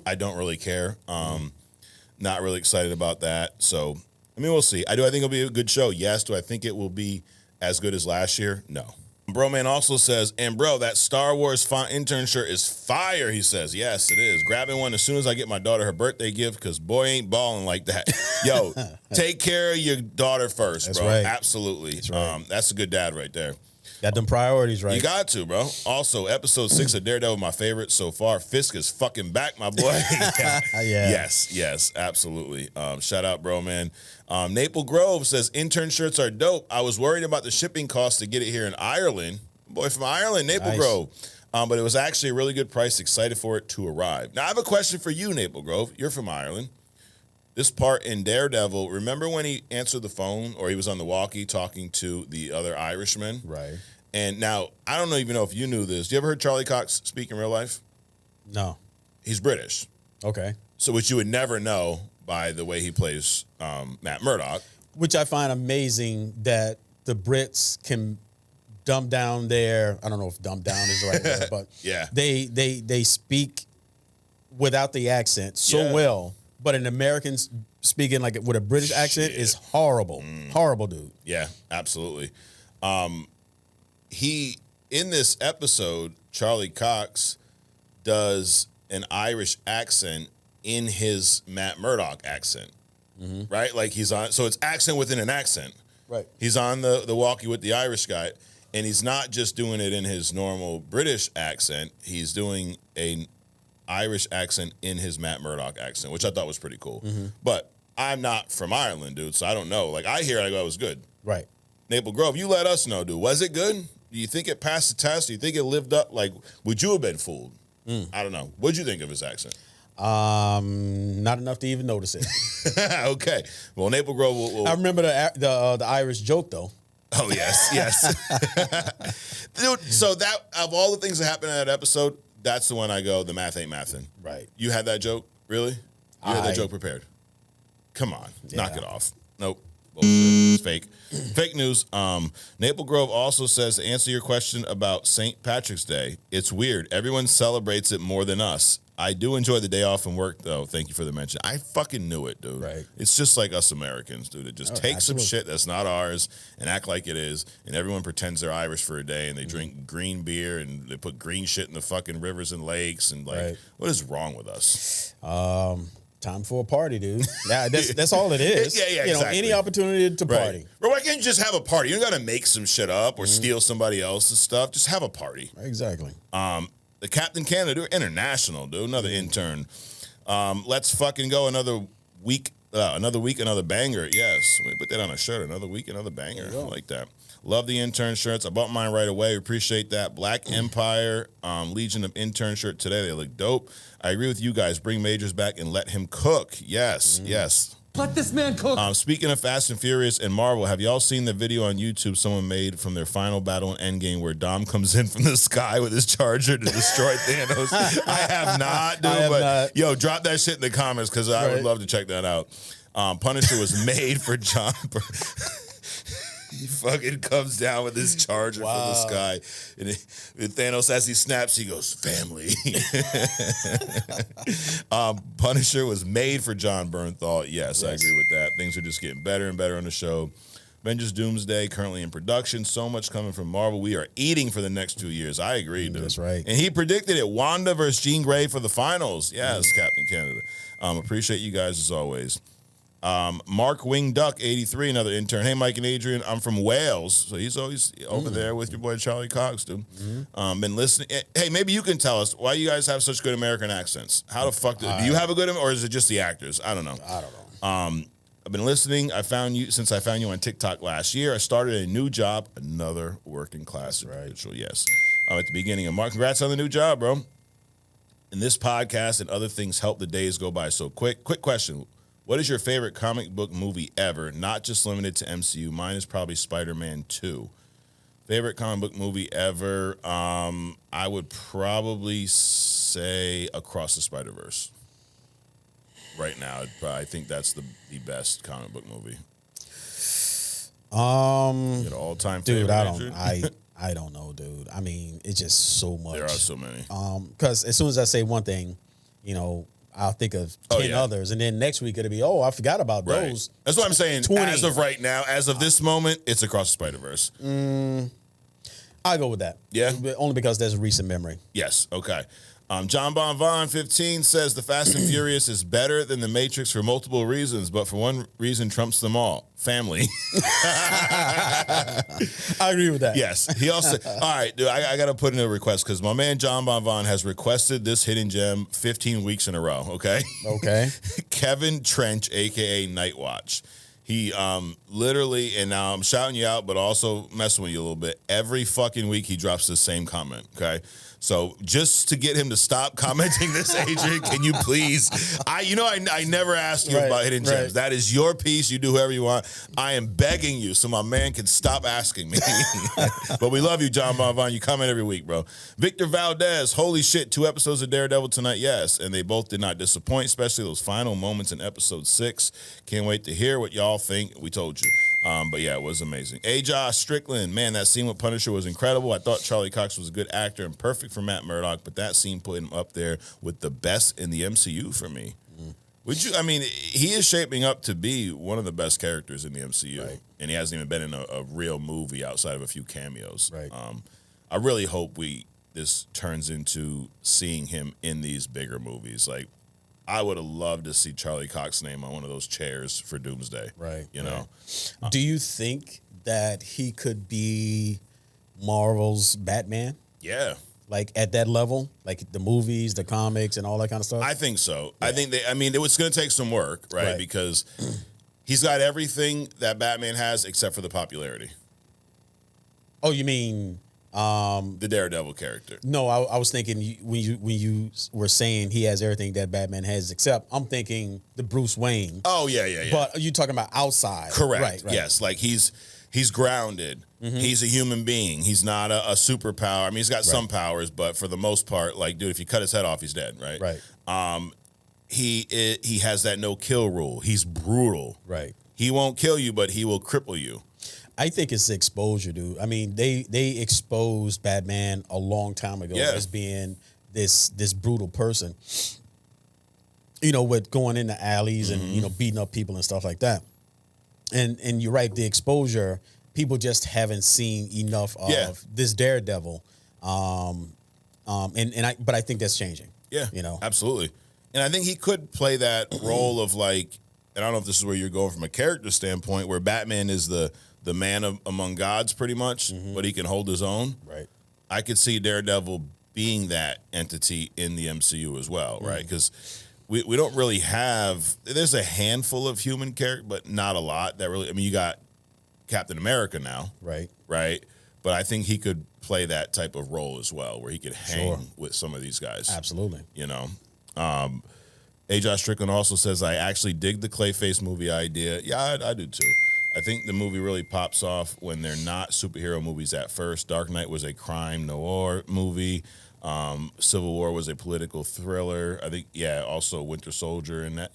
Speaker 1: I don't really care. Not really excited about that. So, we'll see. Do I think it'll be a good show? Yes. Do I think it will be as good as last year? No. Bro man also says, and bro, that Star Wars font intern shirt is fire, he says. Yes, it is. Grabbing one as soon as I get my daughter her birthday gift because boy ain't balling like that. Yo, take care of your daughter first,
Speaker 2: that's
Speaker 1: bro.
Speaker 2: Right.
Speaker 1: Absolutely.
Speaker 2: That's right.
Speaker 1: That's a good dad right there.
Speaker 2: Got them priorities right.
Speaker 1: You got to, bro. Also, episode 6 of Daredevil, my favorite so far. Fisk is fucking back, my boy.
Speaker 2: Yeah.
Speaker 1: Yes, absolutely. Shout out, bro, man. Maple Grove says, intern shirts are dope. I was worried about the shipping costs to get it here in Ireland. Boy from Ireland, Maple Grove. But it was actually a really good price. Excited for it to arrive. Now, I have a question for you, Maple Grove. You're from Ireland. This part in Daredevil, remember when he answered the phone or he was on the walkie talking to the other Irishman?
Speaker 2: Right.
Speaker 1: And now, I don't even know if you knew this. You ever heard Charlie Cox speak in real life?
Speaker 2: No.
Speaker 1: He's British.
Speaker 2: Okay.
Speaker 1: So which you would never know by the way he plays Matt Murdock.
Speaker 2: Which I find amazing that the Brits can dumb down their, I don't know if dumb down is the right word, but
Speaker 1: yeah.
Speaker 2: They speak without the accent so well, but an American speaking with a British accent is horrible. Horrible, dude.
Speaker 1: Yeah, absolutely. in this episode, Charlie Cox does an Irish accent in his Matt Murdock accent, right? Like he's on, so it's accent within an accent.
Speaker 2: Right.
Speaker 1: He's on the walkie with the Irish guy, and he's not just doing it in his normal British accent. He's doing an Irish accent in his Matt Murdock accent, which I thought was pretty cool. But I'm not from Ireland, dude, so I don't know. Like, I hear it, I go, it was good.
Speaker 2: Right.
Speaker 1: Maple Grove, you let us know, dude. Was it good? Do you think it passed the test? Do you think it lived up? Like, would you have been fooled? I don't know. What'd you think of his accent?
Speaker 2: Not enough to even notice it.
Speaker 1: Okay. Well, Maple Grove will...
Speaker 2: I remember the Irish joke, though.
Speaker 1: Oh, yes. Dude, so that, of all the things that happened in that episode, that's the one I go, the math ain't mathin'.
Speaker 2: Right.
Speaker 1: You had that joke? Really? You had that joke prepared? Come on. Knock it off. Nope. Bullshit. It's fake. Fake news. Maple Grove also says, to answer your question about St. Patrick's Day, it's weird. Everyone celebrates it more than us. I do enjoy the day off from work, though. Thank you for the mention. I fucking knew it, dude.
Speaker 2: Right.
Speaker 1: It's just like us Americans, dude. It just take some shit that's not ours and act like it is, and everyone pretends they're Irish for a day, and they drink green beer, and they put green shit in the fucking rivers and lakes, and like, what is wrong with us?
Speaker 2: Time for a party, dude. Yeah, that's all it is.
Speaker 1: Yeah,
Speaker 2: you know, any opportunity to party.
Speaker 1: Right. Or why can't you just have a party? You don't got to make some shit up or steal somebody else's stuff. Just have a party.
Speaker 2: Exactly.
Speaker 1: The Captain Canada, international, dude. Another intern. Let's fucking go another week, another banger. Yes, we put that on a shirt. Another week, another banger. I like that. Love the intern shirts. I bought mine right away. Appreciate that. Black Empire, Legion of Intern shirt today. They look dope. I agree with you guys. Bring Majors back and let him cook. Yes, yes.
Speaker 3: Let this man cook.
Speaker 1: Speaking of Fast and Furious and Marvel, have y'all seen the video on YouTube someone made from their final battle in Endgame where Dom comes in from the sky with his charger to destroy Thanos? I have not, dude. Yo, drop that shit in the comments because I would love to check that out. Punisher was made for John. He fucking comes down with his charger from the sky. And Thanos, as he snaps, he goes, family. Punisher was made for John Bernthal. Yes, I agree with that. Things are just getting better and better on the show. Avengers Doomsday, currently in production. So much coming from Marvel. We are eating for the next 2 years. I agree, dude.
Speaker 2: That's right.
Speaker 1: And he predicted it. Wanda versus Jean Grey for the finals. Yes, Captain Canada. Appreciate you guys as always. Mark Wing Duck 83, another intern. Hey, Mike and Adrian, I'm from Wales, so he's always over there with your boy Charlie Cox, dude. Been listening. Hey, maybe you can tell us why you guys have such good American accents. How the fuck do you have a good, or is it just the actors? I don't know. I've been listening. Since I found you on TikTok last year. I started a new job, another working class individual. Yes, at the beginning of March. Congrats on the new job, bro. And this podcast and other things help the days go by so quick. Quick question. What is your favorite comic book movie ever? Not just limited to MCU. Mine is probably Spider-Man 2. Favorite comic book movie ever? I would probably say Across the Spider-Verse. Right now, I think that's the best comic book movie. Your all-time favorite?
Speaker 2: Dude, I don't know, dude. I mean, it's just so much.
Speaker 1: There are so many.
Speaker 2: Because as soon as I say one thing, you know, I'll think of 10 others, and then next week it'll be, I forgot about those.
Speaker 1: That's what I'm saying.
Speaker 2: 20.
Speaker 1: As of right now, as of this moment, it's Across the Spider-Verse.
Speaker 2: I'll go with that.
Speaker 1: Yeah?
Speaker 2: Only because there's a recent memory.
Speaker 1: Yes, okay. John Bonvon 15 says The Fast and Furious is better than The Matrix for multiple reasons, but for one reason trumps them all. Family.
Speaker 2: I agree with that.
Speaker 1: Yes. He also, all right, dude, I got to put in a request because my man John Bonvon has requested this hidden gem 15 weeks in a row, okay?
Speaker 2: Okay.
Speaker 1: Kevin Trench, a.k.a. Nightwatch. He literally, and now I'm shouting you out, but also messing with you a little bit. Every fucking week he drops the same comment, okay? So just to get him to stop commenting this, Adrian, can you please? I never asked you about hidden gems. That is your piece. You do whoever you want. I am begging you so my man can stop asking me. But we love you, John Bonvon. You comment every week, bro. Victor Valdez, holy shit, 2 episodes of Daredevil tonight. Yes, and they both did not disappoint, especially those final moments in episode 6. Can't wait to hear what y'all think. We told you. But yeah, it was amazing. Josh Strickland, man, that scene with Punisher was incredible. I thought Charlie Cox was a good actor and perfect for Matt Murdock, but that scene put him up there with the best in the MCU for me. Would you? I mean, he is shaping up to be one of the best characters in the MCU,
Speaker 2: Right.
Speaker 1: and he hasn't even been in a real movie outside of a few cameos.
Speaker 2: Right.
Speaker 1: I really hope this turns into seeing him in these bigger movies. Like, I would have loved to see Charlie Cox's name on one of those chairs for Doomsday.
Speaker 2: Right.
Speaker 1: You know.
Speaker 2: Do you think that he could be Marvel's Batman?
Speaker 1: Yeah.
Speaker 2: Like at that level, like the movies, the comics, and all that kind of stuff.
Speaker 1: I think so. Yeah. I think it was going to take some work, right? Because he's got everything that Batman has except for the popularity.
Speaker 2: Oh, you mean
Speaker 1: the Daredevil character?
Speaker 2: No, I was thinking when you were saying he has everything that Batman has, except I'm thinking the Bruce Wayne.
Speaker 1: Oh yeah.
Speaker 2: But are you talking about outside?
Speaker 1: Correct. Right. Yes, like he's grounded. Mm-hmm. He's a human being. He's not a superpower. I mean, he's got some powers, but for the most part, like, dude, if you cut his head off, he's dead. Right.
Speaker 2: Right.
Speaker 1: He has that no kill rule. He's brutal.
Speaker 2: Right.
Speaker 1: He won't kill you, but he will cripple you.
Speaker 2: I think it's exposure, dude. I mean, they exposed Batman a long time ago as being this brutal person. You know, with going into alleys and beating up people and stuff like that. And you're right, the exposure, people just haven't seen enough of this Daredevil. But I think that's changing.
Speaker 1: Yeah.
Speaker 2: You know.
Speaker 1: Absolutely. And I think he could play that role of, like, and I don't know if this is where you're going from a character standpoint, where Batman is the man among gods pretty much, but he can hold his own.
Speaker 2: Right.
Speaker 1: I could see Daredevil being that entity in the MCU as well, right? Because we don't really have, there's a handful of human characters, but not a lot that really, I mean, you got Captain America now.
Speaker 2: Right.
Speaker 1: Right. But I think he could play that type of role as well, where he could hang with some of these guys.
Speaker 2: Absolutely.
Speaker 1: You know? A. Josh Strickland also says, I actually dig the Clayface movie idea. Yeah, I do too. I think the movie really pops off when they're not superhero movies at first. Dark Knight was a crime noir movie. Civil War was a political thriller. I think, also Winter Soldier and that.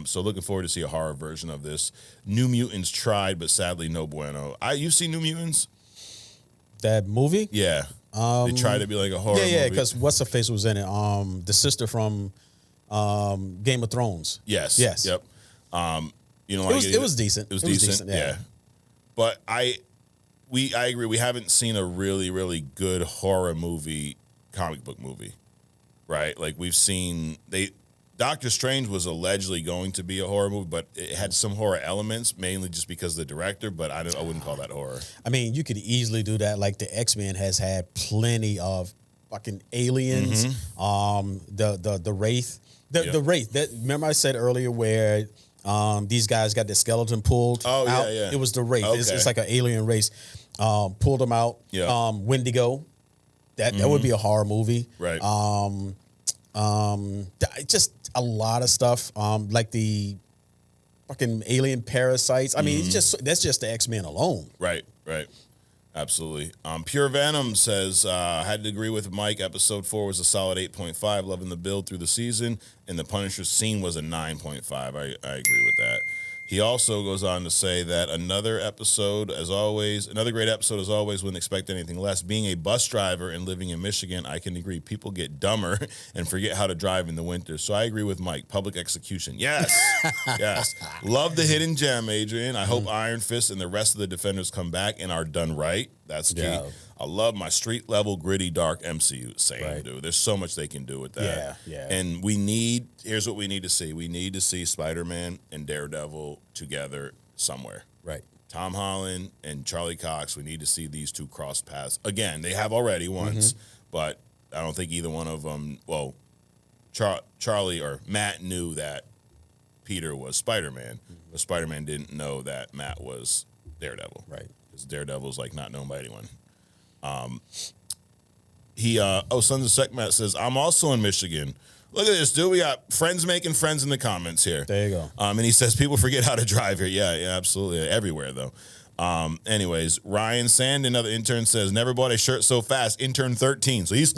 Speaker 1: So looking forward to see a horror version of this. New Mutants tried, but sadly no bueno. You've seen New Mutants?
Speaker 2: That movie?
Speaker 1: Yeah. They tried to be like a horror movie.
Speaker 2: Yeah, because what's her face was in it? The sister from Game of Thrones.
Speaker 1: Yes.
Speaker 2: Yep. It was decent.
Speaker 1: It was decent. Yeah. But I agree. We haven't seen a really, really good horror movie, comic book movie, right? Like we've seen Doctor Strange was allegedly going to be a horror movie, but it had some horror elements, mainly just because of the director. But I wouldn't call that horror.
Speaker 2: I mean, you could easily do that. Like the X-Men has had plenty of fucking aliens. The Wraith. The Wraith. Remember I said earlier where these guys got the skeleton pulled out?
Speaker 1: Yeah.
Speaker 2: It was the Wraith.
Speaker 1: Okay.
Speaker 2: It's like an alien race. Pulled them out.
Speaker 1: Yeah.
Speaker 2: Wendigo. That would be a horror movie.
Speaker 1: Right.
Speaker 2: Just a lot of stuff. Like the fucking alien parasites. I mean, that's just the X-Men alone.
Speaker 1: Right. Absolutely. Pure Venom says, I had to agree with Mike. Episode 4 was a solid 8.5. Loving the build through the season. And the Punisher scene was a 9.5. I agree with that. He also goes on to say that another great episode as always, wouldn't expect anything less. Being a bus driver and living in Michigan, I can agree. People get dumber and forget how to drive in the winter. So I agree with Mike. Public execution. Yes. Yes. Love the hidden gem, Adrian. I hope Iron Fist and the rest of the Defenders come back and are done right. That's key. Yeah. I love my street level, gritty, dark MCU. Same, dude. There's so much they can do with that.
Speaker 2: Yeah.
Speaker 1: And here's what we need to see. We need to see Spider-Man and Daredevil together somewhere.
Speaker 2: Right.
Speaker 1: Tom Holland and Charlie Cox, we need to see these two cross paths. Again, they have already once, but I don't think either one of them, Charlie or Matt knew that Peter was Spider-Man, but Spider-Man didn't know that Matt was Daredevil.
Speaker 2: Right.
Speaker 1: Because Daredevil's like not known by anyone. Sons of Sekhmet says, I'm also in Michigan. Look at this, dude. We got friends making friends in the comments here.
Speaker 2: There you go.
Speaker 1: And he says people forget how to drive here. Yeah, absolutely. Everywhere, though. Anyways, Ryan Sand, another intern, says, never bought a shirt so fast, intern 13. So he's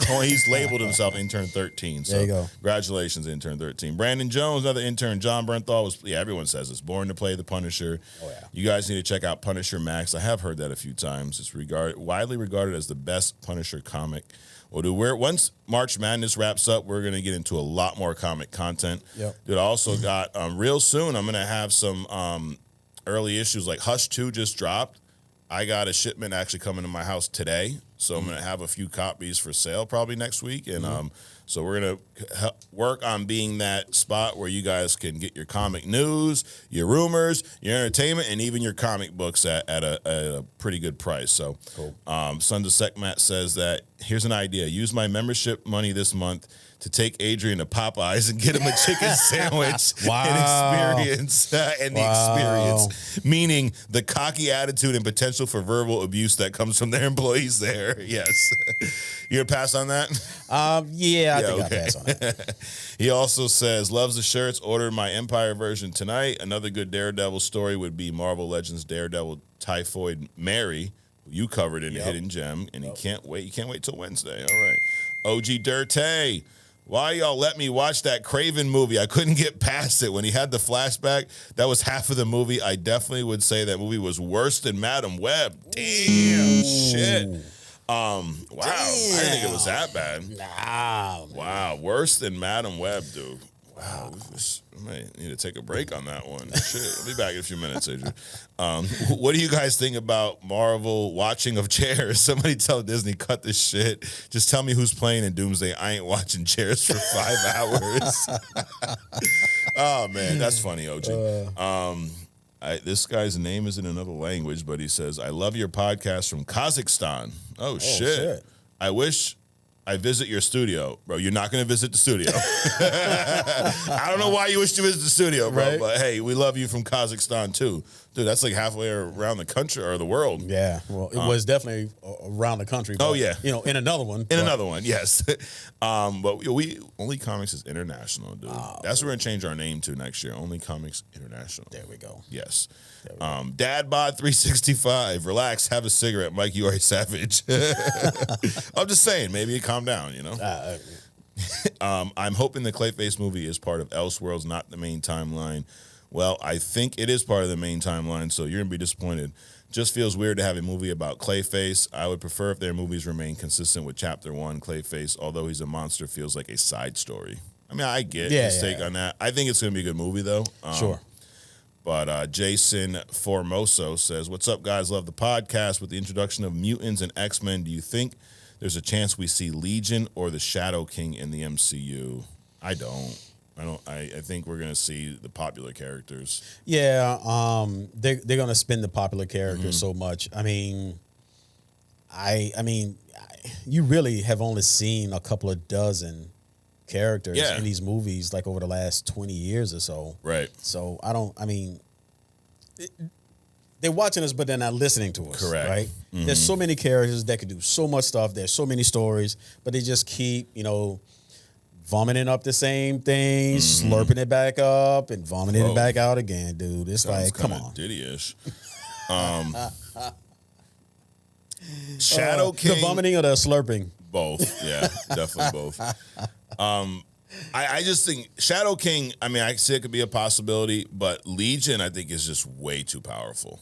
Speaker 1: labeled himself intern 13. So
Speaker 2: there you go.
Speaker 1: Congratulations, intern 13. Brandon Jones, another intern. John Bernthal was, everyone says it's born to play the Punisher.
Speaker 2: Oh, yeah.
Speaker 1: You guys need to check out Punisher Max. I have heard that a few times. It's widely regarded as the best Punisher comic. Once March Madness wraps up, we're going to get into a lot more comic content.
Speaker 2: Yep.
Speaker 1: Dude, I also got, real soon, I'm going to have some early issues, like Hush 2 just dropped. I got a shipment actually coming to my house today, so I'm going to have a few copies for sale probably next week, and so we're going to work on being that spot where you guys can get your comic news, your rumors, your entertainment, and even your comic books at a pretty good price. So cool. Sons of Sekhmet says that, here's an idea. Use my membership money this month to take Adrian to Popeyes and get him a chicken sandwich and experience the experience, meaning the cocky attitude and potential for verbal abuse that comes from their employees there. Yes. You gonna pass on that?
Speaker 2: Yeah, I think I'll pass on it.
Speaker 1: He also says, loves the shirts, ordered my Empire version tonight. Another good Daredevil story would be Marvel Legends Daredevil Typhoid Mary, who you covered in the Hidden Gem, and he can't wait. You can't wait till Wednesday. All right. OG Dirte. Why y'all let me watch that Kraven movie? I couldn't get past it. When he had the flashback, that was half of the movie. I definitely would say that movie was worse than Madam Web. Damn, shit. Wow. Damn. I didn't think it was that bad.
Speaker 2: Nah.
Speaker 1: Wow, worse than Madam Web, dude. Wow. I might need to take a break on that one. Shit. I'll be back in a few minutes, Adrian. What do you guys think about Marvel watching of Chairs? Somebody tell Disney, cut this shit. Just tell me who's playing in Doomsday. I ain't watching Chairs for 5 hours. Oh, man, that's funny, OG. This guy's name is in another language, but he says, I love your podcast from Kazakhstan. Oh, shit. I wish I visit your studio. Bro, you're not going to visit the studio. I don't know why you wish to visit the studio, bro. Right? But, hey, we love you from Kazakhstan, too. Dude, that's like halfway around the country or the world.
Speaker 2: Yeah, well, it was definitely around the country. But, in another one.
Speaker 1: Another one, yes. But we Only Comics is international, dude. That's what we're going to change our name to next year. Only Comics International.
Speaker 2: There we go.
Speaker 1: Yes. Dadbod365. Relax, have a cigarette, Mike. You are a savage. I'm just saying, maybe calm down, you know? I'm hoping the Clayface movie is part of Elseworlds, not the main timeline. Well, I think it is part of the main timeline, so you're going to be disappointed. Just feels weird to have a movie about Clayface. I would prefer if their movies remain consistent with Chapter 1, Clayface. Although he's a monster, feels like a side story. I mean, I get his take on that. I think it's going to be a good movie, though.
Speaker 2: Sure.
Speaker 1: But Jason Formoso says, what's up, guys? Love the podcast. With the introduction of mutants and X-Men, do you think there's a chance we see Legion or the Shadow King in the MCU? I don't. I think we're gonna see the popular characters. Yeah,
Speaker 2: they're gonna spin the popular characters so much. I mean, you really have only seen a couple of dozen characters in these movies like over the last 20 years or so.
Speaker 1: Right.
Speaker 2: So they're watching us, but they're not listening to us.
Speaker 1: Correct.
Speaker 2: Right. There's so many characters that can do so much stuff. There's so many stories, but they just keep, vomiting up the same thing, slurping it back up, and vomiting it back out again, dude. It's
Speaker 1: sounds
Speaker 2: like, come on.
Speaker 1: Diddy-ish. Shadow King.
Speaker 2: The vomiting or the slurping?
Speaker 1: Both. Yeah, definitely both. I just think Shadow King, I see it could be a possibility, but Legion, I think, is just way too powerful.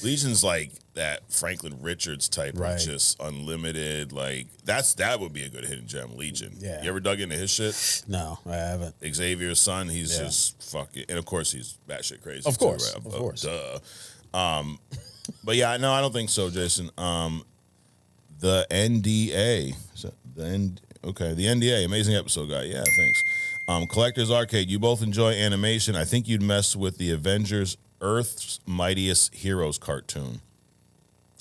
Speaker 1: Legion's like that Franklin Richards type of just unlimited, like that would be a good hidden gem, Legion. Yeah. You ever dug into his shit?
Speaker 2: No, I haven't.
Speaker 1: Xavier's son, he's just fucking, and of course he's batshit crazy.
Speaker 2: Of course,
Speaker 1: too, right?
Speaker 2: Of course.
Speaker 1: Duh. But yeah, no, I don't think so, Jason. The NDA. The NDA, amazing episode, guy. Yeah, thanks. Collector's Arcade, you both enjoy animation. I think you'd mess with the Avengers Earth's Mightiest Heroes cartoon.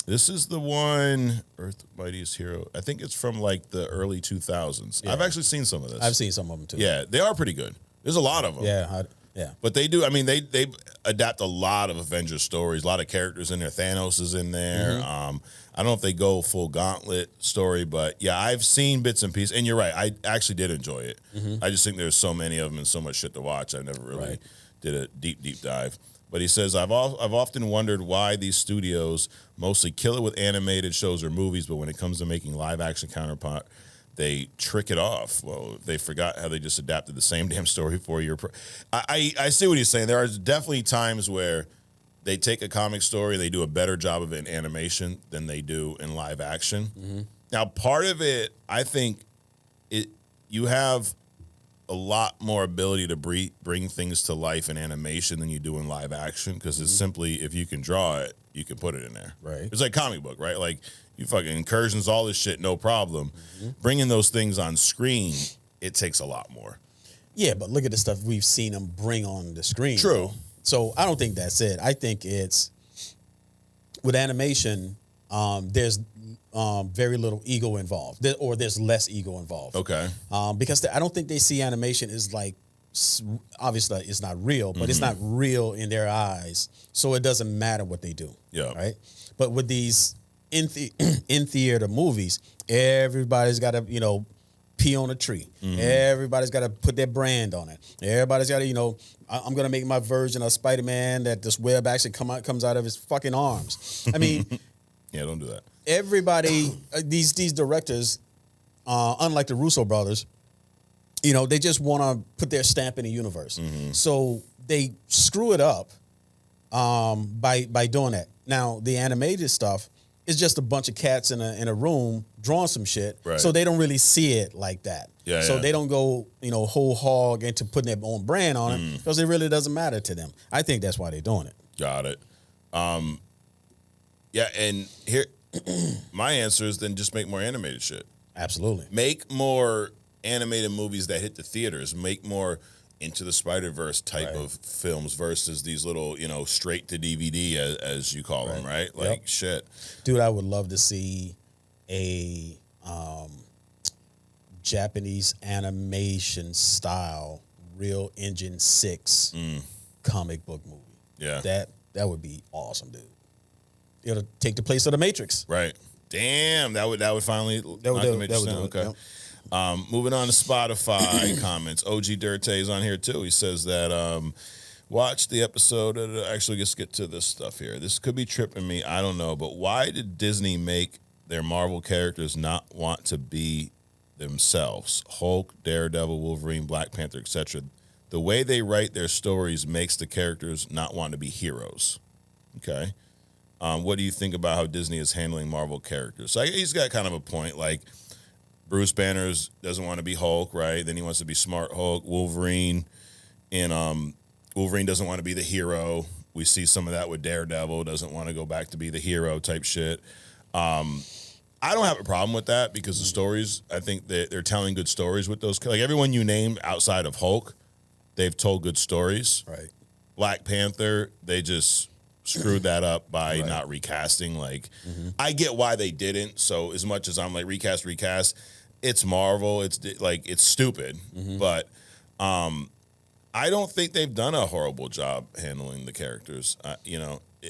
Speaker 1: This is the one, Earth's Mightiest Hero. I think it's from like the early 2000s. Yeah. I've actually seen some of this.
Speaker 2: I've seen some of them too.
Speaker 1: Yeah, they are pretty good. There's a lot of them.
Speaker 2: Yeah.
Speaker 1: But they do, they adapt a lot of Avengers stories, a lot of characters in there. Thanos is in there. I don't know if they go full gauntlet story, but yeah, I've seen bits and pieces. And you're right, I actually did enjoy it. I just think there's so many of them and so much shit to watch. I never really did a deep dive. But he says, I've often wondered why these studios mostly kill it with animated shows or movies, but when it comes to making live-action counterpart, they trick it off. Well, they forgot how they just adapted the same damn story 4 years. I see what he's saying. There are definitely times where they take a comic story, they do a better job of it in animation than they do in live action. Now, part of it, I think, you have a lot more ability to bring things to life in animation than you do in live action because it's simply, if you can draw it, you can put it in there.
Speaker 2: Right.
Speaker 1: It's like comic book, right? Like, you fucking incursions, all this shit, no problem. Bringing those things on screen, it takes a lot more.
Speaker 2: Yeah, but look at the stuff we've seen them bring on the screen.
Speaker 1: True.
Speaker 2: So I don't think that's it. I think it's, with animation, there's very little ego involved, or there's less ego involved.
Speaker 1: Okay.
Speaker 2: Because I don't think they see animation as like, obviously it's not real, but it's not real in their eyes. So it doesn't matter what they do.
Speaker 1: Yeah.
Speaker 2: Right. But with these in theater movies, everybody's got to, pee on a tree. Everybody's got to put their brand on it. Everybody's got to, I'm going to make my version of Spider-Man that this web actually comes out of his fucking arms. I mean,
Speaker 1: yeah, don't do that.
Speaker 2: Everybody, these directors, unlike the Russo brothers, they just want to put their stamp in the universe. So they screw it up by doing that. Now, the animated stuff is just a bunch of cats in a room drawing some shit.
Speaker 1: Right.
Speaker 2: So they don't really see it like that. So they don't go, whole hog into putting their own brand on it because it really doesn't matter to them. I think that's why they're doing it.
Speaker 1: Got it. Yeah, and here, my answer is then just make more animated shit.
Speaker 2: Absolutely.
Speaker 1: Make more animated movies that hit the theaters. Make more Into the Spider-Verse type of films versus these little, straight to DVD as you call them, right? Like, shit.
Speaker 2: Dude, I would love to see a Japanese animation style Real Engine 6 comic book movie.
Speaker 1: Yeah.
Speaker 2: That would be awesome, dude. It'll take the place of the Matrix.
Speaker 1: Right. Damn, that would finally knock the Matrix down. Okay. Yep. Moving on to Spotify comments. OG Dirte is on here too. He says that watch the episode. Actually, let's get to this stuff here. This could be tripping me. I don't know. But why did Disney make their Marvel characters not want to be themselves? Hulk, Daredevil, Wolverine, Black Panther, etc. The way they write their stories makes the characters not want to be heroes. Okay. What do you think about how Disney is handling Marvel characters? So he's got kind of a point. Like, Bruce Banner doesn't want to be Hulk, right? Then he wants to be Smart Hulk. Wolverine doesn't want to be the hero. We see some of that with Daredevil. Doesn't want to go back to be the hero type shit. I don't have a problem with that because the stories, I think they're telling good stories with those. Like, everyone you named outside of Hulk, they've told good stories.
Speaker 2: Right.
Speaker 1: Black Panther, they just screwed that up by not recasting. Like, I get why they didn't. So as much as I'm like, recast, it's Marvel. It's like, it's stupid. But I don't think they've done a horrible job handling the characters.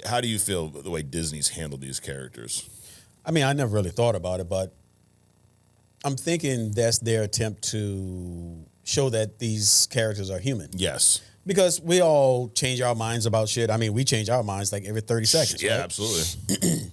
Speaker 1: How do you feel the way Disney's handled these characters?
Speaker 2: I mean, I never really thought about it, but I'm thinking that's their attempt to show that these characters are human.
Speaker 1: Yes.
Speaker 2: Because we all change our minds about shit. I mean, we change our minds like every 30 seconds.
Speaker 1: Yeah,
Speaker 2: right?
Speaker 1: absolutely.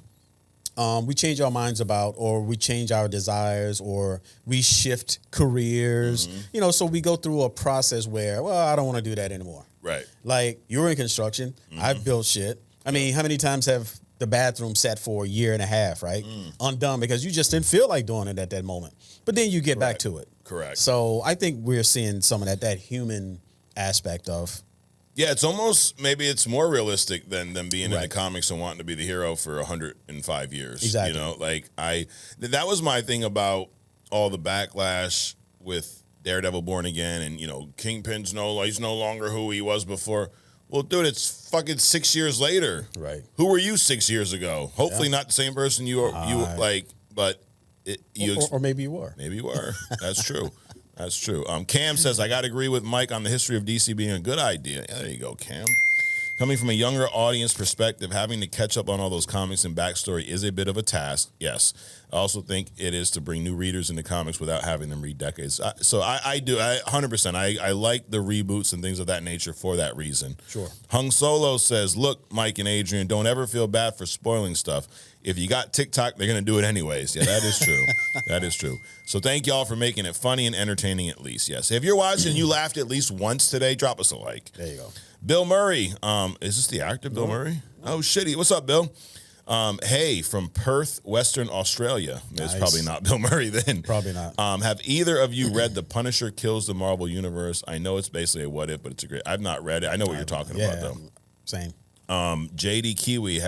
Speaker 2: We change our minds about, or we change our desires, or we shift careers. So we go through a process where, well, I don't want to do that anymore.
Speaker 1: Right.
Speaker 2: Like, you're in construction. I've built shit. I mean, how many times have the bathroom sat for a year and a half, right? Undone because you just didn't feel like doing it at that moment. But then you get back to it.
Speaker 1: Correct.
Speaker 2: So I think we're seeing some of that human aspect of.
Speaker 1: Yeah, it's almost, maybe it's more realistic than them being in the comics and wanting to be the hero for 105 years.
Speaker 2: Exactly.
Speaker 1: That was my thing about all the backlash with Daredevil Born Again, and Kingpin's he's no longer who he was before. Well, dude, it's fucking 6 years later.
Speaker 2: Right.
Speaker 1: Who were you 6 years ago? Hopefully not the same person but
Speaker 2: or maybe you were.
Speaker 1: Maybe you were. That's true. That's true. Cam says, I got to agree with Mike on the history of DC being a good idea. Yeah, there you go, Cam. Coming from a younger audience perspective, having to catch up on all those comics and backstory is a bit of a task. Yes. I also think it is to bring new readers into comics without having them read decades. So I do. 100%. I like the reboots and things of that nature for that reason.
Speaker 2: Sure.
Speaker 1: Hung Solo says, look, Mike and Adrian, don't ever feel bad for spoiling stuff. If you got TikTok, they're going to do it anyways. Yeah, that is true. That is true. So thank y'all for making it funny and entertaining at least. Yes. If you're watching and you laughed at least once today, drop us a like.
Speaker 2: There you go.
Speaker 1: Bill Murray. Is this the actor, Bill Murray? Oh, shitty. What's up, Bill? Hey, from Perth, Western Australia. It's probably not Bill Murray then.
Speaker 2: Probably not.
Speaker 1: Have either of you read The Punisher Kills the Marvel Universe? I know it's basically a what if, but it's a great. I've not read it. I know what you're talking about though.
Speaker 2: Same.
Speaker 1: JD Kiwi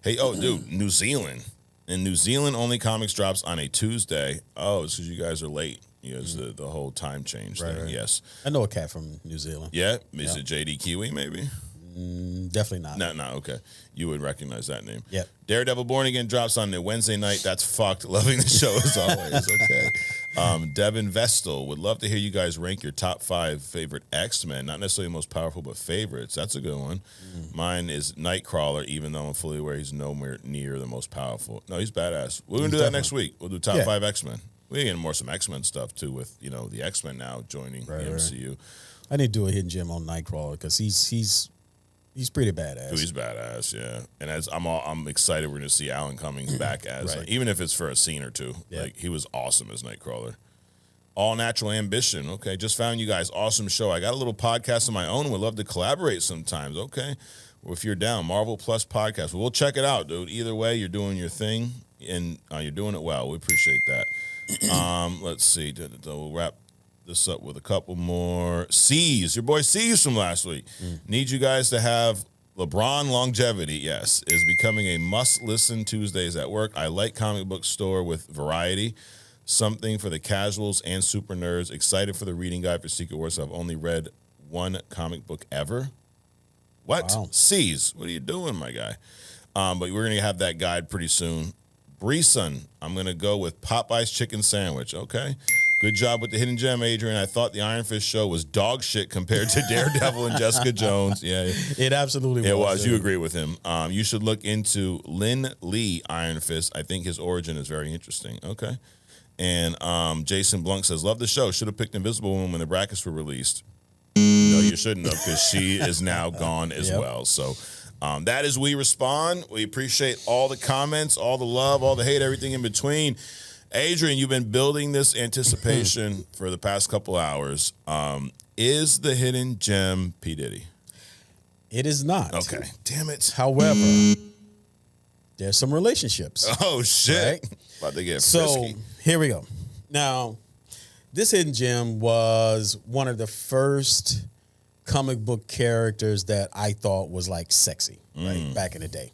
Speaker 1: dude, New Zealand. In New Zealand, only comics drops on a Tuesday. Oh, it's because you guys are late. You guys, the whole time change thing. Right. Yes.
Speaker 2: I know a cat from New Zealand.
Speaker 1: Yeah? Is it JD Kiwi maybe?
Speaker 2: Definitely not.
Speaker 1: No, okay. You would recognize that name.
Speaker 2: Yep.
Speaker 1: Daredevil Born Again drops on a Wednesday night. That's fucked. Loving the show as always. Okay. Devin Vestal would love to hear you guys rank your top 5 favorite X-Men. Not necessarily most powerful, but favorites. That's a good one. Mine is Nightcrawler, even though I'm fully aware he's nowhere near the most powerful. No, he's badass. We're going to do that next week. We'll do top 5 X-Men. We're getting more some X-Men stuff, too, with, the X-Men now joining the MCU.
Speaker 2: I need to do a hidden gem on Nightcrawler because he's pretty badass.
Speaker 1: Dude, he's badass, yeah. And as I'm excited we're going to see Alan Cummings back as, even if it's for a scene or two. Yeah. Like, he was awesome as Nightcrawler. All Natural Ambition. Okay, just found you guys. Awesome show. I got a little podcast of my own. Would love to collaborate sometimes. Okay. Well, if you're down, Marvel Plus podcast. Well, we'll check it out, dude. Either way, you're doing your thing, and you're doing it well. We appreciate that. Let's see. We'll wrap this up with a couple more. C's, your boy C's from last week. Need you guys to have LeBron longevity. Yes, is becoming a must-listen Tuesdays at work. I like comic book store with variety. Something for the casuals and super nerds. Excited for the reading guide for Secret Wars. I've only read one comic book ever. What? Wow. C's, what are you doing, my guy? But we're going to have that guide pretty soon. Breeson, I'm going to go with Popeye's chicken sandwich. Okay. Good job with the hidden gem, Adrian. I thought the Iron Fist show was dog shit compared to Daredevil and Jessica Jones. Yeah.
Speaker 2: It absolutely was.
Speaker 1: It was. You agree with him. You should look into Lin Lee Iron Fist. I think his origin is very interesting. Okay. And Jason Blunk says, love the show. Should have picked Invisible Woman when the brackets were released. No, you shouldn't have, because she is now gone as well. So that is We Respond. We appreciate all the comments, all the love, all the hate, everything in between. Adrian, you've been building this anticipation for the past couple hours. Is the hidden gem P. Diddy?
Speaker 2: It is not.
Speaker 1: Okay. Damn it.
Speaker 2: However, there's some relationships.
Speaker 1: Oh, shit.
Speaker 2: Right?
Speaker 1: About to get
Speaker 2: so,
Speaker 1: frisky.
Speaker 2: Here we go. Now, this hidden gem was one of the first comic book characters that I thought was like sexy, right? Back in the day.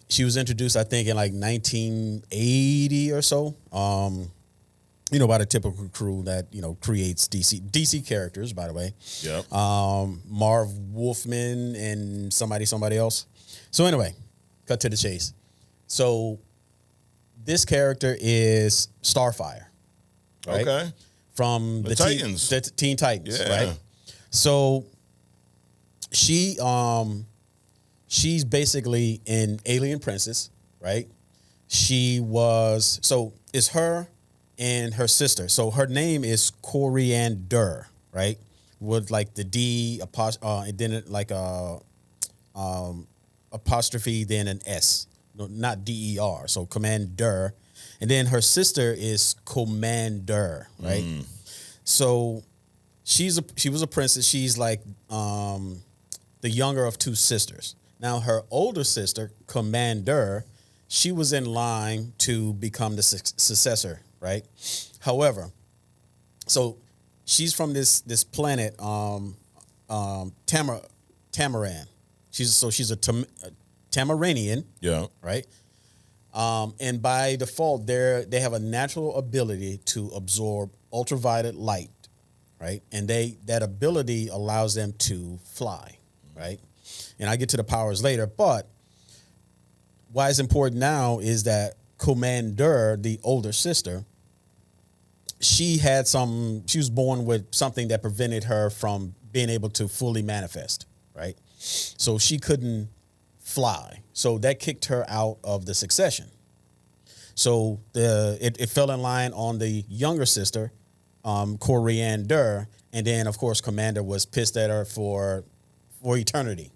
Speaker 2: She was introduced, I think, in like 1980 or so. By the typical crew that, creates DC characters, by the way.
Speaker 1: Yep.
Speaker 2: Marv Wolfman and somebody else. So anyway, cut to the chase. So this character is Starfire. Right?
Speaker 1: Okay.
Speaker 2: From the
Speaker 1: Titans.
Speaker 2: Teen Titans,
Speaker 1: yeah.
Speaker 2: right? So she's basically an alien princess, right? It's her and her sister. So her name is Coriander, right? With like the D and then like a apostrophe, then an S. No, not DER. So Commander. And then her sister is Commander, right? So she was a princess. She's like the younger of two sisters. Now her older sister, Commander, she was in line to become the successor, right? However, so she's from this planet, Tamaran. She's a Tamaranian.
Speaker 1: Yeah.
Speaker 2: Right. And by default, they have a natural ability to absorb ultraviolet light, right? And that ability allows them to fly, right? And I get to the powers later, but why it's important now is that Commander, the older sister, she was born with something that prevented her from being able to fully manifest, right? So she couldn't fly. So that kicked her out of the succession. So it fell in line on the younger sister, Coriander, and then of course Commander was pissed at her for eternity.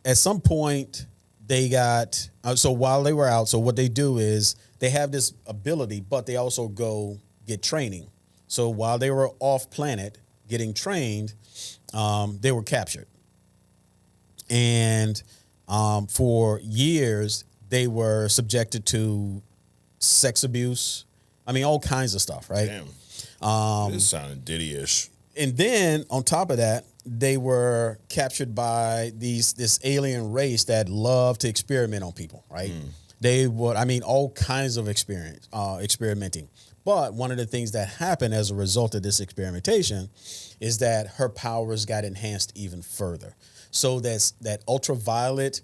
Speaker 2: At some point they got so while they were out, so what they do is they have this ability, but they also go get training. So while they were off planet getting trained, they were captured. And For years, they were subjected to sex abuse. I mean, all kinds of stuff, right?
Speaker 1: Damn. This sounded Diddy-ish.
Speaker 2: And then on top of that, they were captured by this alien race that loved to experiment on people, right? They would, I mean, all kinds of experimenting. But one of the things that happened as a result of this experimentation is that her powers got enhanced even further. So that ultraviolet,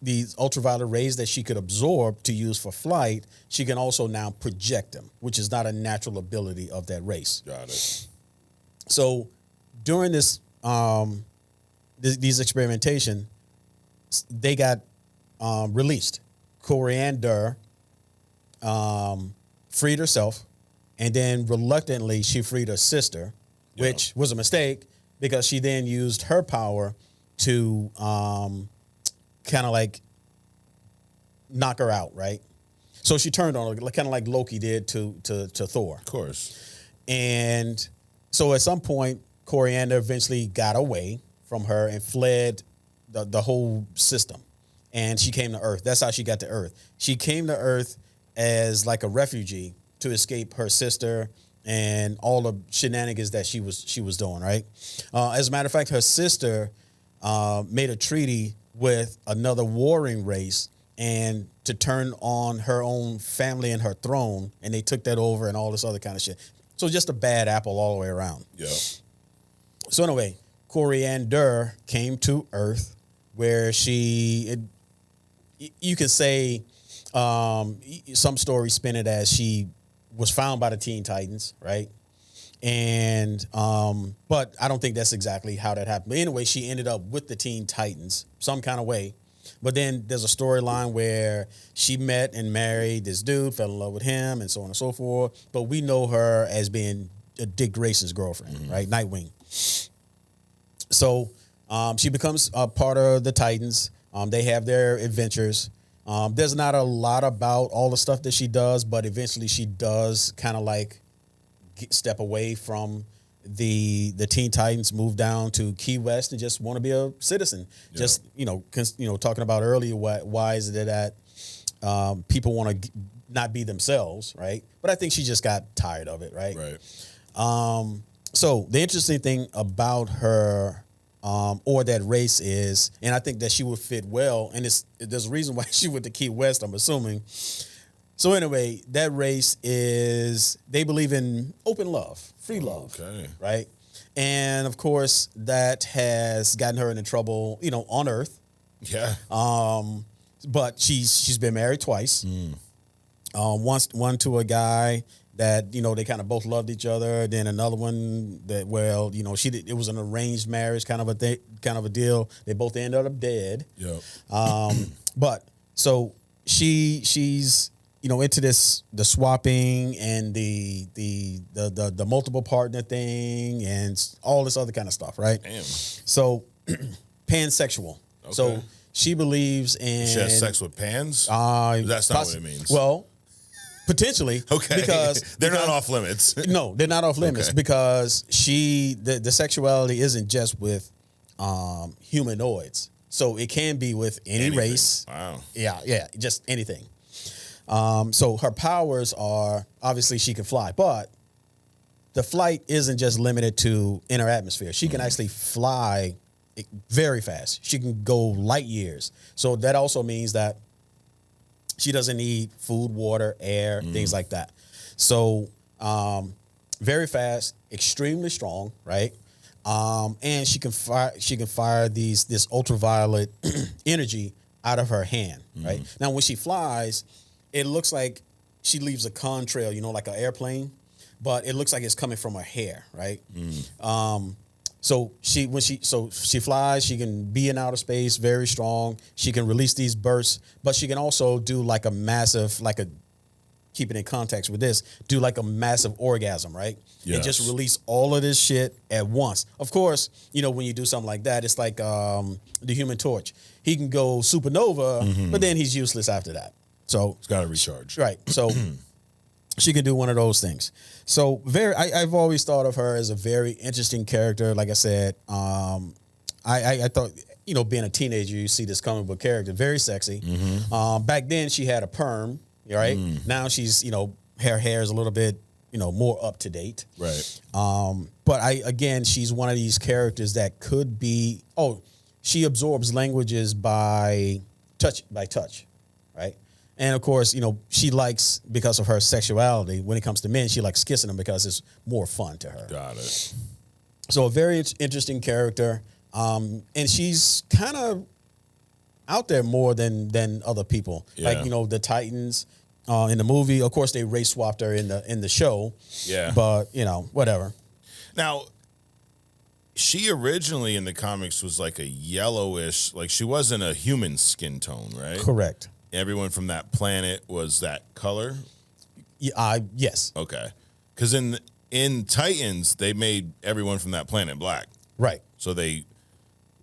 Speaker 2: these ultraviolet rays that she could absorb to use for flight, she can also now project them, which is not a natural ability of that race.
Speaker 1: Got it.
Speaker 2: So during this these experimentation, they got released. Coriander freed herself, and then reluctantly she freed her sister, which was a mistake because she then used her power to kind of like knock her out, right? So she turned on her, kind of like Loki did to Thor.
Speaker 1: Of course.
Speaker 2: And so at some point, Coriander eventually got away from her and fled the whole system. And she came to Earth. That's how she got to Earth. She came to Earth as like a refugee to escape her sister and all the shenanigans that she was doing, right? As a matter of fact, her sister made a treaty with another warring race and to turn on her own family and her throne, and they took that over and all this other kind of shit. So just a bad apple all the way around.
Speaker 1: Yeah.
Speaker 2: So anyway, Coriander came to Earth where you could say some stories spin it as she was found by the Teen Titans, right? And but I don't think that's exactly how that happened. But anyway, she ended up with the Teen Titans some kind of way. But then there's a storyline where she met and married this dude, fell in love with him, and so on and so forth. But we know her as being Dick Grayson's girlfriend, right? Nightwing. So she becomes a part of the Titans. They have their adventures. There's not a lot about all the stuff that she does, but eventually she does kind of like step away from the Teen Titans, move down to Key West and just want to be a citizen. Yeah. Just, talking about earlier, why is it that people want to not be themselves, right? But I think she just got tired of it, right?
Speaker 1: Right.
Speaker 2: So the interesting thing about her or that race is, and I think that she would fit well, and there's a reason why she went to Key West, I'm assuming. So anyway, that race is, they believe in open love, free love, right? And of course, that has gotten her into trouble, on Earth.
Speaker 1: Yeah.
Speaker 2: But she's been married twice. One to a guy that, they kind of both loved each other. Then another one that, it was an arranged marriage kind of a deal. They both ended up dead.
Speaker 1: Yeah.
Speaker 2: But so she's, into the swapping and the multiple partner thing and all this other kind of stuff, right?
Speaker 1: Damn.
Speaker 2: So pansexual. Okay. So she believes in,
Speaker 1: she has sex with pans? That's not what it means.
Speaker 2: Well, potentially.
Speaker 1: Okay. Because they're not off limits.
Speaker 2: No, they're not off limits because the sexuality isn't just with humanoids. So it can be with any race.
Speaker 1: Wow.
Speaker 2: Yeah, just anything. So her powers are, obviously she can fly, but the flight isn't just limited to inner atmosphere. She can actually fly very fast. She can go light years. So that also means that she doesn't need food, water, air, things like that. So very fast, extremely strong, right? And she can fire this ultraviolet energy out of her hand, right? Now when she flies, it looks like she leaves a contrail, like an airplane, but it looks like it's coming from her hair, right? So she flies, she can be in outer space, very strong. She can release these bursts, but she can also do like a massive, keeping in context with this, do like a massive orgasm, right? Yes. And just release all of this shit at once. Of course, when you do something like that, it's like the Human Torch. He can go supernova, but then he's useless after that. So
Speaker 1: it's got to recharge.
Speaker 2: Right. So she can do one of those things. So I've always thought of her as a very interesting character. Like I said, I thought, being a teenager, you see this comic book character, very sexy. Back then, she had a perm, right? Now she's, her hair is a little bit, more up to date.
Speaker 1: Right.
Speaker 2: But she's one of these characters that could be, she absorbs languages by touch, right? And of course, she likes, because of her sexuality, when it comes to men, she likes kissing them because it's more fun to her.
Speaker 1: Got it.
Speaker 2: So a very interesting character. And she's kind of out there more than other people.
Speaker 1: Yeah.
Speaker 2: Like, the Titans in the movie, of course, they race swapped her in the show.
Speaker 1: Yeah.
Speaker 2: But, whatever.
Speaker 1: Now, she originally in the comics was like a yellowish, like she wasn't a human skin tone, right?
Speaker 2: Correct.
Speaker 1: Everyone from that planet was that color?
Speaker 2: Yes.
Speaker 1: Okay. Because in Titans, they made everyone from that planet black.
Speaker 2: Right.
Speaker 1: So they,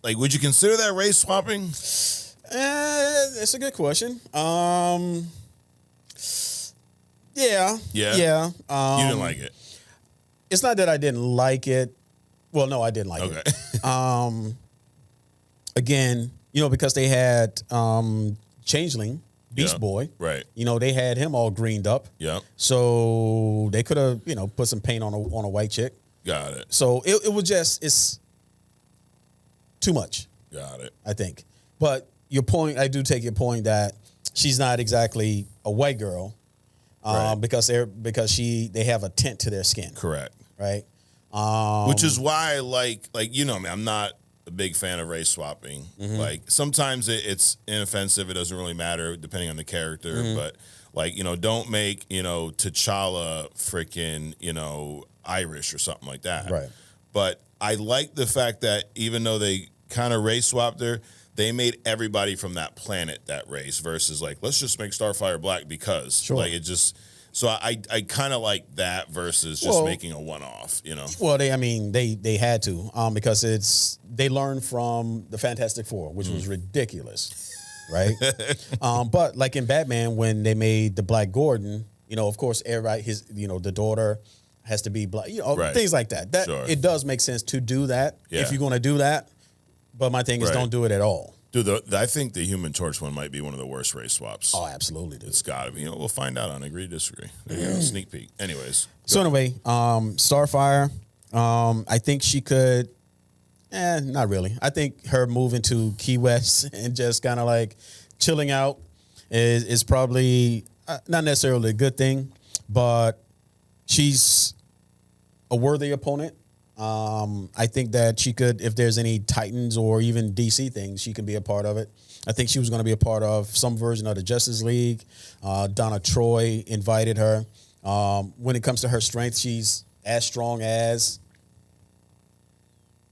Speaker 1: would you consider that race swapping?
Speaker 2: It's a good question. Yeah.
Speaker 1: You didn't like it?
Speaker 2: It's not that I didn't like it. Well, no, I didn't like it. Again, because they had Changeling, Beast Boy.
Speaker 1: Right.
Speaker 2: They had him all greened up.
Speaker 1: Yeah.
Speaker 2: So they could have, put some paint on a white chick.
Speaker 1: Got it.
Speaker 2: So it was it's too much.
Speaker 1: Got it.
Speaker 2: I think. But your point, I do take your point that she's not exactly a white girl,
Speaker 1: right.
Speaker 2: because they have a tint to their skin.
Speaker 1: Correct.
Speaker 2: Right.
Speaker 1: Which is why I like I'm not a big fan of race swapping. Like sometimes it's inoffensive. It doesn't really matter depending on the character. But don't make, T'Challa freaking, Irish or something like that.
Speaker 2: Right.
Speaker 1: But I like the fact that even though they kind of race swapped her, they made everybody from that planet that race versus let's just make Starfire black because so I kind of like that versus just making a one-off,
Speaker 2: Well, they had to because they learned from the Fantastic Four, which was ridiculous, right? But like in Batman, when they made the Black Gordon, of course, everybody the daughter has to be black,
Speaker 1: right.
Speaker 2: Things like that. It does make sense to do that if you're going to do that. But my thing is, don't do it at all.
Speaker 1: Dude, I think the Human Torch one might be one of the worst race swaps.
Speaker 2: Oh, absolutely, dude.
Speaker 1: It's got to be. We'll find out on Agree to Disagree. There you go, sneak peek. Anyways.
Speaker 2: So anyway, Starfire, I think she could, not really. I think her moving to Key West and just kind of chilling out is probably not necessarily a good thing, but she's a worthy opponent. I think that she could, if there's any Titans or even DC things, she can be a part of it. I think she was going to be a part of some version of the Justice League. Donna Troy invited her. When it comes to her strength, she's as strong as,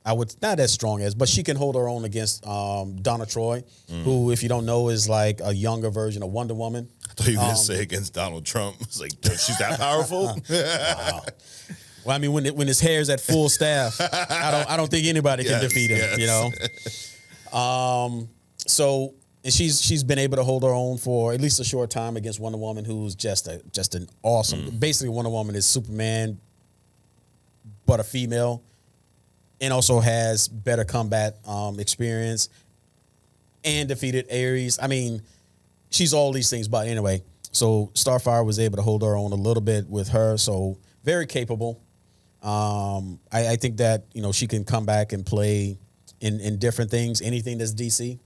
Speaker 2: not as strong as, but she can hold her own against Donna Troy, who, if you don't know, is like a younger version of Wonder Woman.
Speaker 1: I thought you were going to say against Donald Trump. It's she's that powerful?
Speaker 2: Wow. Well, when his hair's at full staff, I don't think anybody can defeat him. So and she's been able to hold her own for at least a short time against Wonder Woman, who's just an awesome. Basically, Wonder Woman is Superman, but a female, and also has better combat experience, and defeated Ares. She's all these things, but anyway. So Starfire was able to hold her own a little bit with her. So very capable. I think that, she can come back and play in different things, anything that's DC,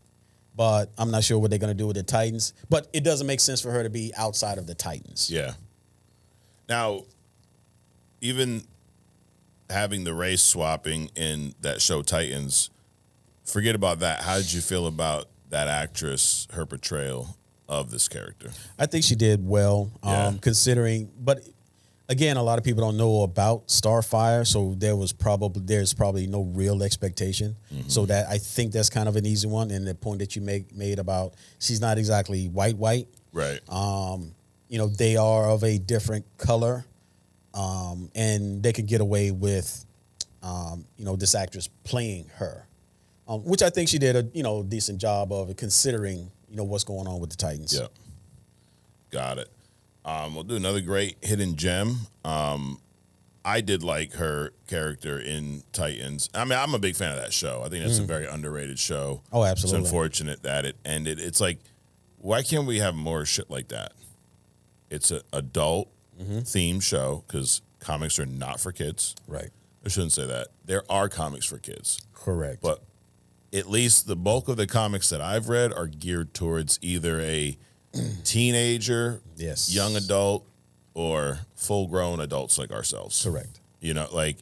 Speaker 2: but I'm not sure what they're going to do with the Titans. But it doesn't make sense for her to be outside of the Titans.
Speaker 1: Yeah. Now, even having the race swapping in that show Titans, forget about that. How did you feel about that actress, her portrayal of this character?
Speaker 2: I think she did well, considering, but again, a lot of people don't know about Starfire, so there's probably no real expectation. So that I think that's kind of an easy one. And the point that you made about she's not exactly white,
Speaker 1: right?
Speaker 2: They are of a different color, and they could get away with, this actress playing her, which I think she did a decent job of considering what's going on with the Titans.
Speaker 1: Yeah, got it. We'll do another great hidden gem. I I did like her character in Titans. I mean, I'm a big fan of that show. I think that's a very underrated show.
Speaker 2: Oh, absolutely.
Speaker 1: It's unfortunate that it ended. It's like, why can't we have more shit like that? It's an adult themed show because comics are not for kids.
Speaker 2: Right.
Speaker 1: I shouldn't say that. There are comics for kids.
Speaker 2: Correct.
Speaker 1: But at least the bulk of the comics that I've read are geared towards either a teenager,
Speaker 2: yes,
Speaker 1: young adult, or full-grown adults like ourselves.
Speaker 2: Correct.
Speaker 1: You know, like,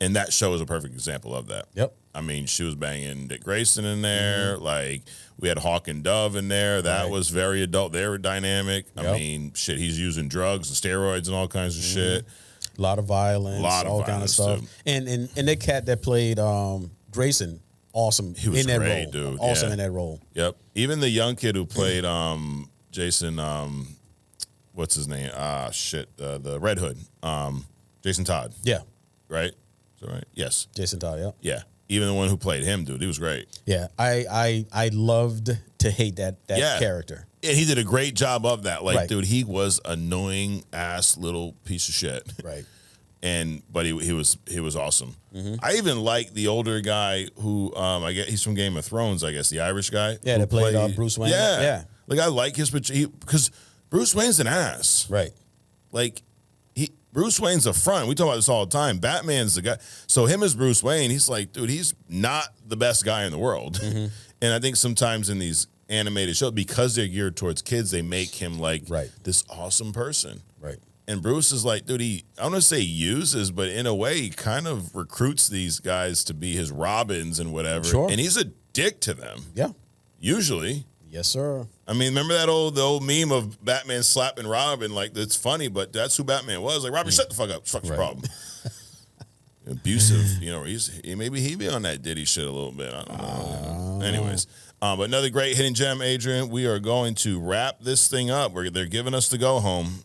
Speaker 1: and that show is a perfect example of that.
Speaker 2: Yep.
Speaker 1: I mean, she was banging Dick Grayson in there. Like, we had Hawk and Dove in there. That was very adult. They were dynamic.
Speaker 2: Yep.
Speaker 1: I mean, shit, he's using drugs and steroids and all kinds of shit.
Speaker 2: A lot of violence, all kind of stuff.
Speaker 1: too.
Speaker 2: And the cat that played Grayson, awesome
Speaker 1: He was
Speaker 2: in that
Speaker 1: great,
Speaker 2: role.
Speaker 1: dude.
Speaker 2: Awesome
Speaker 1: Yeah.
Speaker 2: in that role.
Speaker 1: Yep. Even the young kid who played Jason, what's his name? The Red Hood. Jason Todd,
Speaker 2: Yeah.
Speaker 1: right? Is that right? Yes.
Speaker 2: Jason Todd, yeah.
Speaker 1: Yeah. Even the one who played him, dude, he was great.
Speaker 2: Yeah. I loved to hate that character.
Speaker 1: And he did a great job of that. Like,
Speaker 2: Right.
Speaker 1: dude, he was annoying ass little piece of shit.
Speaker 2: Right.
Speaker 1: But he was awesome. I even like the older guy who I guess he's from Game of Thrones. I guess the Irish guy.
Speaker 2: Yeah,
Speaker 1: who
Speaker 2: that played Bruce Wayne.
Speaker 1: Yeah,
Speaker 2: Yeah.
Speaker 1: Like I like his because Bruce Wayne's an ass.
Speaker 2: Right.
Speaker 1: Like Bruce Wayne's a front. We talk about this all the time. Batman's the guy. So him as Bruce Wayne, he's like, dude, he's not the best guy in the world. And I think sometimes in these animated shows, because they're geared towards kids, they make him like this awesome person.
Speaker 2: Right.
Speaker 1: And Bruce is like, dude, I don't want to say uses, but in a way, he kind of recruits these guys to be his Robins and whatever.
Speaker 2: Sure.
Speaker 1: And he's a dick to them.
Speaker 2: Yeah.
Speaker 1: Usually.
Speaker 2: Yes, sir.
Speaker 1: I mean, remember the old meme of Batman slapping Robin? Like, that's funny, but that's who Batman was. Like, Robin, shut the fuck up. Fuck's your problem. Abusive, you know, maybe he be on that Diddy shit a little bit. I don't know. Anyways, but another great hidden gem, Adrian. We are going to wrap this thing up. They're giving us the go home.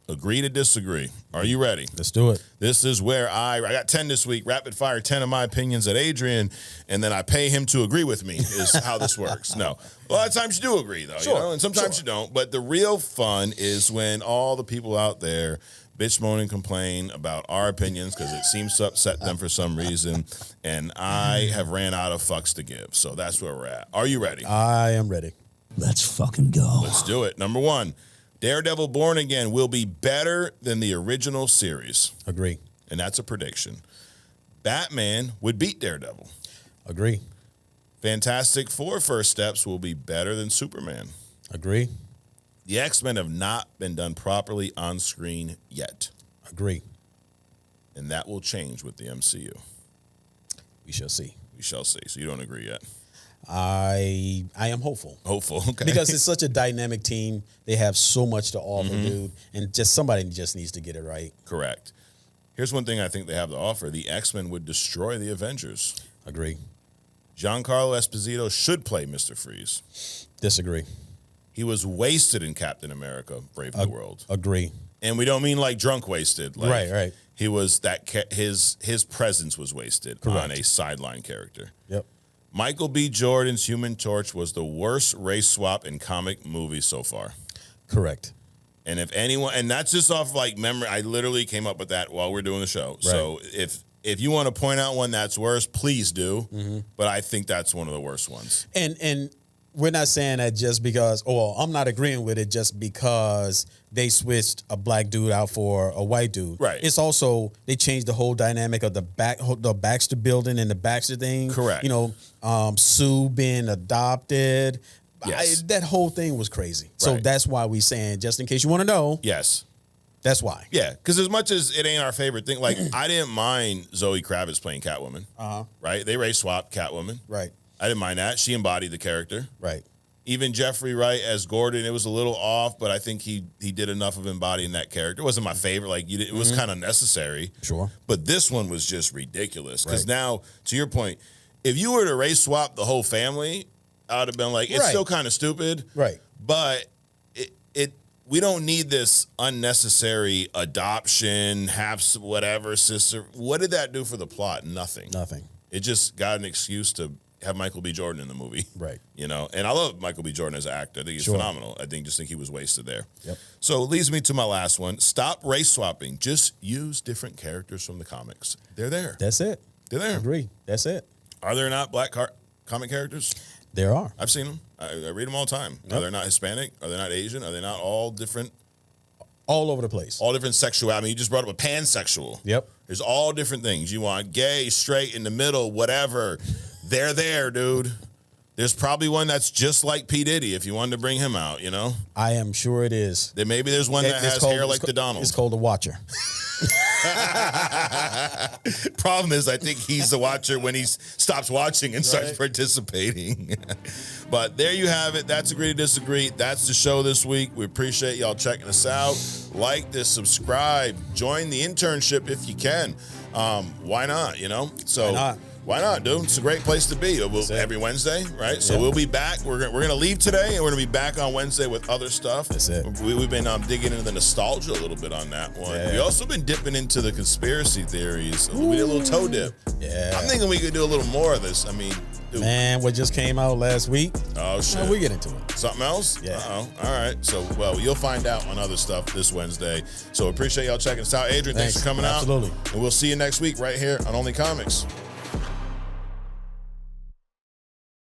Speaker 1: Agree to disagree. Are you ready?
Speaker 2: Let's do it.
Speaker 1: This is where I got 10 this week. Rapid fire 10 of my opinions at Adrian, and then I pay him to agree with me is how this works. No. A lot of times you do agree, though.
Speaker 2: Sure.
Speaker 1: You know? And sometimes you don't. But the real fun is when all the people out there bitch, moan, and complain about our opinions because it seems to upset them for some reason. And I have ran out of fucks to give. So that's where we're at. Are you ready?
Speaker 2: I am ready.
Speaker 3: Let's fucking go.
Speaker 1: Let's do it. Number one. Daredevil Born Again will be better than the original series.
Speaker 2: Agree.
Speaker 1: And that's a prediction. Batman would beat Daredevil.
Speaker 2: Agree.
Speaker 1: Fantastic Four first steps will be better than Superman.
Speaker 2: Agree.
Speaker 1: The X-Men have not been done properly on screen yet.
Speaker 2: Agree.
Speaker 1: And that will change with the MCU.
Speaker 2: We shall see.
Speaker 1: We shall see. So you don't agree yet?
Speaker 2: I am hopeful.
Speaker 1: Hopeful, okay.
Speaker 2: Because it's such a dynamic team. They have so much to offer, dude. And somebody just needs to get it right.
Speaker 1: Correct. Here's one thing I think they have to offer. The X-Men would destroy the Avengers.
Speaker 2: Agree.
Speaker 1: Giancarlo Esposito should play Mr. Freeze.
Speaker 2: Disagree.
Speaker 1: He was wasted in Captain America, Brave New World.
Speaker 2: Agree.
Speaker 1: And we don't mean like drunk wasted. Like,
Speaker 2: right.
Speaker 1: He was his presence was wasted
Speaker 2: Correct.
Speaker 1: on a sideline character.
Speaker 2: Yep.
Speaker 1: Michael B. Jordan's Human Torch was the worst race swap in comic movies so far.
Speaker 2: Correct.
Speaker 1: And if anyone, and that's just off like memory, I literally came up with that while we're doing the show. Right. So if you want to point out one that's worse, please do. But I think that's one of the worst ones.
Speaker 2: And we're not saying that just because, I'm not agreeing with it just because they switched a black dude out for a white dude.
Speaker 1: Right.
Speaker 2: It's also, they changed the whole dynamic of the Baxter building and the Baxter thing.
Speaker 1: Correct.
Speaker 2: You know, Sue being adopted.
Speaker 1: Yes.
Speaker 2: That whole thing was crazy. So
Speaker 1: Right.
Speaker 2: that's why we saying, just in case you want to know.
Speaker 1: Yes.
Speaker 2: That's why.
Speaker 1: Yeah, because as much as it ain't our favorite thing, like I didn't mind Zoe Kravitz playing Catwoman. Right? They race swapped Catwoman.
Speaker 2: Right.
Speaker 1: I didn't mind that. She embodied the character.
Speaker 2: Right.
Speaker 1: Even Jeffrey Wright as Gordon, it was a little off, but I think he did enough of embodying that character. It wasn't my favorite. Like it was kind of necessary.
Speaker 2: Sure.
Speaker 1: But this one was just ridiculous. Because now, to your point, if you were to race swap the whole family, I would have been like, it's still kind of stupid.
Speaker 2: Right.
Speaker 1: But we don't need this unnecessary adoption, half whatever sister. What did that do for the plot? Nothing.
Speaker 2: Nothing.
Speaker 1: It just got an excuse to have Michael B. Jordan in the movie.
Speaker 2: Right.
Speaker 1: You know, and I love Michael B. Jordan as an actor. I think he's phenomenal. I just think he was wasted there.
Speaker 2: Yep.
Speaker 1: So it leads me to my last one. Stop race swapping. Just use different characters from the comics. They're there.
Speaker 2: That's it.
Speaker 1: They're there.
Speaker 2: Agree. That's it.
Speaker 1: Are there not black comic characters?
Speaker 2: There are.
Speaker 1: I've seen them. I read them all the time. Yep. Are they not Hispanic? Are they not Asian? Are they not all different?
Speaker 2: All over the place.
Speaker 1: All different sexuality. I mean, you just brought up a pansexual.
Speaker 2: Yep.
Speaker 1: There's all different things. You want gay, straight, in the middle, whatever. They're there, dude. There's probably one that's just like P. Diddy if you wanted to bring him out, you know?
Speaker 2: I am sure it is.
Speaker 1: Then maybe there's one that has hair like the Donald.
Speaker 2: It's called The Watcher.
Speaker 1: Problem is, I think he's the watcher when he stops watching and starts participating. But there you have it. That's Agree to Disagree. That's the show this week. We appreciate y'all checking us out. Like this, subscribe, join the internship if you can. Why not, you know? So why not, dude? It's a great place to be. Every Wednesday, right? So we'll be back. We're gonna leave today, and we're gonna be back on Wednesday with other stuff.
Speaker 2: That's it.
Speaker 1: We've been digging into the nostalgia a little bit on that one.
Speaker 2: Yeah.
Speaker 1: We also been dipping into the conspiracy theories. We did a little toe dip.
Speaker 2: Yeah.
Speaker 1: I'm thinking we could do a little more of this. I mean, dude.
Speaker 2: Man, what just came out last week?
Speaker 1: Oh shit.
Speaker 2: We get into it.
Speaker 1: Something else?
Speaker 2: Yeah.
Speaker 1: Uh-oh. All right. So, well, you'll find out on other stuff this Wednesday. So appreciate y'all checking us out. Adrian, thanks for coming out.
Speaker 2: Absolutely.
Speaker 1: And we'll see you next week right here on Only Comics.